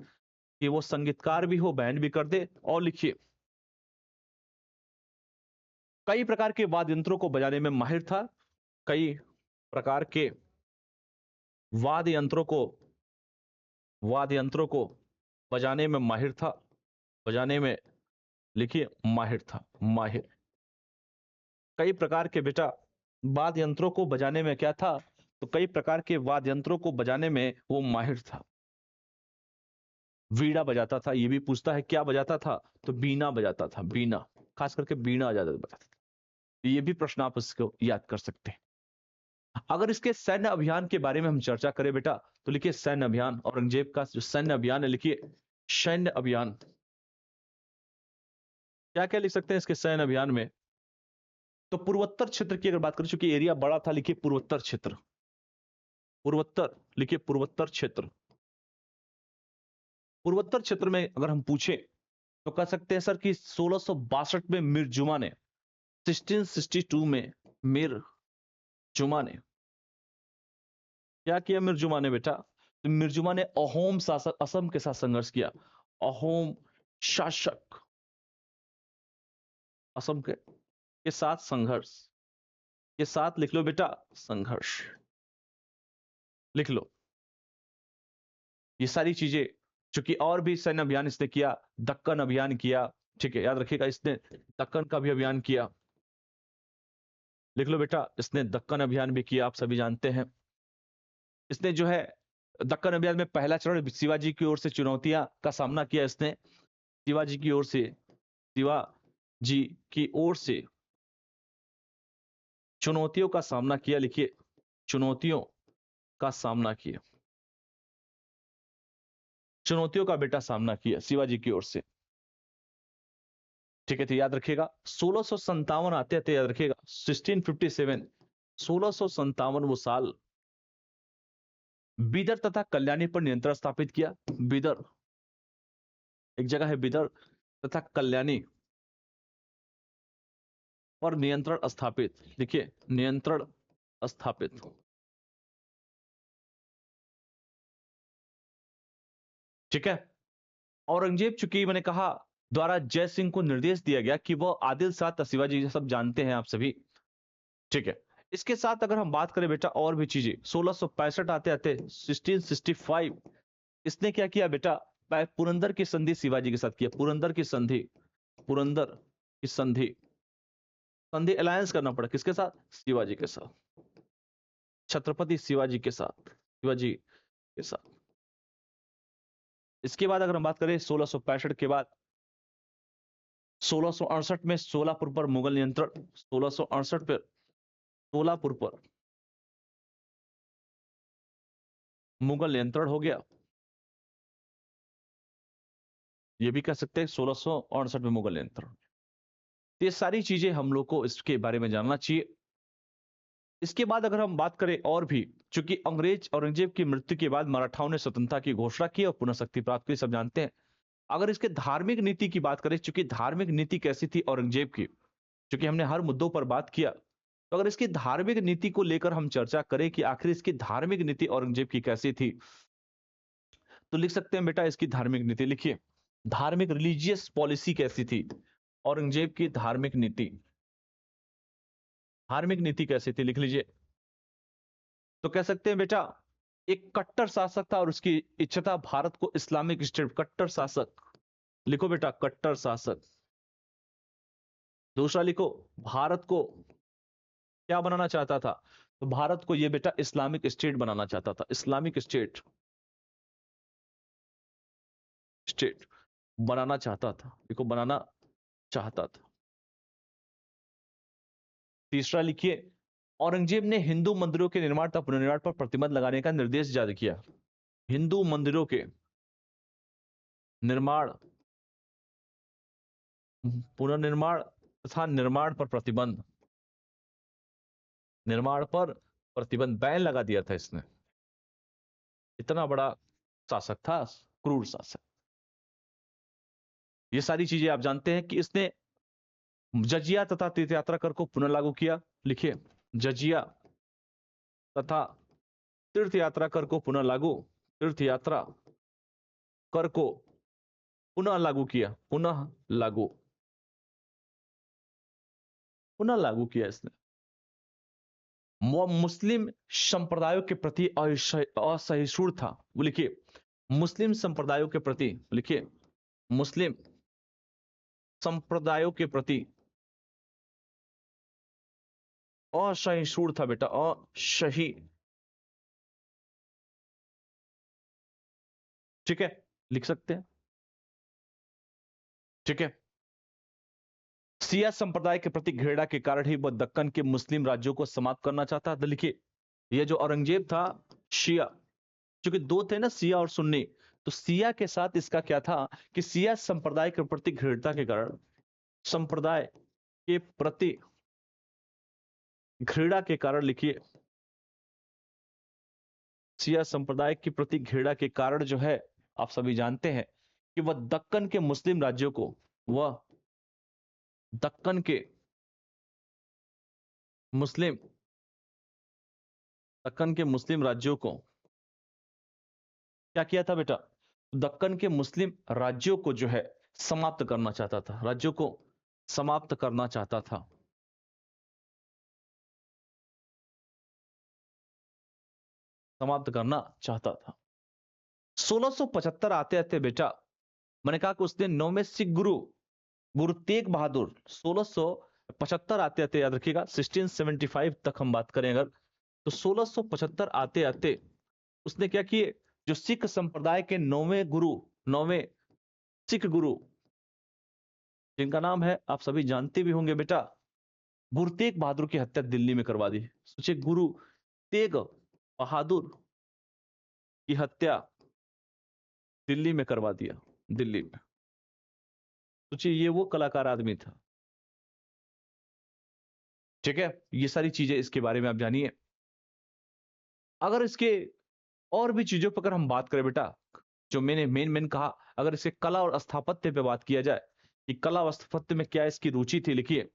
[SPEAKER 1] कि वो संगीतकार भी हो, बैंड भी कर दे? और लिखिए, कई प्रकार के वाद्य यंत्रों को बजाने में माहिर था, कई प्रकार के वाद्य यंत्रों को, वाद्य यंत्रों को बजाने में माहिर था, बजाने में लिखिए माहिर था, माहिर। कई प्रकार के बेटा वाद्य यंत्रों को बजाने में क्या था? तो कई प्रकार के वाद्य यंत्रों को बजाने में वो माहिर था। वीणा बजाता था, ये भी पूछता है क्या बजाता था? तो बीना बजाता था, बीना, खास करके बीना ज्यादा बजाता था। ये भी प्रश्न आप इसको याद कर सकते हैं। अगर इसके सैन्य अभियान के बारे में हम चर्चा करें बेटा, तो लिखिए सैन्य अभियान, औरंगजेब का जो सैन्य अभियान है, लिखिए सैन्य अभियान। क्या क्या लिख सकते हैं इसके सैन्य अभियान में? तो पूर्वोत्तर क्षेत्र की अगर बात करें, चूंकि एरिया बड़ा था, लिखिए पूर्वोत्तर क्षेत्र, पूर्वोत्तर लिखिए पूर्वोत्तर क्षेत्र। पूर्वोत्तर क्षेत्र में अगर हम पूछे तो कह सकते हैं सर कि 1662 में मीर जुमा ने, 1662 में मीर जुमा ने क्या किया? मीर जुमा ने बेटा, तो मीर जुमा ने अहोम शासक असम के साथ संघर्ष किया, अहोम शासक असम के साथ संघर्ष, के साथ लिख लो बेटा संघर्ष, लिख लो ये सारी चीजें। चूंकि और भी सैन्य अभियान इसने किया, दक्कन अभियान किया, ठीक है, याद रखिएगा, इसने दक्कन का भी अभियान किया, लिख लो बेटा, इसने दक्कन अभियान भी किया, आप सभी जानते हैं। इसने जो है दक्कन अभियान में पहला चरण शिवाजी की ओर से चुनौतियां का सामना किया इसने, शिवाजी की ओर से, शिवाजी की ओर से चुनौतियों का सामना किया, लिखिए चुनौतियों का सामना किया, चुनौतियों का बेटा सामना किया शिवाजी की ओर से। ठीक है, तो याद रखिएगा 1657 आते थे, याद रखिएगा 1657, 1657 वो साल बीदर तथा कल्याणी पर नियंत्रण स्थापित किया। बीदर, एक जगह है बीदर, तथा कल्याणी पर नियंत्रण स्थापित, देखिए नियंत्रण स्थापित। ठीक है। औरंगजेब, चूंकि मैंने कहा द्वारा जय सिंह को निर्देश दिया गया कि वह आदिल शाह, शिवाजी सब जानते हैं आप सभी। ठीक है। इसके साथ अगर हम बात करें बेटा और भी चीजें, 1665 आते आते 1665 इसने क्या किया बेटा? पुरंदर की संधि शिवाजी के साथ किया, पुरंदर की संधि, पुरंदर की संधि, संधि अलायंस करना पड़ा किसके साथ? शिवाजी के साथ, छत्रपति शिवाजी के साथ, शिवाजी के साथ। इसके बाद अगर हम बात करें 1665 के बाद 1668 में सोलापुर पर मुगल नियंत्रण, 1668 पर सोलापुर पर मुगल नियंत्रण हो गया। ये भी कह सकते हैं 1668 में मुगल नियंत्रण। ये सारी चीजें हम लोग को इसके बारे में जानना चाहिए। इसके बाद अगर हम बात करें और भी, चूंकि अंग्रेज औरंगजेब की मृत्यु के बाद मराठाओं ने स्वतंत्रता की घोषणा की और पुनः शक्ति प्राप्त की, सब जानते हैं। अगर इसके धार्मिक नीति की बात करें, चूंकि धार्मिक नीति कैसी थी औरंगजेब की, चूंकि हमने हर मुद्दों पर बात किया, तो अगर इसकी धार्मिक नीति को लेकर हम चर्चा करें कि आखिर इसकी धार्मिक नीति औरंगजेब की कैसी थी, तो लिख सकते हैं बेटा इसकी धार्मिक नीति लिखिए। धार्मिक रिलीजियस पॉलिसी कैसी थी औरंगजेब की? धार्मिक नीति, धार्मिक नीति कैसी थी लिख लीजिए। तो कह सकते हैं बेटा एक कट्टर शासक था और उसकी इच्छा था भारत को इस्लामिक स्टेट। कट्टर शासक लिखो बेटा, कट्टर शासक। दूसरा लिखो, भारत को क्या बनाना चाहता था? तो भारत को ये बेटा इस्लामिक स्टेट बनाना चाहता था। इस्लामिक स्टेट, स्टेट बनाना चाहता था, देखो बनाना चाहता था। तीसरा लिखिए, औरंगजेब ने हिंदू मंदिरों के निर्माण तथा पुनर्निर्माण पर प्रतिबंध लगाने का निर्देश जारी किया। हिंदू मंदिरों के निर्माण, पुनर्निर्माण तथा निर्माण पर प्रतिबंध, निर्माण पर प्रतिबंध, बैन लगा दिया था इसने। इतना बड़ा शासक था, क्रूर शासक। ये सारी चीजें आप जानते हैं कि इसने जजिया तथा तीर्थ यात्रा कर को पुनः लागू किया। लिखिए, जजिया तथा तीर्थ यात्रा कर को पुनः लागू, तीर्थ यात्रा कर को पुनः लागू किया, पुनः लागू, पुनः लागू किया इसने। मुस्लिम संप्रदायों के प्रति असहिष्णु था। वो लिखिए, मुस्लिम संप्रदायों के प्रति, लिखिए मुस्लिम संप्रदायों के प्रति असहिष्णु था बेटा, असही, ठीक है, लिख सकते हैं, ठीक है। सिया संप्रदाय के प्रति घृणा के कारण ही वह दक्कन के मुस्लिम राज्यों को समाप्त करना चाहता था। लिखिए, यह जो औरंगजेब था, शिया, क्योंकि दो थे ना, सिया और सुन्नी, तो सिया के साथ इसका क्या था कि सिया संप्रदाय के प्रति घृणा के कारण, संप्रदाय के प्रति घृणा के कारण, लिखिए सिया संप्रदाय के प्रति घृणा के कारण जो है, आप सभी जानते हैं कि वह दक्कन के मुस्लिम राज्यों को, वह दक्कन के मुस्लिम, दक्कन के मुस्लिम राज्यों को क्या किया था बेटा? दक्कन के मुस्लिम राज्यों को जो है समाप्त करना चाहता था, राज्यों को समाप्त करना चाहता था। समाप्त करना चाहता था। 1675 आते आते बेटा, मैंने कहा कि उसने नौवें सिख गुरु, गुरु तेग बहादुर, 1675 आते आते, याद रखिएगा 1675 तक हम बात करें अगर, तो 1675 आते आते उसने क्या किए, जो सिख संप्रदाय के नौवें गुरु, नौवें सिख गुरु, जिनका नाम है आप सभी जानते भी होंगे बेटा, गुरु तेग बहादुर की हत्या दिल्ली में करवा दी। सोचिए, गुरु तेग बहादुर की हत्या दिल्ली में करवा दिया, दिल्ली में। सोचिए, ये वो कलाकार आदमी था, ठीक है। ये सारी चीजें इसके बारे में आप जानिए। अगर इसके और भी चीजों पर अगर हम बात करें बेटा, जो मैंने मेन कहा, अगर इसे कला और स्थापत्य पे बात किया जाए कि कला और स्थापत्य में क्या इसकी रुचि थी, लिखिए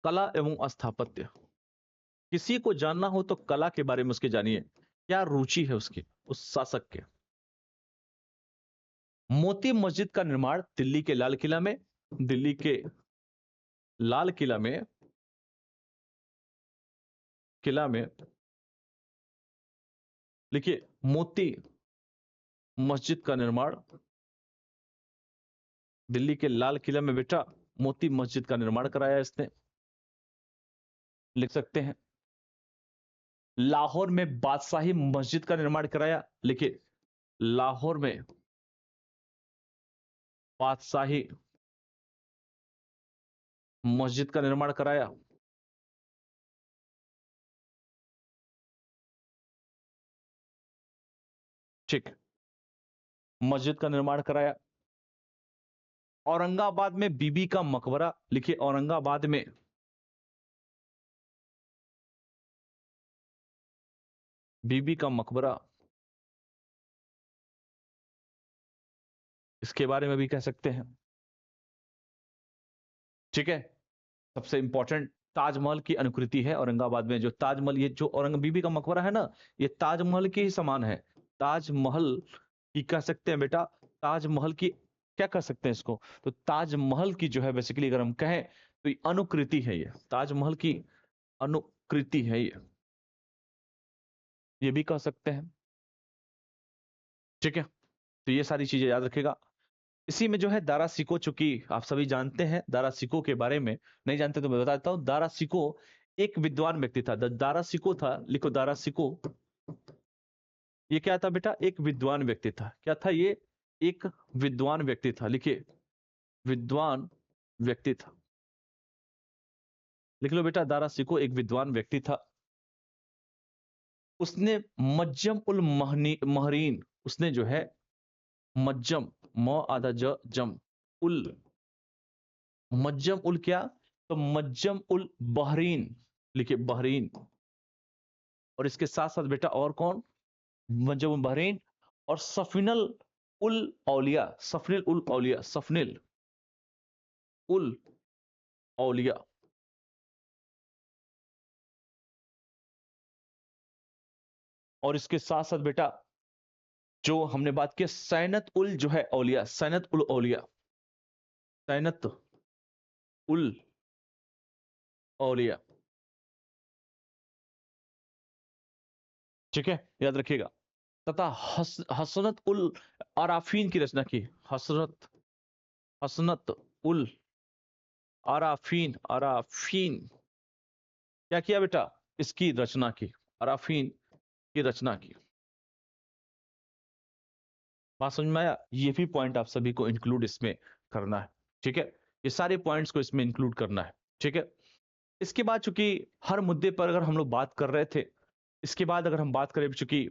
[SPEAKER 1] कला एवं स्थापत्य। किसी को जानना हो तो कला के बारे में उसके जानिए, क्या रुचि है उसकी, उस शासक के। मोती मस्जिद का निर्माण दिल्ली के लाल किला में, दिल्ली के लाल किला में, किला में, लिखिए मोती मस्जिद का निर्माण दिल्ली के लाल किला में बेटा, मोती मस्जिद का निर्माण कराया इसने, लिख सकते हैं। लाहौर में बादशाही मस्जिद का निर्माण कराया, लिखिए लाहौर में बादशाही मस्जिद का निर्माण कराया। ठीक, मस्जिद का निर्माण कराया। औरंगाबाद में बीबी का मकबरा, लिखिए औरंगाबाद में बीबी का मकबरा, इसके बारे में भी कह सकते हैं। ठीक है, सबसे इंपॉर्टेंट ताजमहल की अनुकृति है औरंगाबाद में। जो ताजमहल, ये जो औरंग बीबी का मकबरा है ना, ये ताजमहल के ही समान है। ताजमहल की कह सकते हैं बेटा, ताजमहल की क्या कर सकते हैं इसको, तो ताजमहल की जो है बेसिकली अगर हम कहें तो ये अनुकृति है, ये ताजमहल की अनुकृति है ये भी कह सकते हैं। ठीक है, तो ये सारी चीजें याद रखेगा। इसी में जो है दारा सिको, चूंकि आप सभी जानते हैं दारा सिको के बारे में, नहीं जानते तो मैं बता देता हूं। दारा सिको एक विद्वान व्यक्ति था। दारा सिको था, लिखो दारा सिको, ये क्या था बेटा, एक विद्वान व्यक्ति था। क्या था ये, एक विद्वान व्यक्ति था। लिखिए विद्वान व्यक्ति था, लिख लो बेटा दारा सिको एक विद्वान व्यक्ति था। उसने मज्जम उल महरीन, उसने जो है मज्जम, म आधा ज जम, उल, मज्जम उल क्या, तो मज्जम उल बहरीन, लिखिए बहरीन। और इसके साथ साथ बेटा और कौन, मज्जम उल बहरीन और सफिनल उल औलिया, सफनिल उल औलिया, सफनिल उल औलिया। और इसके साथ साथ बेटा जो हमने बात की सैनत उल जो है औलिया, सैनत उल औलिया, सैनत उल औलिया। ठीक है, याद रखिएगा। तथा हसनत उल अराफीन की रचना की, हसरत, हसनत उल अराफीन, अराफीन क्या किया बेटा, इसकी रचना की, अराफीन की रचना की। बात समझ में आया, ये भी पॉइंट आप सभी को इंक्लूड इसमें करना है। ठीक है, ये सारे पॉइंट्स को इसमें इंक्लूड करना है। ठीक है, इसके बाद चूंकि हर मुद्दे पर अगर हम लोग बात कर रहे थे, इसके बाद अगर हम बात करें, चूंकि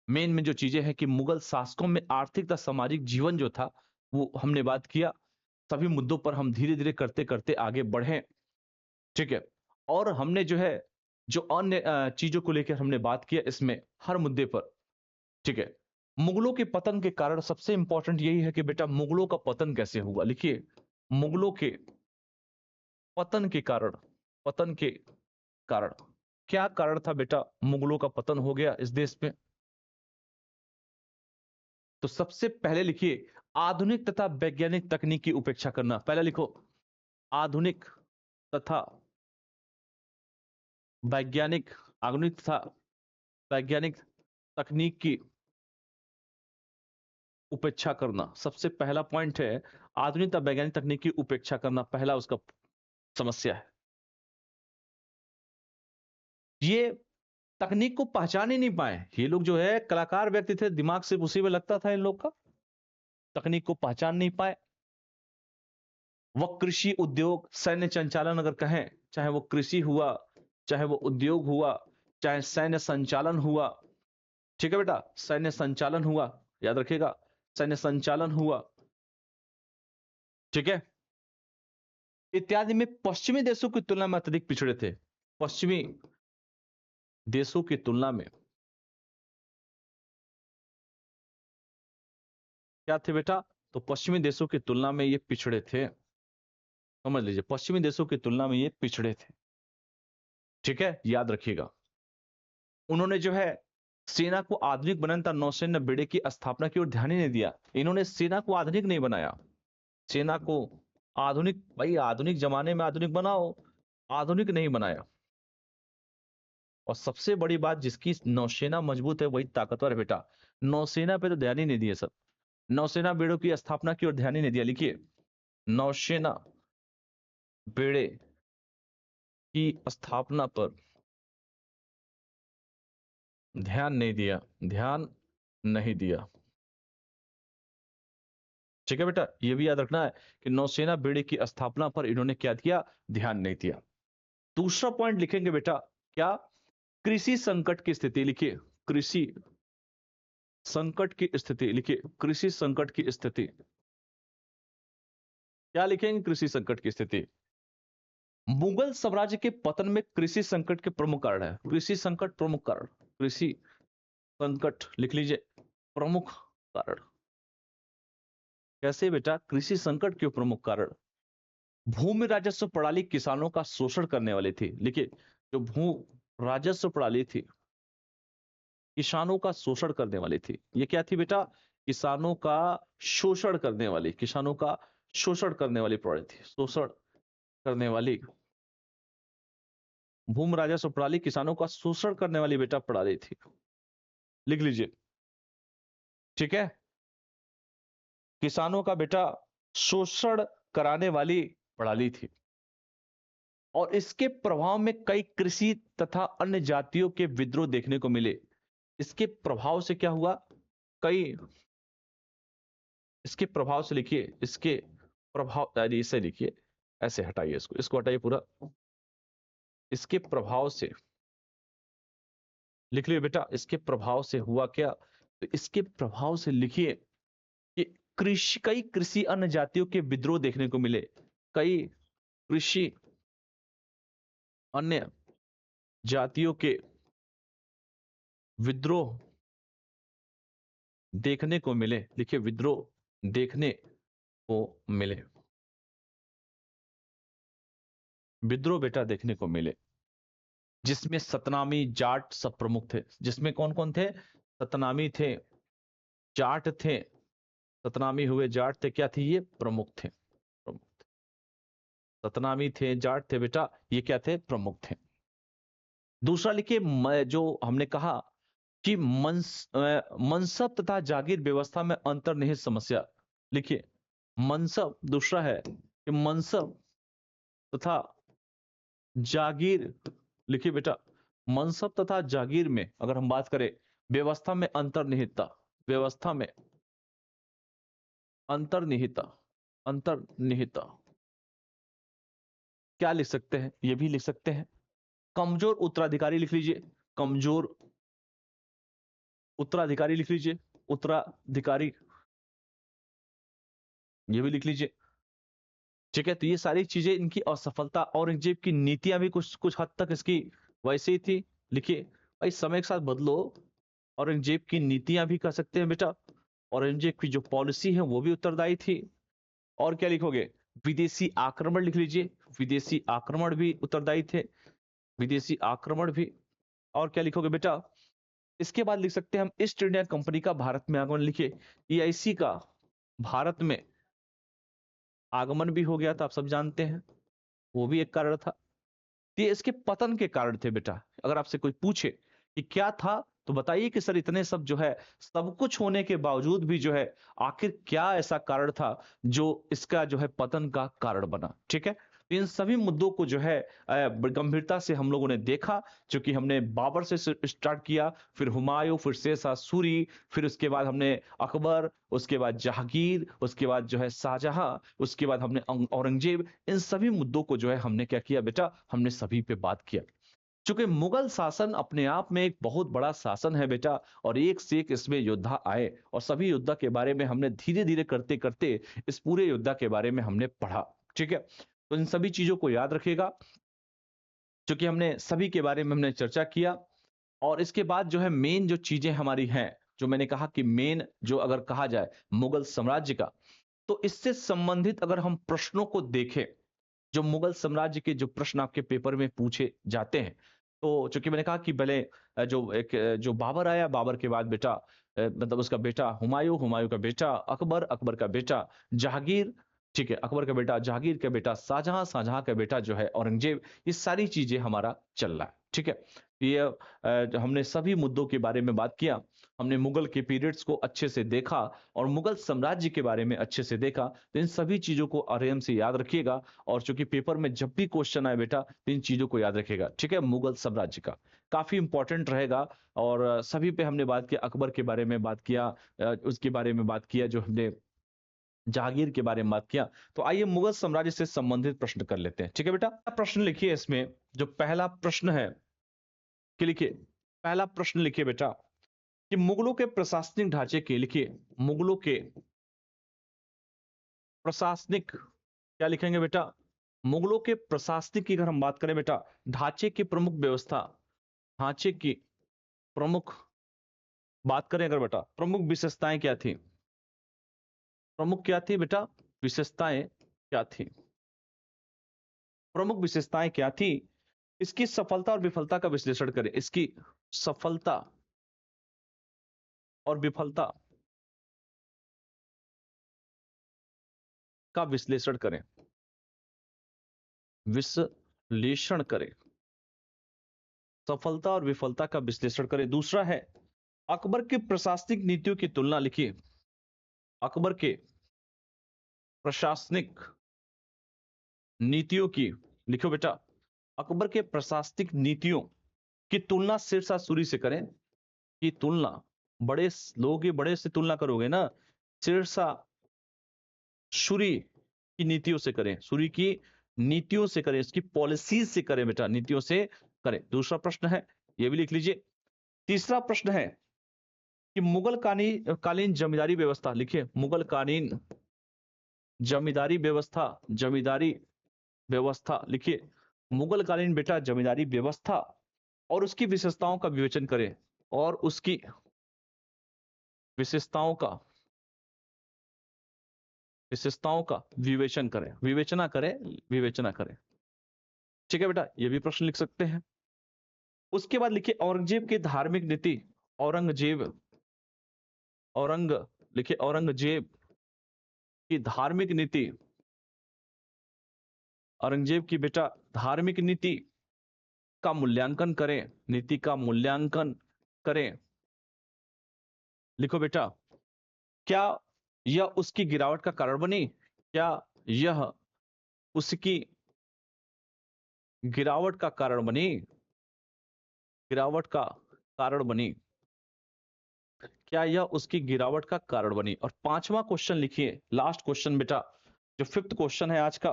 [SPEAKER 1] मेन में जो चीजें हैं कि मुगल शासकों में आर्थिक तथा सामाजिक जीवन जो था वो हमने बात किया। सभी मुद्दों पर हम धीरे धीरे करते करते आगे बढ़े। ठीक है, और हमने जो है जो अन्य चीजों को लेकर हमने बात किया इसमें हर मुद्दे पर। ठीक है, मुगलों के पतन के कारण सबसे इंपॉर्टेंट यही है कि बेटा मुगलों का पतन कैसे हुआ। लिखिए मुगलों के पतन के कारण, पतन के कारण, क्या कारण था बेटा मुगलों का पतन हो गया इस देश में। तो सबसे पहले लिखिए आधुनिक तथा वैज्ञानिक तकनीक की उपेक्षा करना। पहला लिखो आधुनिक तथा वैज्ञानिक, आधुनिक तथा वैज्ञानिक तकनीक की उपेक्षा करना। सबसे पहला पॉइंट है आधुनिक तथा वैज्ञानिक तकनीक की उपेक्षा करना, पहला उसका समस्या है। ये तकनीक को पहचान ही नहीं पाए। ये लोग जो है कलाकार व्यक्ति थे, दिमाग सिर्फ उसी में लगता था इन लोग का, तकनीक को पहचान नहीं पाए। वह कृषि उद्योग सैन्य संचालन अगर कहें, चाहे वो कृषि हुआ, चाहे वो उद्योग हुआ, चाहे सैन्य संचालन हुआ। ठीक है बेटा, सैन्य संचालन हुआ, याद रखिएगा सैन्य संचालन हुआ। ठीक है, इत्यादि में पश्चिमी देशों की तुलना में अत्यधिक पिछड़े थे। पश्चिमी देशों की तुलना में क्या थे बेटा, तो पश्चिमी देशों की तुलना में ये पिछड़े थे। समझ लीजिए पश्चिमी देशों की तुलना में ये पिछड़े थे। ठीक है, याद रखिएगा। उन्होंने जो है सेना को आधुनिक बनाने तथा नौसैन्य बेड़े की स्थापना की ओर ध्यान ही नहीं दिया। इन्होंने सेना को आधुनिक नहीं बनाया, सेना को आधुनिक, भाई आधुनिक जमाने में आधुनिक बनाओ, आधुनिक नहीं बनाया। और सबसे बड़ी बात, जिसकी नौसेना मजबूत है वही ताकतवर है बेटा। नौसेना पे तो ध्यान ही नहीं दिए सब, नौसेना बेड़ों की स्थापना की ओर ध्यान ही नहीं दिया। लिखिए नौसेना बेड़े की स्थापना पर ध्यान नहीं दिया, ध्यान नहीं दिया। ठीक है बेटा, ये भी याद रखना है कि नौसेना बेड़े की स्थापना पर इन्होंने क्या दिया, ध्यान नहीं दिया। दूसरा पॉइंट लिखेंगे बेटा, क्या, कृषि संकट की स्थिति लिखिए, कृषि संकट की स्थिति लिखिए, कृषि संकट की स्थिति। क्या लिखेंगे, कृषि संकट की स्थिति। मुगल साम्राज्य के पतन में कृषि संकट के प्रमुख कारण है, कृषि संकट प्रमुख कारण, कृषि संकट लिख लीजिए प्रमुख कारण। कैसे बेटा, कृषि संकट के प्रमुख कारण, भूमि राजस्व प्रणाली किसानों का शोषण करने वाली थी। लिखिए, जो भू राजस्व प्रणाली थी किसानों का शोषण करने वाली थी। ये क्या थी बेटा, किसानों का शोषण करने वाली, किसानों का शोषण करने वाली प्रणाली थी, शोषण करने वाली भूमि राजस्व प्रणाली किसानों का शोषण करने वाली बेटा प्रणाली थी, लिख लीजिए। ठीक है, किसानों का बेटा शोषण कराने वाली प्रणाली थी, और इसके प्रभाव में कई कृषि तथा अन्य जातियों के विद्रोह देखने को मिले। इसके प्रभाव से क्या हुआ, कई, इसके प्रभाव से लिखिए, इसके प्रभाव, यानी इसे लिखिए, ऐसे हटाइए, इसको इसको हटाइए पूरा, इसके प्रभाव से लिख लिया बेटा, इसके प्रभाव से हुआ क्या, तो इसके प्रभाव से लिखिए कि कई कृषि अन्य जातियों के विद्रोह देखने को मिले, कई कृषि अन्य जातियों के विद्रोह देखने को मिले, लिखिए विद्रोह देखने को मिले, विद्रोह बेटा देखने को मिले, जिसमें सतनामी जाट सब प्रमुख थे। जिसमें कौन कौन थे, सतनामी थे, जाट थे, सतनामी हुए, जाट थे, क्या थे ये, प्रमुख थे, प्रमुख थे। सतनामी थे, जाट थे बेटा, ये क्या थे, प्रमुख थे। दूसरा लिखिए, जो हमने कहा कि मनसब तथा जागीर व्यवस्था में अंतर्निहित समस्या, लिखिए मनसब, दूसरा है कि मनसब तथा जागीर, लिखिए बेटा मनसब तथा जागीर में अगर हम बात करें, व्यवस्था में अंतर्निहितता, व्यवस्था में अंतर्निहितता, अंतर्निहितता, क्या लिख सकते हैं, ये भी लिख सकते हैं कमजोर उत्तराधिकारी, लिख लीजिए कमजोर उत्तराधिकारी, लिख लीजिए उत्तराधिकारी, ये भी लिख लीजिए। ठीक है, तो ये सारी चीजें इनकी असफलता, औरंगजेब की नीतियां भी कुछ कुछ हद तक इसकी वैसे ही थी। लिखिए भाई, समय के साथ बदलो, औरंगजेब की नीतियां भी कह सकते हैं बेटा, औरंगजेब की जो पॉलिसी है वो भी उत्तरदायी थी। और क्या लिखोगे, विदेशी आक्रमण लिख लीजिए, विदेशी आक्रमण भी उत्तरदायी थे, विदेशी आक्रमण भी। और क्या लिखोगे बेटा, इसके बाद लिख सकते हैं हम ईस्ट इंडिया कंपनी का भारत में आगमन, लिखिए ईआईसी का भारत में आगमन भी हो गया था, आप सब जानते हैं, वो भी एक कारण था। ये इसके पतन के कारण थे बेटा। अगर आपसे कोई पूछे कि क्या था, तो बताइए कि सर इतने सब जो है, सब कुछ होने के बावजूद भी जो है, आखिर क्या ऐसा कारण था जो इसका जो है पतन का कारण बना। ठीक है, तो इन सभी मुद्दों को जो है गंभीरता से हम लोगों ने देखा, क्योंकि हमने बाबर से स्टार्ट किया, फिर हुमायूं, फिर शेरशाह सूरी, फिर उसके बाद हमने अकबर, उसके बाद जहांगीर, उसके बाद जो है शाहजहां, उसके बाद हमने औरंगजेब। इन सभी मुद्दों को जो है हमने क्या किया बेटा, हमने सभी पे बात किया। चूंकि मुगल शासन अपने आप में एक बहुत बड़ा शासन है बेटा, और एक से एक इसमें योद्धा आए, और सभी योद्धा के बारे में हमने धीरे धीरे करते करते इस पूरे योद्धा के बारे में हमने पढ़ा। ठीक है, तो इन सभी चीजों को याद रखिएगा, क्योंकि हमने सभी के बारे में हमने चर्चा किया। और इसके बाद जो है मेन जो चीजें हमारी हैं, जो मैंने कहा कि मेन जो अगर कहा जाए मुगल साम्राज्य का, तो इससे संबंधित अगर हम प्रश्नों को देखें, जो मुगल साम्राज्य के जो प्रश्न आपके पेपर में पूछे जाते हैं, तो चूंकि मैंने कहा कि पहले जो बाबर आया, बाबर के बाद बेटा मतलब उसका बेटा हुमायूं, हुमायूं का बेटा अकबर, अकबर का बेटा जहांगीर, ठीक है, अकबर का बेटा जहांगीर का बेटा शाहजहां, शाहजहां का बेटा जो है औरंगजेब। ये सारी चीजें हमारा चल रहा है। ठीक है, ये जो हमने सभी मुद्दों के बारे में बात किया, हमने मुगल के पीरियड्स को अच्छे से देखा, और मुगल साम्राज्य के बारे में अच्छे से देखा। तो इन सभी चीजों को आराम से याद रखिएगा, और चूंकि पेपर में जब भी क्वेश्चन आए बेटा, तो इन चीजों को याद रखिएगा। ठीक है, मुगल साम्राज्य का काफी इंपॉर्टेंट रहेगा। और सभी पे हमने बात किया, अकबर के बारे में बात किया, उसके बारे में बात किया, जो हमने जहांगीर के बारे में बात किया। तो आइए मुगल साम्राज्य से संबंधित प्रश्न कर लेते हैं। ठीक है बेटा, प्रश्न लिखिए इसमें। जो पहला प्रश्न है कि लिखिए, पहला प्रश्न लिखिए बेटा कि मुगलों के प्रशासनिक ढांचे के, लिखिए मुगलों के प्रशासनिक, क्या लिखेंगे बेटा, मुगलों के प्रशासनिक की अगर हम बात करें बेटा, ढांचे की प्रमुख व्यवस्था, ढांचे की प्रमुख बात करें अगर बेटा, प्रमुख विशेषताएं क्या थी, प्रमुख क्या थी बेटा, विशेषताएं क्या थी, प्रमुख विशेषताएं क्या थी, इसकी सफलता और विफलता का विश्लेषण करें, इसकी सफलता और विफलता का विश्लेषण करें, विश्लेषण करें, सफलता और विफलता का विश्लेषण करें। दूसरा है अकबर की प्रशासनिक नीतियों की तुलना, लिखिए अकबर के प्रशासनिक नीतियों की, लिखो बेटा अकबर के प्रशासनिक नीतियों की तुलना शेरशाह सूरी से करें, की तुलना, बड़े लोगे बड़े से तुलना करोगे ना, शेरशाह सूरी की नीतियों से करें, सूरी की नीतियों से करें, इसकी पॉलिसीज से करें बेटा, नीतियों से करें। दूसरा प्रश्न है, यह भी लिख लीजिए। तीसरा प्रश्न है कि मुगल कालीन जमींदारी व्यवस्था, लिखिए मुगल कालीन जमींदारी व्यवस्था, जमींदारी व्यवस्था, लिखिए मुगल कालीन बेटा जमींदारी व्यवस्था और उसकी विशेषताओं का विवेचन करें, और उसकी विशेषताओं का, विशेषताओं का विवेचन करें, विवेचना करें, विवेचना करें। ठीक है बेटा, ये भी प्रश्न लिख सकते हैं। उसके बाद लिखिए औरंगजेब की धार्मिक नीति, औरंगजेब, औरंग, लिखिए औरंगजेब की धार्मिक नीति, औरंगजेब की बेटा धार्मिक नीति का मूल्यांकन करें, नीति का मूल्यांकन करें। लिखो बेटा, क्या यह उसकी गिरावट का कारण बनी, क्या यह उसकी गिरावट का कारण बनी, गिरावट का कारण बनी, क्या यह उसकी गिरावट का कारण बनी। और पांचवा क्वेश्चन लिखिए, लास्ट क्वेश्चन बेटा, जो फिफ्थ क्वेश्चन है आज का,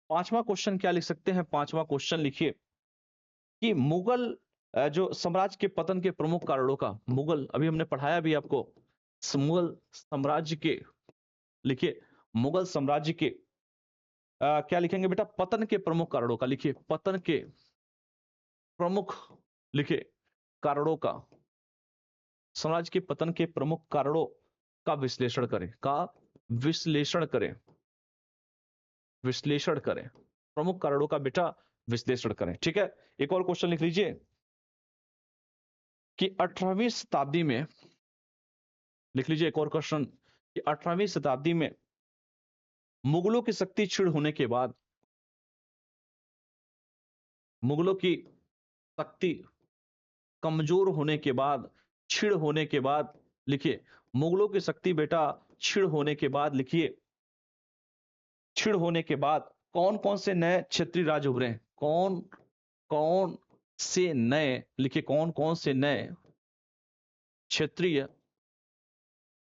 [SPEAKER 1] पांचवा क्वेश्चन क्या लिख सकते हैं, पांचवा क्वेश्चन लिखिए कि मुगल जो साम्राज्य के पतन के प्रमुख कारणों का, मुगल अभी हमने पढ़ाया भी आपको, मुगल साम्राज्य के, लिखिए मुगल साम्राज्य के क्या लिखेंगे बेटा, पतन के प्रमुख कारणों का, लिखिए पतन के प्रमुख, लिखिए कारणों का, साम्राज्य के पतन के प्रमुख कारणों का विश्लेषण करें, का विश्लेषण करें, विश्लेषण करें, प्रमुख कारणों का बेटा विश्लेषण करें। ठीक है, एक और क्वेश्चन लिख लीजिए कि 18वीं शताब्दी में, लिख लीजिए एक और क्वेश्चन कि 18वीं शताब्दी में मुगलों की शक्ति क्षीण होने के बाद, मुगलों की शक्ति कमजोर होने के बाद, क्षीण होने के बाद, लिखिए मुगलों की शक्ति बेटा क्षीण होने के बाद, लिखिए क्षीण होने के बाद कौन कौन से नए क्षेत्रीय राज्य उभरे, कौन कौन से नए, लिखिए कौन कौन से नए क्षेत्रीय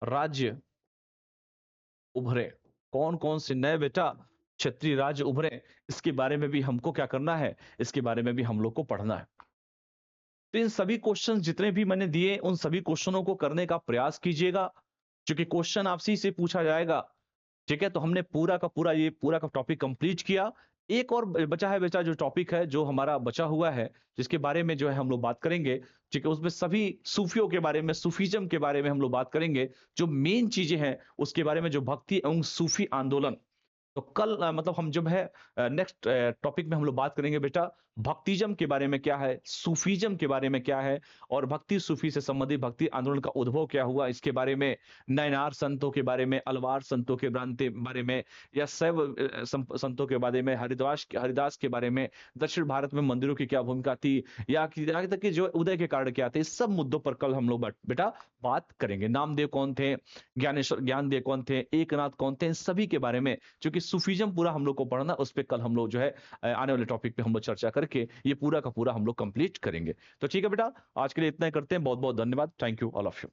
[SPEAKER 1] राज्य उभरे, कौन कौन से नए बेटा क्षेत्रीय राज्य उभरे, इसके बारे में भी हमको क्या करना है, इसके बारे में भी हम लोग को पढ़ना है। तो इन सभी क्वेश्चन जितने भी मैंने दिए, उन सभी क्वेश्चनों को करने का प्रयास कीजिएगा, क्योंकि क्वेश्चन आपसी से पूछा जाएगा। ठीक है, तो हमने पूरा का पूरा ये पूरा का टॉपिक कंप्लीट किया। एक और बचा है बेटा, जो टॉपिक है जो हमारा बचा हुआ है, जिसके बारे में जो है हम लोग बात करेंगे। ठीक है, उसमें सभी सूफियों के बारे में, सूफीज्म के बारे में हम लोग बात करेंगे, जो मेन चीजें हैं उसके बारे में, जो भक्ति एवं सूफी आंदोलन। तो कल मतलब हम जब है नेक्स्ट टॉपिक में हम लोग बात करेंगे बेटा भक्तिज्म के बारे में क्या है, सूफीज्म के बारे में क्या है, और भक्ति सूफी से संबंधित भक्ति आंदोलन का उद्भव क्या हुआ, इसके बारे में, नयनार संतों के बारे में, अलवार संतों के बारे में, या शैव संतों के बारे में, हरिदास के बारे में, दक्षिण भारत में मंदिरों की क्या भूमिका थी, या यहाँ तक कि जो उदय के कारण क्या थे, इस सब मुद्दों पर कल हम लोग बेटा बात करेंगे। नामदेव कौन थे, ज्ञानेश्वर ज्ञानदेव कौन थे, एकनाथ कौन थे, इन सभी के बारे में, क्योंकि सूफीज्म पूरा हम लोग को पढ़ना, उस पर कल हम लोग जो है आने वाले टॉपिक पे हम लोग चर्चा करके ये पूरा का पूरा हम लोग कंप्लीट करेंगे। तो ठीक है बेटा, आज के लिए इतना ही करते हैं। बहुत बहुत धन्यवाद। Thank you all of you.